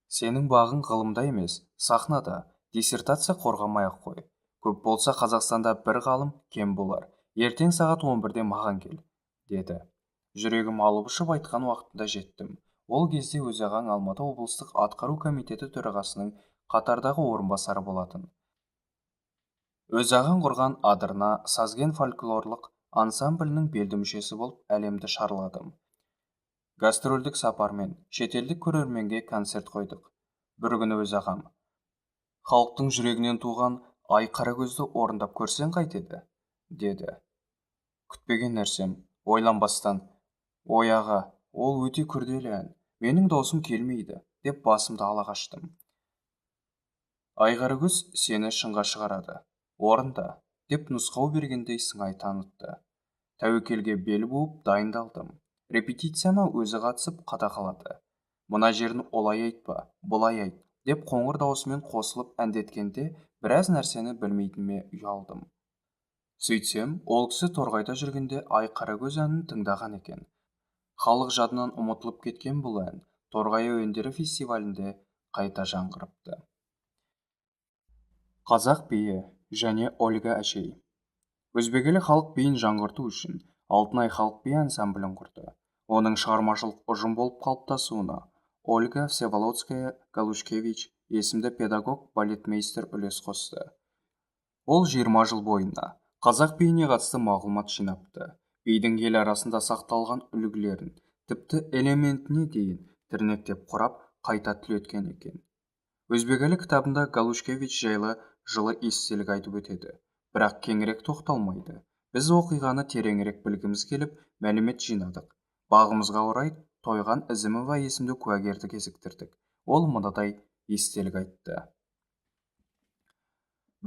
«Сенің бағың ғылымда емес, сахнада. Диссертация қорғамай-ақ қой. Көп болса Қазақстанда бір ғалым кем болар. Ертең сағат 11-де маған кел», деді. Жүрегім алып ұшып айтқан уақытында жеттім. Ол кезде өз ағаң Алматы облыстық атқару комитеті төрағасының қатардағы орынбасары болатын. Өз ағаң құрған Адырна сазген фольклорлық ансамблінің белді мүшесі болып әлемді шарладым. Гастрольдік сапармен шетелдік көрерменге концерт қойдық. Бір күні өз ағам: «Халықтың жүрегінен туған Ай Қарагөзді орындап көрсең қайтеді?» деді. Күтпеген нәрсем, ойланбастан: «Ой аға, ол өте күрделі ән, менің даусым келмейді», деп басымды ала қаштым. «Ай Қарагөз сені шыңға шығарады. Орында», деп нұсқау бергендей сыңай танытты. Тәуекелге бел буып дайындалдым. Репетицияма өзі қатысып қадағалады. «Мына жерін олай айтпа, бұлай айт», деп қоңыр даусымен қосылып әндеткенде біраз нәрсені білмейтініме ұялдым. Сөйтсем, ол кісі торғайда жүргенде Ай Қарагөз әнін тыңдаған екен. Халық жадынан ұмытылып кеткен бұл ән Торғай әуендері фестивалінде қайта жаңғырыпты. Қазақ биі және Ольга әшей. Өзбекәлі халық биін жаңғырту үшін Алтынай халық би ансамблін құрды. Оның шығармашылық ұжым болып қалыптасуына Ольга Всеволодская Галушкевич есімді педагог балетмейстер үлес қосты. Ол 20 жыл бойына қазақ биіне қатысты мағлұмат жинапты. Бидің ел арасында сақталған үлгілерін, тіпті элементіне дейін тірнектеп құрап, қайта түлеткен екен. Өзбекәлі кітабында Галушкевич жайлы жылы естелік айтып өтеді, бірақ кеңірек тоқталмайды. Біз оқиғаны тереңірек білгіміз келіп, мәлімет жинадық. Бағымызға орай Тойған Ізімова есімді куәгерді кезіктірдік. Ол мынадай естелік айтты.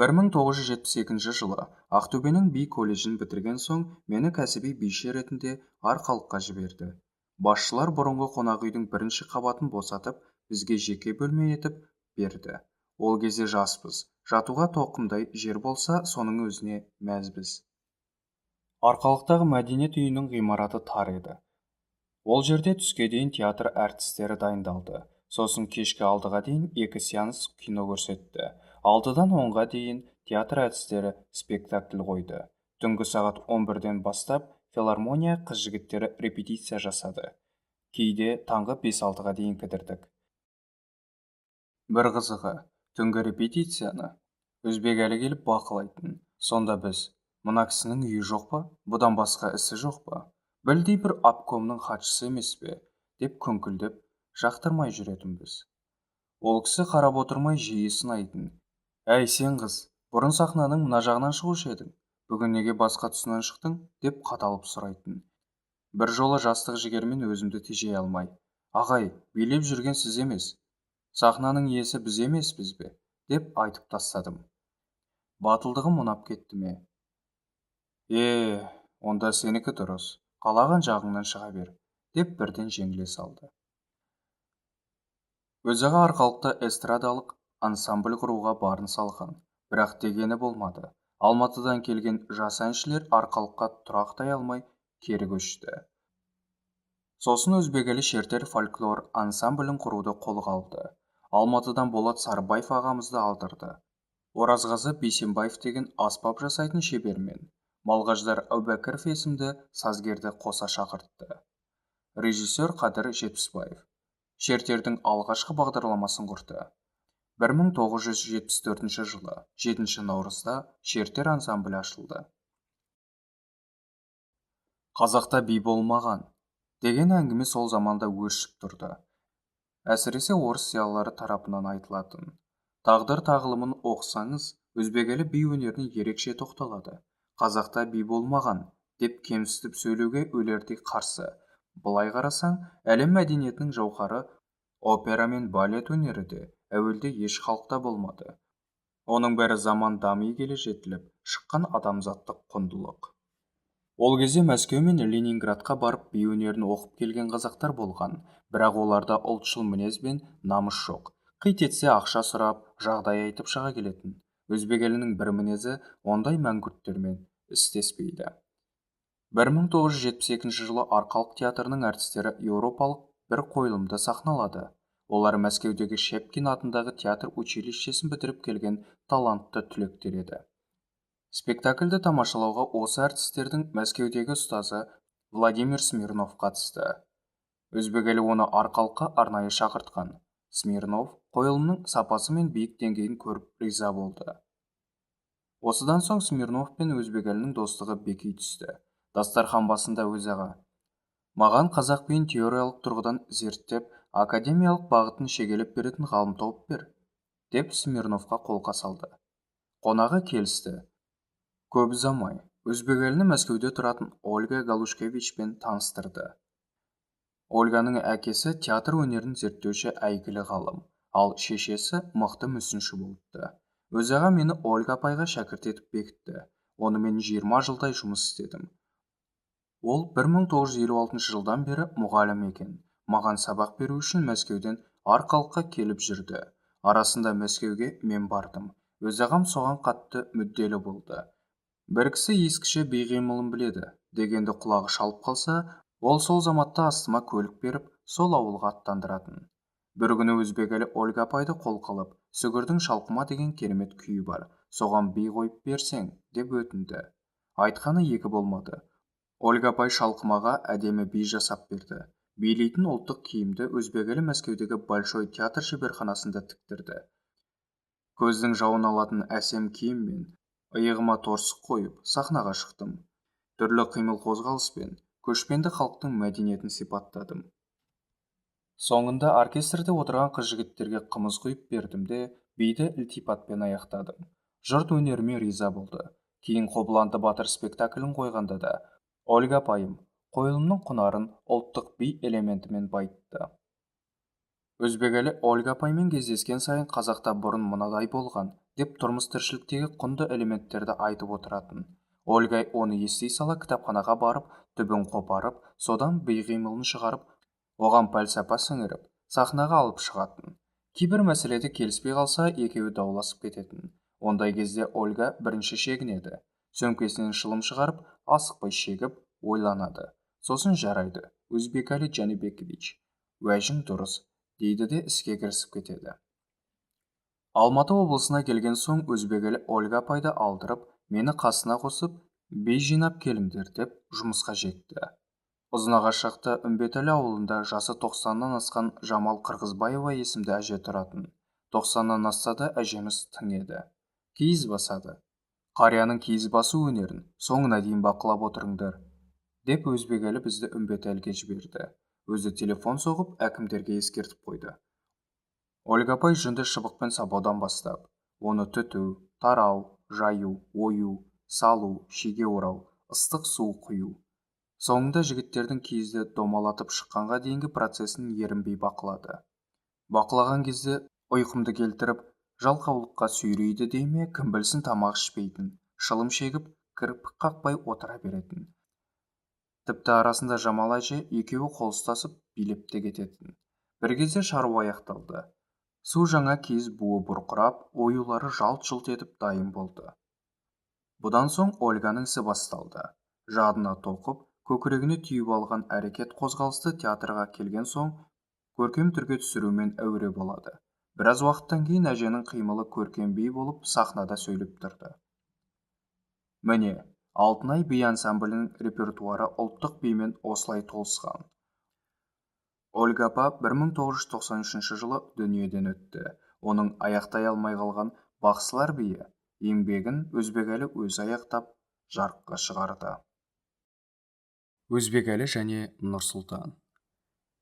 1972 жылы Ақтөбенің би колледжін бітірген соң мені кәсіби биші ретінде Арқалыққа жіберді. Басшылар бұрынғы қонақ үйдің бірінші қабатын босатып, бізге жеке бөлме етіп берді. Ол кезде жаспыз, жатуға тоқымдай жер болса, соның өзіне мәзбіз. Арқалықтағы мәдениет үйінің ғимараты тар еді. Ол жерде түске дейін театр әртістері дайындалды. Сосын кешкі 6-ға дейін 2 сеанс кино көрсетті. 6-дан 10-ға дейін театр әртістері спектакль қойды. Түнгі сағат 11-ден бастап филармония қыз-жігіттері репетиция жасады. Кейде таңғы 5-6-ға дейін кідірдік. Бір қызығы, түнгі репетицияны Өзбекәлі келіп бақылайтын. Сонда біз: мына кісінің үйі жоқ па, бұдан басқа ісі жоқ па, білдей бір обкомның хатшысы емес пе, деп күңкілдеп жақтырмай жүретінбіз. Ол кісі қарап отырмай жиі сынайтын: әй сен қыз, бұрын сахнаның мына жағынан шығушы едің, бүгін неге басқа тұсынан шықтың, деп қаталып сұрайтын. Бір жолы жастық жігермен өзімді тежей алмай: ағай, билеп жүрген сіз емес, сахнаның иесі біз емеспіз бе, деп айтып тастадым. Батылдығым ұнап кетті ме? Онда сенікі дұрыс, қалаған жағыңнан шыға бер, деп бірден жеңіле салды. Өзі Арқалықта эстрадалық ансамбль құруға барын салған, бірақ дегені болмады. Алматыдан келген жас әншілер Арқалыққа тұрақтай алмай кері көшті. Сосын Өзбекәлі шертер фольклор ансамблін құруды қолға алды. Алматыдан Болат Сарыбаев ағамызды алдырды. Оразғазы Бейсенбаев деген аспап жасайтын шебермен Малғаждар Әубәкіров есімді сазгерді қоса шақыртты. Режиссер Қадыр Жетпісбаев шертердің алғашқы бағдарламасын құрды. 1974 жылы 7 наурызда шертер ансамблі ашылды. Қазақта би болмаған деген әңгіме сол заманда өршіп тұрды. Әсіресе орыс зиялылары тарапынан айтылатын. Тағдыр тағылымын оқысаңыз, Өзбекәлі би өнеріне ерекше тоқталады. Қазақта би болмаған деп кемсітіп сөйлеуге өлердей қарсы. Былай қарасаң, әлем мәдениетінің жауһары опера мен балет өнері де әуелде еш халықта болмады. Оның бәрі заман дами келе жетіліп шыққан адамзаттық құндылық. Ол кезде Мәскеу мен Ленинградқа барып би өнерін оқып келген қазақтар болған, бірақ оларда ұлтшыл мінез бен намыс жоқ. Қит етсе ақша сұрап, жағдай айтып шыға келетін. Өзбекәлінің бір мінезі ондай мәңгүрттермен істеспейді. 1972 жылы Арқалық театрының әртістері еуропалық бір қойылымды сахналады. Олар Мәскеудегі Шепкин атындағы театр училищесін бітіріп келген талантты түлектер еді. Спектакльді тамашалауға осы әртістердің Мәскеудегі ұстазы Владимир Смирнов қатысты. Өзбекәлі оны Арқалыққа арнайы шақыртқан. Смирнов қойылымның сапасы мен биік деңгейін көріп риза болды. Осыдан соң Смирнов пен Өзбекәлінің достығы беки түсті. Дастархан басында өзі: маған қазақ биін теориялық тұрғыдан зерттеп, академиялық бағытын шегелеп беретін ғалым тауып бер, деп Смирновқа қолқа салды. Қонағы келісті. Көп ұзамай Өзбекәліні Мәскеуде тұратын Ольга Галушкевичпен таныстырды. Ольганың әкесі театр өнерін зерттеуші әйгілі ғалым, ал шешесі мықты мүсінші болыпты. Өзі мені Ольга апайға шәкірт етіп бекітті. Онымен 20 жылдай жұмыс істедім. Ол 1956 жылдан бері мұғалім екен. Маған сабақ беру үшін Мәскеуден Арқалыққа келіп жүрді. Арасында Мәскеуге мен бардым. Өз ағам соған қатты мүдделі болды. Бір кісі ескіше бейқимылын біледі дегенді құлағы шалып қалса, ол сол заматта астыма көлік беріп, сол ауылға аттандыратын. Бір күні Өзбекәлі Ольга апайды қолқа алып, сүгірдің шалқыма деген керемет күйі бар, соған би қойып берсең, деп өтінді. Айтқаны екі болмады. Ольга апай шалқымаға әдемі би жасап берді. Билейтін ұлттық киімді өзбек елі Мәскеудегі Большой театр шеберханасында тіктірді. Көздің жауын алатын әсем киім мен иығыма торсық қойып, сахнаға шықтым. Түрлі қимыл қозғалыспен көшпенді халықтың мәдениетін сипаттадым. Соңында оркестрде отырған қыз-жігіттерге қымыз құйып бердім де, биді ілтипатпен аяқтадым. Жұрт өнеріме риза болды. Кейін Қобыланды батыр спектаклін қойғанда да, Ольга апайым қойылымның құнарын ұлттық би элементімен байытты. Өзбекәлі Ольга апаймен кездескен сайын қазақта бұрын мынадай болған деп тұрмыс-тіршіліктегі құнды элементтерді айтып отыратын. Ольга оны ести сала кітапханаға барып, түбін қопарып, содан би қимылын шығарып, оған пәлсапа сіңіріп, сахнаға алып шығатын. Кейбір мәселеде келіспей қалса, екеуі дауласып кететін. Ондай кезде Ольга бірінші шегінеді. Сөмкесінен шылым шығарып, асықпай шегіп, ойланады. Сосын жарайды, Өзбекәлі Жәнібекович, уәжің дұрыс, дейді де іске кірісіп кетеді. Алматы облысына келген соң Өзбекәлі Ольга апайды алдырып, мені қасына қосып, би жинап келіңдер деп жұмысқа жекті. Ұзынағашақта Үмбетәлі ауылында жасы 90-нан асқан Жамал Қырғызбаева есімді әже тұратын. 90-нан асса да әжеміз тың еді. Киіз басады. Қарияның киіз басу өнерін соңына дейін бақылап отырыңдар, деп Өзбекәлі бізді Үмбетәліге жіберді. Өзі телефон соғып, әкімдерге ескертіп қойды. Ольга апай жүнді шыбықпен сабаудан бастап, оны түту, тарау, жаю, ою, салу, шеге орау, ыстық су құю. Соңында жігіттердің киізді домалатып шыққанға дейінгі процесін ерінбей бақылады. Бақылаған кезде ұйқымды келтіріп, жалқаулыққа сүйрейді дейме, кім білсін тамақ ішпейтін, шылым шегіп, кірпік қақпай отыра беретін. Тіпті арасында Жамал әже екеуі қол ұстасып билеп те кететін. Бір кезде шаруа аяқталды. Су жаңа киіз буы бұрқырап, оюлары жалт-жұлт етіп дайын болды. Бұдан соң Ольганың ісі басталды. Жадына тоқып, көкірегіне түйіп алған әрекет қозғалысты театрға келген соң көркем түрге түсірумен әуре болады. Біраз уақыттан кейін әженің қимылы көркем би болып сахнада сөйлеп тұрды. Міне, Алтынай би ансамблінің репертуары ұлттық бимен осылай толысқан. Ольга апа 1993 жылы дүниеден өтті. Оның аяқтай алмай қалған Бақсылар биі еңбегін Өзбекәлі өзі аяқтап жарыққа шығарды. Өзбекәлі және Нұрсұлтан.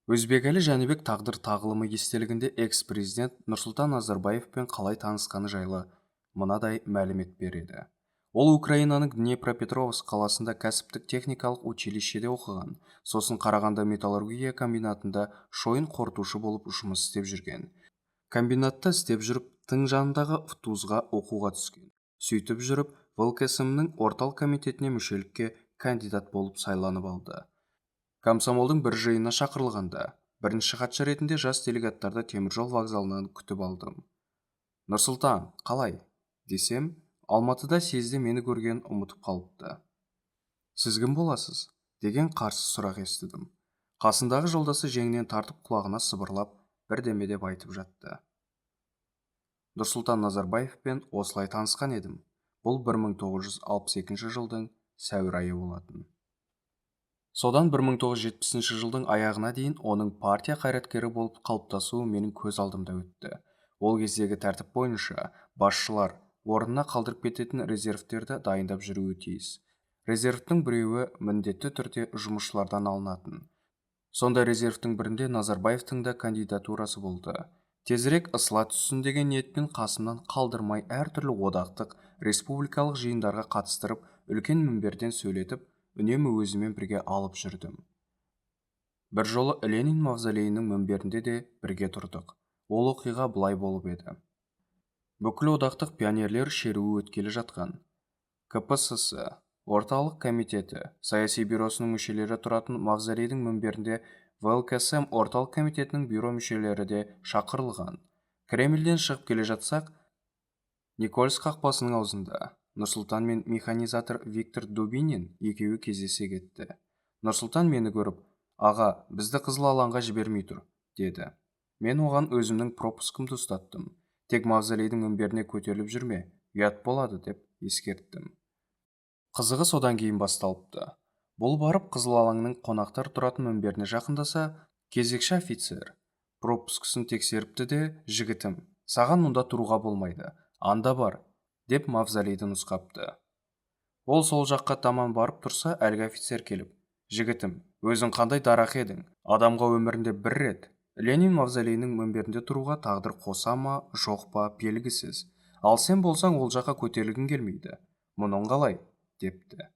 Өзбекәлі Жәнібек тағдыр тағылымы естелігінде экс-президент Нұрсұлтан Назарбаевпен қалай танысқаны жайлы мынадай мәлімет береді. Ол Украинаның Днепропетровск қаласында кәсіптік техникалық училищеде оқыған, сосын Қарағанды металлургия комбинатында шойын қорытушы болып жұмыс істеп жүрген. Комбинатта істеп жүріп, тың жанындағы ВТУЗға оқуға түскен. Сөйтіп жүріп, ВЛКСМ-нің орталық комитетіне мүшелікке кандидат болып сайланып алды. Комсомолдың бір жиынына шақырылғанда, бірінші хатшы ретінде жас делегаттарды теміржол вокзалынан күтіп алдым. Нұрсұлтан, қалай? Десем, Алматыда сезді мені көрген ұмытып қалыпты. Сіз кім боласыз? Деген қарсы сұрақ естідім. Қасындағы жолдасы жеңінен тартып құлағына сыбырлап, бірдеме деп айтып жатты. Нұрсұлтан Назарбаевпен осылай танысқан едім. Бұл 1962 жылдың сәуір айы болатын. Содан 1970 жылдың аяғына дейін оның партия қайраткері болып қалыптасуы менің көз алдымда өтті. Ол кездегі тәртіп бойынша басшылар орнына қалдырып кететін резервтерді дайындап жүруі тиіс. Резервтің біреуі міндетті түрде жұмысшылардан алынатын. Сонда резервтің бірінде Назарбаевтың да кандидатурасы болды. Тезірек ысыла түссін деген ниетпен қасымнан қалдырмай әртүрлі одақтық, республикалық жиындарға қатыстырып, үлкен мінберден сөйлетіп, үнемі өзімен бірге алып жүрдім. Бір жолы Ленин мавзолейінің мінберінде де бірге тұрдық. Ол оқиға былай болып еді. Бүкіл одақтық пионерлер шеруі өткелі жатқан. КПСС, орталық комитеті, саяси бюросының мүшелері тұратын мавзолейдің мінберінде ВЛКСМ орталық комитетінің бюро мүшелері де шақырылған. Кремльден шығып келе жатсақ, Никольск қақпасының аузында Нұрсұлтан мен механизатор Виктор Дубинин екеуі кездесе кетті. Нұрсұлтан мені көріп, аға, бізді қызыл алаңға жібермей тұр, деді. Мен оған өзімнің пропускымды ұстаттым. Тек мавзолейдің мінберіне көтеріліп жүрме, ұят болады деп ескерттім. Қызығы содан кейін басталыпты. Бұл барып қызыл алаңның қонақтар тұратын мінберіне жақындаса, кезекші офицер пропускысын тексеріпті де: «Жігітім, саған мұнда тұруға болмайды, анда бар», деп мавзолейді нұсқапты. Ол сол жаққа таман барып тұрса, әлгі офицер келіп: «Жігітім, өзің қандай дарақ едің, адамға өмірінде бір рет Ленин мавзолейінің мінберінде тұруға тағдыр қоса ма, жоқ па, белгісіз. Ал сен болсаң ол жаққа көтерілгің келмейді. Мұның қалай?» депті.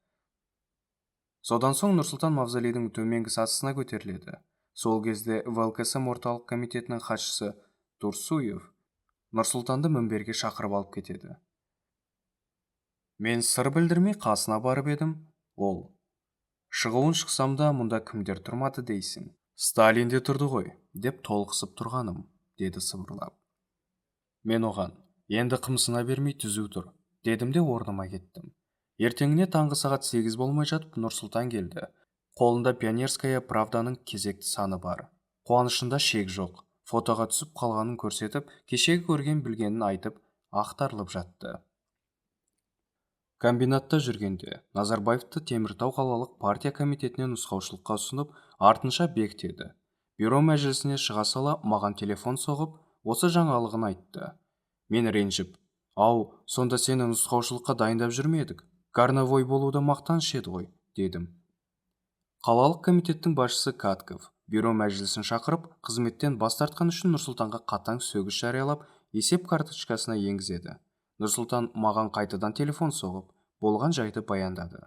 Содан соң Нұрсұлтан мавзолейдің төменгі сатысына көтеріледі. Сол кезде ВЛКСМ орталық комитетінің хатшысы Турсуев Нұрсұлтанды мінберге шақырып алып кетеді. Мен сыр білдірмей қасына барып едім. Ол: «Шығуын шықсам да, мұнда кімдер тұрмады дейсің? Сталин де тұрды ғой», деп толқысып тұрғаным, деді сыбырлап. Мен оған: «Енді қымсына бермей түзу тұр», дедім де орныма кеттім. Ертеңіне таңғы сағат 8 болмай жатып Нұрсұлтан келді. Қолында Пионерская правданың кезекті саны бар. Қуанышында шек жоқ. Фотоға түсіп қалғанын көрсетіп, кешегі көрген білгенін айтып, ақтарылып жатты. Комбинатта жүргенде Назарбаевты Теміртау қалалық партия комитетіне нұсқаушылыққа ұсынып, артынша бекітеді. Бюро мәжілісіне шыға сала маған телефон соғып, осы жаңалығын айтты. Мен ренжіп: «Ау, сонда сені нұсқаушылыққа дайындап жүрмедік? Горновой болуды мақтаныш еді ғой», дедім. Қалалық комитеттің басшысы Катков бюро мәжілісін шақырып, қызметтен бас тартқан үшін Нұрсұлтанға қатаң сөгіс жариялап, есеп карточкасына енгізеді. Нұрсұлтан маған қайтадан телефон соғып, болған жайды баяндады.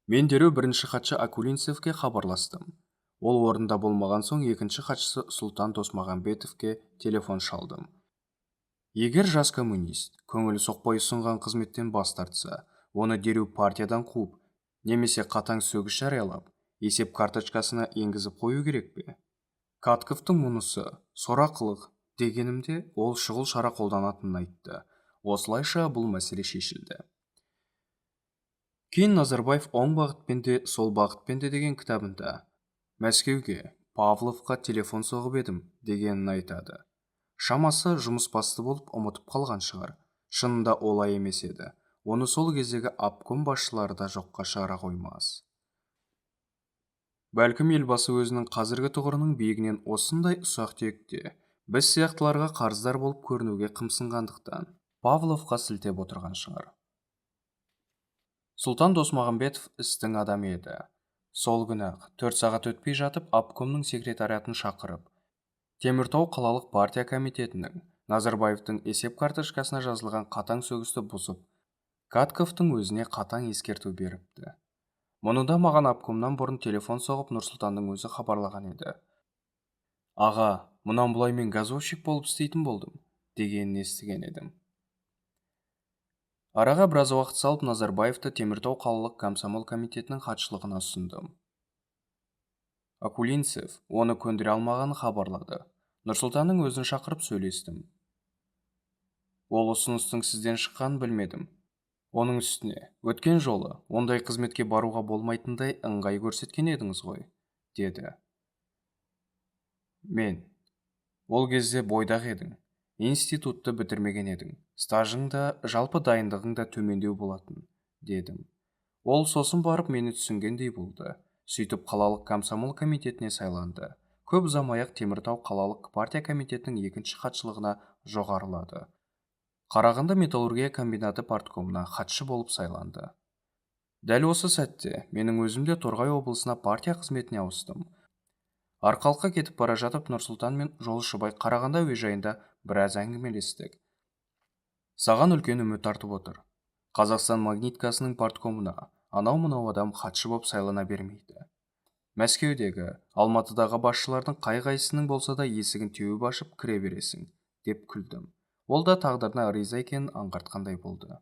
Мен дереу бірінші хатшы Акулинцевке хабарластым. Ол орында болмаған соң екінші хатшысы Сұлтан Досмағамбетовке телефон шалдым. Егер жас коммунист көңілі соқпай ұсынған қызметтен бас тартса, оны дереу партиядан қуып, немесе қатаң сөгіс жариялап, есеп карточкасына енгізіп қою керек пе? Катковтың мұнысы сорақылық дегенімде, ол шұғыл шара қолданатынын айтты. Осылайша бұл мәселе шешілді. Кейін Назарбаев оң бағытпен де, сол бағытпен де деген кітабында Мәскеуге, Павловқа телефон соғып едім дегенін айтады. Шамасы жұмыс басты болып ұмытып қалған шығар. Шынында олай емес еді. Оны сол кездегі обком басшылары да жоққа шығара қоймас. Бәлкім елбасы өзінің қазіргі тұғырының биігінен осындай ұсақ түйекте біз сияқтыларға қарыздар болып көрінуге қымсынғандықтан Павловқа сілтеп отырған шығар. Сұлтан Досмағамбетов істің адамы еді. Сол күні-ақ 4 сағат өтпей жатып обкомның секретариатын шақырып, Теміртау қалалық партия комитетінің Назарбаевтың есеп карточкасына жазылған қатаң сөгісті бұзып, Катковтың өзіне қатаң ескерту беріпті. Мұны да маған обкомнан бұрын телефон соғып Нұрсұлтанның өзі хабарлаған еді. «Аға, мұнан бұлай мен газовщик болып істейтін болдым», дегенін естіген едім. Араға біраз уақыт салып Назарбаевты Теміртау қалалық комсомол комитетінің хатшылығына ұсындым. Акулинцев оны көндіре алмағанын хабарлады. Нұрсұлтанның өзін шақырып сөйлестім. Ол ұсыныстың сізден шыққанын білмедім. Оның үстіне, өткен жолы ондай қызметке баруға болмайтындай ыңғай көрсеткен едіңіз ғой, деді. Мен: «Ол кезде бойдақ едің, институтты бітірмеген едің, стажың да, жалпы дайындығың да төмендеу болатын», дедім. Ол сосын барып мені түсінгендей болды. Сөйтіп қалалық комсомол комитетіне сайланды. Көп ұзамай-ақ Теміртау қалалық партия комитетінің екінші хатшылығына жоғарылады. Қарағанды металлургия комбинаты парткомына хатшы болып сайланды. Дәл осы сәтте менің өзімде Торғай облысына партия қызметіне ауыстым. Арқалыққа кетіп бара жатып Нұрсұлтан мен Жолшыбай Қарағанды әуежайында біраз әңгімелестік. Саған үлкен үміт артып отыр. Қазақстан магниткасының парткомына анау-мынау адам хатшы боп сайлана бермейді. Мәскеудегі, Алматыдағы басшылардың қай-қайсының болса да есігін теуіп ашып кіре бересің, деп күлдім. Ол да тағдырына риза екенін аңғартқандай болды.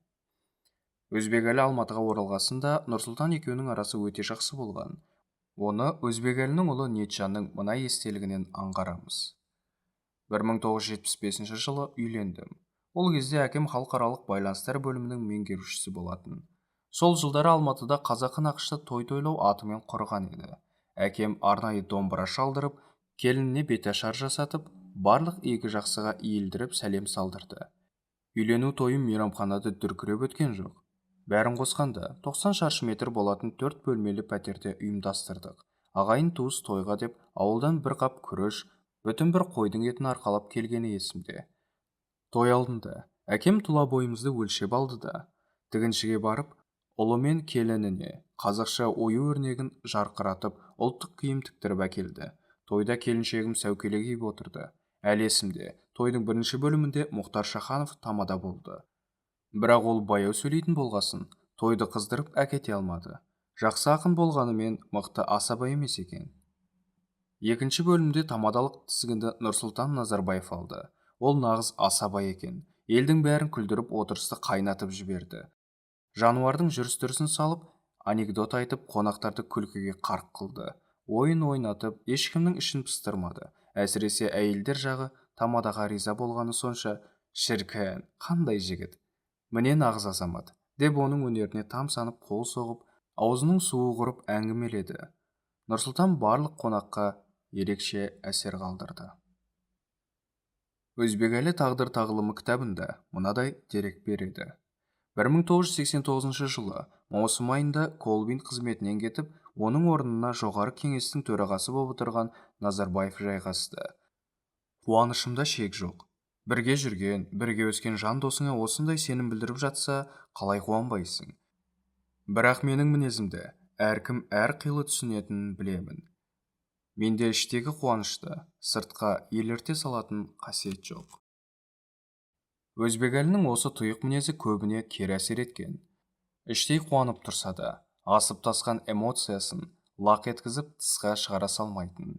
Өзбекәлі Алматыға оралғасында Нұрсұлтан екеуінің арасы өте жақсы болған. Оны Өзбекәлінің ұлы Нетжанның мына естелігінен аңғарамыз. 1975 жылы үйлендім. Ол кезде әкем халықаралық байланыстар бөлімінің меңгерушісі болатын. Сол жылдары Алматыда қазақы нақышта той тойлау атымен құрған еді. Әкем арнайы домбыра шалдырып, келініне беташар жасатып, барлық игі жақсыға иілдіріп сәлем салдырды. Үйлену тойым мейрамханада дүркіреп өткен жоқ. Бәрін қосқанда 90 шаршы метр болатын 4 бөлмелі пәтерде ұйымдастырдық. Ағайын туыс тойға деп ауылдан бір қап күріш, бүтін бір қойдың етін арқалап келгені есімде. Той алдында әкем тұла бойымызды өлшеп алды да, тігіншіге барып, ұлы мен келініне қазақша ою-өрнегін жарқыратып, ұлттық киім тіктіріп әкелді. Тойда келіншегім сәукеле киіп отырды. Әлі есімде, тойдың бірінші бөлімінде Мұхтар Шаханов тамада болды. Бірақ ол баяу сөйлейтін болғасын, тойды қыздырып әкете алмады. Жақсы ақын болғанымен мықты асаба емес екен. Екінші бөлімде тамадалық тізгінді Нұрсұлтан Назарбаев алды. Ол нағыз асаба екен. Елдің бәрін күлдіріп отырысты қайнатып жіберді. Жануардың жүріс-тұрысын салып, анекдот айтып, қонақтарды күлкіге қарқ қылды. Ойын ойнатып, ешкімнің ішін пыстырмады. Әсіресе әйелдер жағы тамадаға риза болғаны сонша, шіркін, қандай жігіт, міне нағыз азамат, деп оның өнеріне тамсанып қол соғып, аузының суы құрып әңгімеледі. Нұрсұлтан барлық қонаққа ерекше әсер қалдырды. Өзбекәлі тағдыр тағылымы кітабында мынадай дерек береді. 1989 жылы маусым айында Колбин қызметінен кетіп, оның орнына жоғары кеңестің төрағасы болып отырған Назарбаев жайғасты. Қуанышымда шек жоқ. Бірге жүрген, бірге өскен жан досыңа осындай сенім білдіріп жатса, қалай қуанбайсың? Бірақ менің мінезімді әркім әрқилы түсінетінін білемін. Менде іштегі қуанышты сыртқа елірте салатын қасиет жоқ. Өзбекәлінің осы тұйық мінезі көбіне кері әсер еткен. Іштей қуанып тұрса да, асып тасқан эмоциясын лақ еткізіп тысқа шығара салмайтын.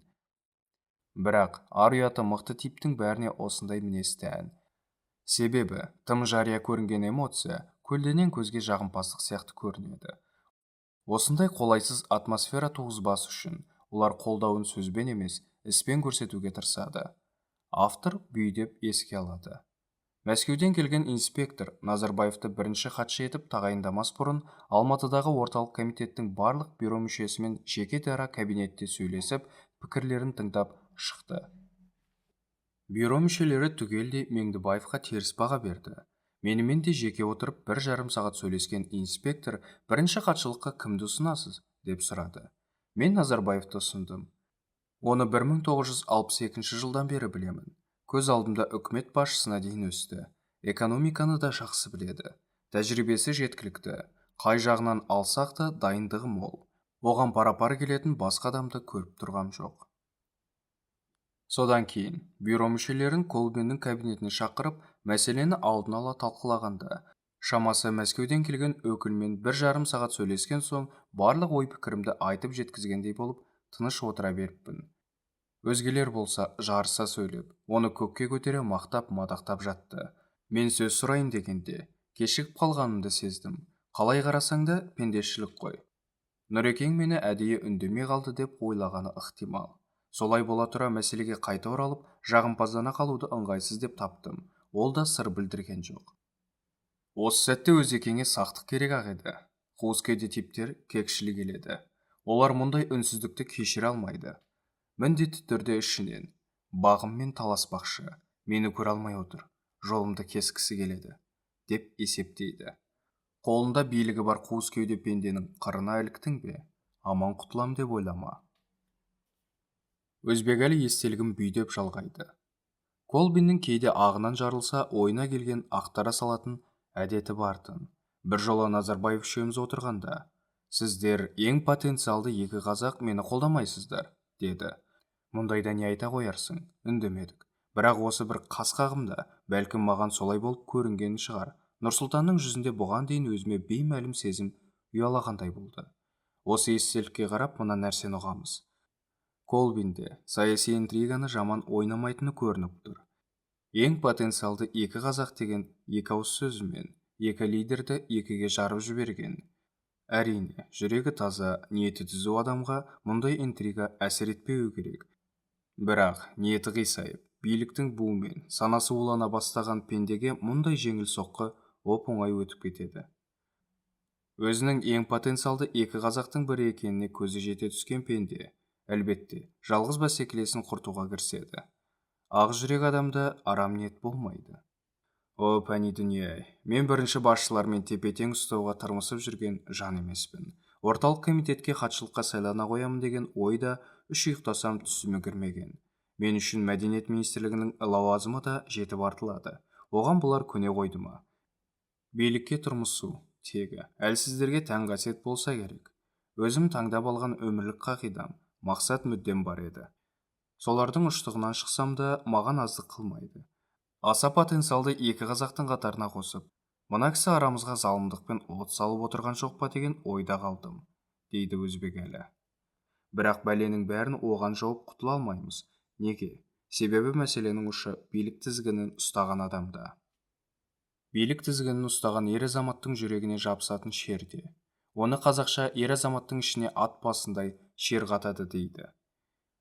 Бірақ ар ұяты мықты типтің бәріне осындай мінез тән. Себебі тым жария көрінген эмоция көлденең көзге жағымпаздық сияқты көрінеді. Осындай қолайсыз атмосфера туғызбас үшін олар қолдауын сөзбен емес, іспен көрсетуге тырысады. Автор бүйдеп еске алады. Мәскеуден келген инспектор Назарбаевты бірінші хатшы етіп тағайындамас бұрын Алматыдағы орталық комитеттің барлық бюро мүшесімен жеке дара кабинетте сөйлесіп, пікірлерін тыңдап шықты. Бюро мүшелері түгелдей Меңдібаевқа теріс баға берді. Менімен де жеке отырып 1,5 сағат сөйлескен инспектор бірінші хатшылыққа кімді ұсынасыз, деп сұрады. Мен Назарбаевты ұсындым. Оны 1962 жылдан бері білемін. Көз алдымда үкімет басшысына дейін өсті. Экономиканы да жақсы біледі. Тәжірибесі жеткілікті. Қай жағынан алсақ та дайындығы мол. Оған пара-пар келетін басқа адамды көріп тұрғам жоқ. Содан кейін бюро мүшелерін Колбиннің кабинетіне шақырып, мәселені алдын ала талқылағанда, шамасы Мәскеуден келген өкілмен 1,5 сағат сөйлескен соң, барлық ой пікірімді айтып жеткізгендей болып, тыныш отыра беріппін. Өзгелер болса жарыса сөйлеп, оны көкке көтере мақтап-мадақтап жатты. Мен сөз сұрайын дегенде, кешігіп қалғанымды сездім. Қалай қарасаң да пендешілік қой. Нұрекең мені әдейі үндемей қалды деп ойлағаны ықтимал. Солай бола тұра мәселеге қайта оралып, жағымпаздана қалуды ыңғайсыз деп таптым. Ол да сыр білдірген жоқ. Осы сәтте Өзекеңе сақтық керек ақ еді. Қуыс-кеде типтер кекшілі келеді. Олар мұндай үнсіздікті кешіре алмайды. Міндетті түрде ішінен бағыммен таласпақшы, мені көре алмай отыр, жолымды кескісі келеді, деп есептейді. Қолында билігі бар қуыс кеуде пенденің қырына іліктің бе, аман құтылам деп ойлама. Өзбекәлі естелігім бүйдеп жалғайды. Колбиннің кейде ағынан жарылса, ойына келген ақтара салатын әдеті бартын. Бір жола Назарбаев үшеуміз отырғанда, сіздер ең потенциалды екі қазақ, мені қолдамайсыздар, деді. Мұндайда не айта қоярсың, үндемедік. Бірақ осы бір қас-қағымда бәлкім маған солай болып көрінгені шығар. Нұрсұлтанның жүзінде бұған дейін өзіме беймәлім сезім ұялағандай болды. Осы естелікке қарап мына нәрсені ұғамыз. Колбинде саяси интриганы жаман ойнамайтыны көрініп тұр. Ең потенциалды екі қазақ деген екі ауыз сөзімен екі лидерді екіге жарып жіберген. Әрине, жүрегі таза, ниеті түзу адамға мұндай интрига әсер етпеуі керек. Бірақ ниеті қисайып, биліктің буымен санасы улана бастаған пендеге мұндай жеңіл соққы оп-оңай өтіп кетеді. Өзінің ең потенциалды екі қазақтың бірі екеніне көзі жете түскен пенде, әлбетте, жалғыз бәсекелесін құртуға кіріседі. Ақ жүрек адамда арам ниет болмайды. О, пәни дүние-ай, мен бірінші басшылармен тепе-тең ұстауға тырмысып жүрген жан емеспін. Орталық комитетке хатшылыққа сайлана қоямын деген ой да үш ұйықтасам түсіме кірмеген. Мен үшін мәдениет министрлігінің лауазымы да жетіп артылады. Оған бұлар көне қойды ма? Билікке тұрмысу тегі әлсіздерге тән қасиет болса керек. Өзім таңдап алған өмірлік қағидам, мақсат мүддем бар еді. Солардың ұштығынан шықсам да маған аздық қылмайды. Аса потенциалды екі қазақтың қатарына қосып, мына кісі арамызға залымдықпен от салып отырған жоқ па деген ойда қалдым, дейді Өзбекәлі. Бірақ бәленің бәрін оған жауып құтыла алмаймыз. Неге? Себебі мәселенің ұшы билік тізгінін ұстаған адамда. Билік тізгінін ұстаған ер азаматтың жүрегіне жабысатын шерде. Оны қазақша ер азаматтың ішіне ат басындай шер қатады дейді.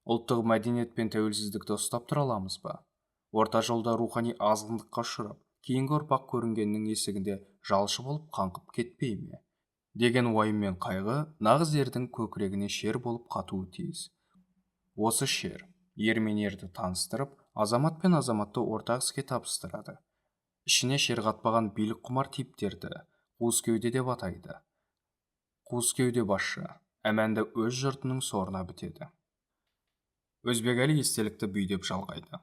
Ұлттық мәдениет пен тәуелсіздікті ұстап тұра аламыз ба? Орта жолда рухани азғындыққа ұшырап, кейінгі ұрпақ көрінгеннің есігінде жалшы болып қаңқып кетпей ме? Деген уайым мен қайғы нағыз ердің көкірегіне шер болып қатуы тиіс. Осы шер ер мен ерді таныстырып, азамат пен азаматты ортақ іске табыстырады. Ішіне шер қатпаған билік құмар типтерді қуыс кеуде деп атайды. Қуыс кеуде басшы әмәнді өз жұртының сорына бітеді. Өзбекәлі естелікті бүйдеп жалғайды.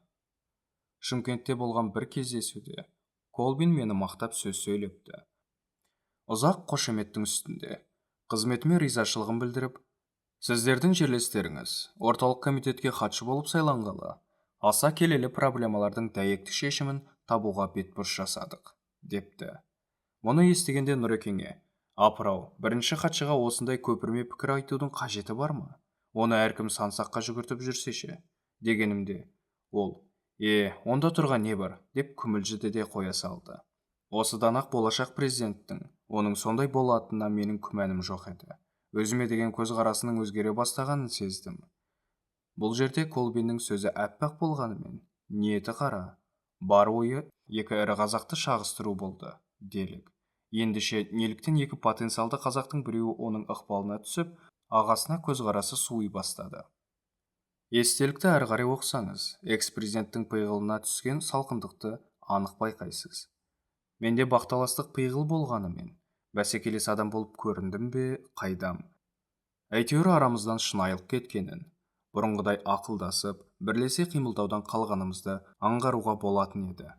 Шымкентте болған бір кездесуде Колбин мені мақтап сөз сөйлепті. Ұзақ қошеметтің үстінде қызметіме ризашылығын білдіріп, сіздердің жерлестеріңіз орталық комитетке хатшы болып сайланғалы аса келелі проблемалардың дәйекті шешімін табуға бетбұрыс жасадық, депті. Мұны естігенде Нұрекеңе, апырау, бірінші хатшыға осындай көпірме пікір айтудың қажеті бар ма? Оны әркім сансаққа жүгіртіп жүрсеше, дегенімде, ол, онда тұрған не бар, деп күмілжіді де қоя салды. Осыдан ақ болашақ президенттің оның сондай болатынына менің күмәнім жоқ еді. Өзіме деген көзқарасының өзгере бастағанын сездім. Бұл жерде Колбиннің сөзі әппақ болғанымен, ниеті қара. Бар ойы екі ірі қазақты шағыстыру болды, делік. Ендеше неліктен екі потенциалды қазақтың біреуі оның ықпалына түсіп, ағасына көзқарасы суый бастады. Естелікті әрі қарай оқысаңыз, экс-президенттің пиғылына түскен салқындықты анық байқайсыз. Менде бақталастық пиғыл болғанымен, бәсекелес адам болып көріндім бе, қайдам. Әйтеуір арамыздан шынайылық кеткенін, бұрынғыдай ақылдасып, бірлесе қимылдаудан қалғанымызды аңғаруға болатын еді.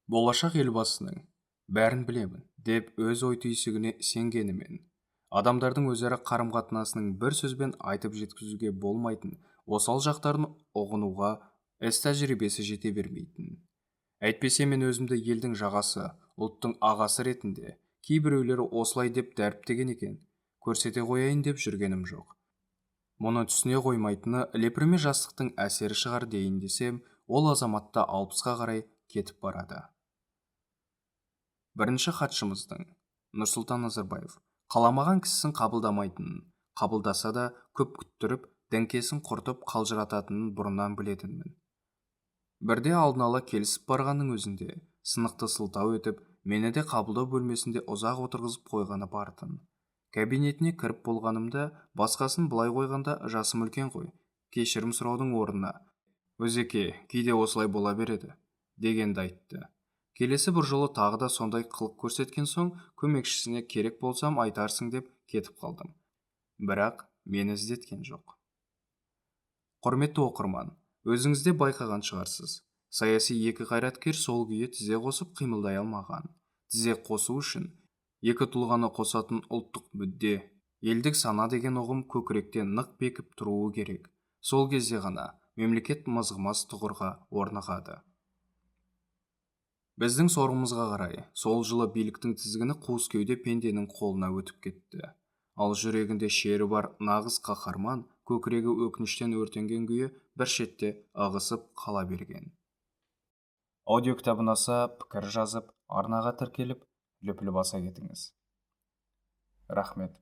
Болашақ елбасының бәрін білемін деп өз ой түйсігіне сенгенімен, адамдардың өзара қарым-қатынасының бір сөзбен айтып жеткізуге болмайтын осал жақтарын ұғынуға іс-тәжірибесі жете бермейтін. Әйтпесе мен өзімді елдің жағасы, ұлттың ағасы ретінде, кейбіреулері осылай деп дәріптеген екен, көрсете қояйын деп жүргенім жоқ. Мұны түсіне қоймайтыны лепірме жастықтың әсері шығар дейін десем, ол азаматта 60-қа қарай кетіп барады. Бірінші хатшымыздың, Нұрсұлтан Назарбаев, қаламаған кісісін қабылдамайтынын, қабылдаса да көп күттіріп, діңкесін құртып қалжырататынын бұрыннан білетінмін. Бірде алдын ала келісіп барғанның өзінде, сынықты сылтау етіп, мені де қабылдау бөлмесінде ұзақ отырғызып қойғаны бартын. Кабинетіне кіріп болғанымда, басқасын былай қойғанда жасым үлкен ғой, кешірім сұраудың орнына, өзеке, кейде осылай бола береді, дегенді айтты. Келесі бір жолы тағы да сондай қылық көрсеткен соң, көмекшісіне керек болсам айтарсың деп кетіп қалдым. Бірақ мені іздеткен жоқ. Құрметті оқырман, өзіңіз де байқаған шығарсыз. Саяси екі қайраткер сол күйі тізе қосып қимылдай алмаған. Тізе қосу үшін екі тұлғаны қосатын ұлттық мүдде, елдік сана деген ұғым көкіректе нық бекіп тұруы керек. Сол кезде ғана мемлекет мызғымас тұғырға орнығады. Біздің сорымызға қарай, сол жылы биліктің тізгіні қуыс кеуде пенденің қолына өтіп кетті. Ал жүрегінде шері бар нағыз қаһарман, көкірегі өкініштен өртенген күйі бір шетте ығысып қала берген. Аудио кітабы ұнаса, пікір жазып, арнаға тіркеліп, лүпіл баса кетіңіз. Рахмет.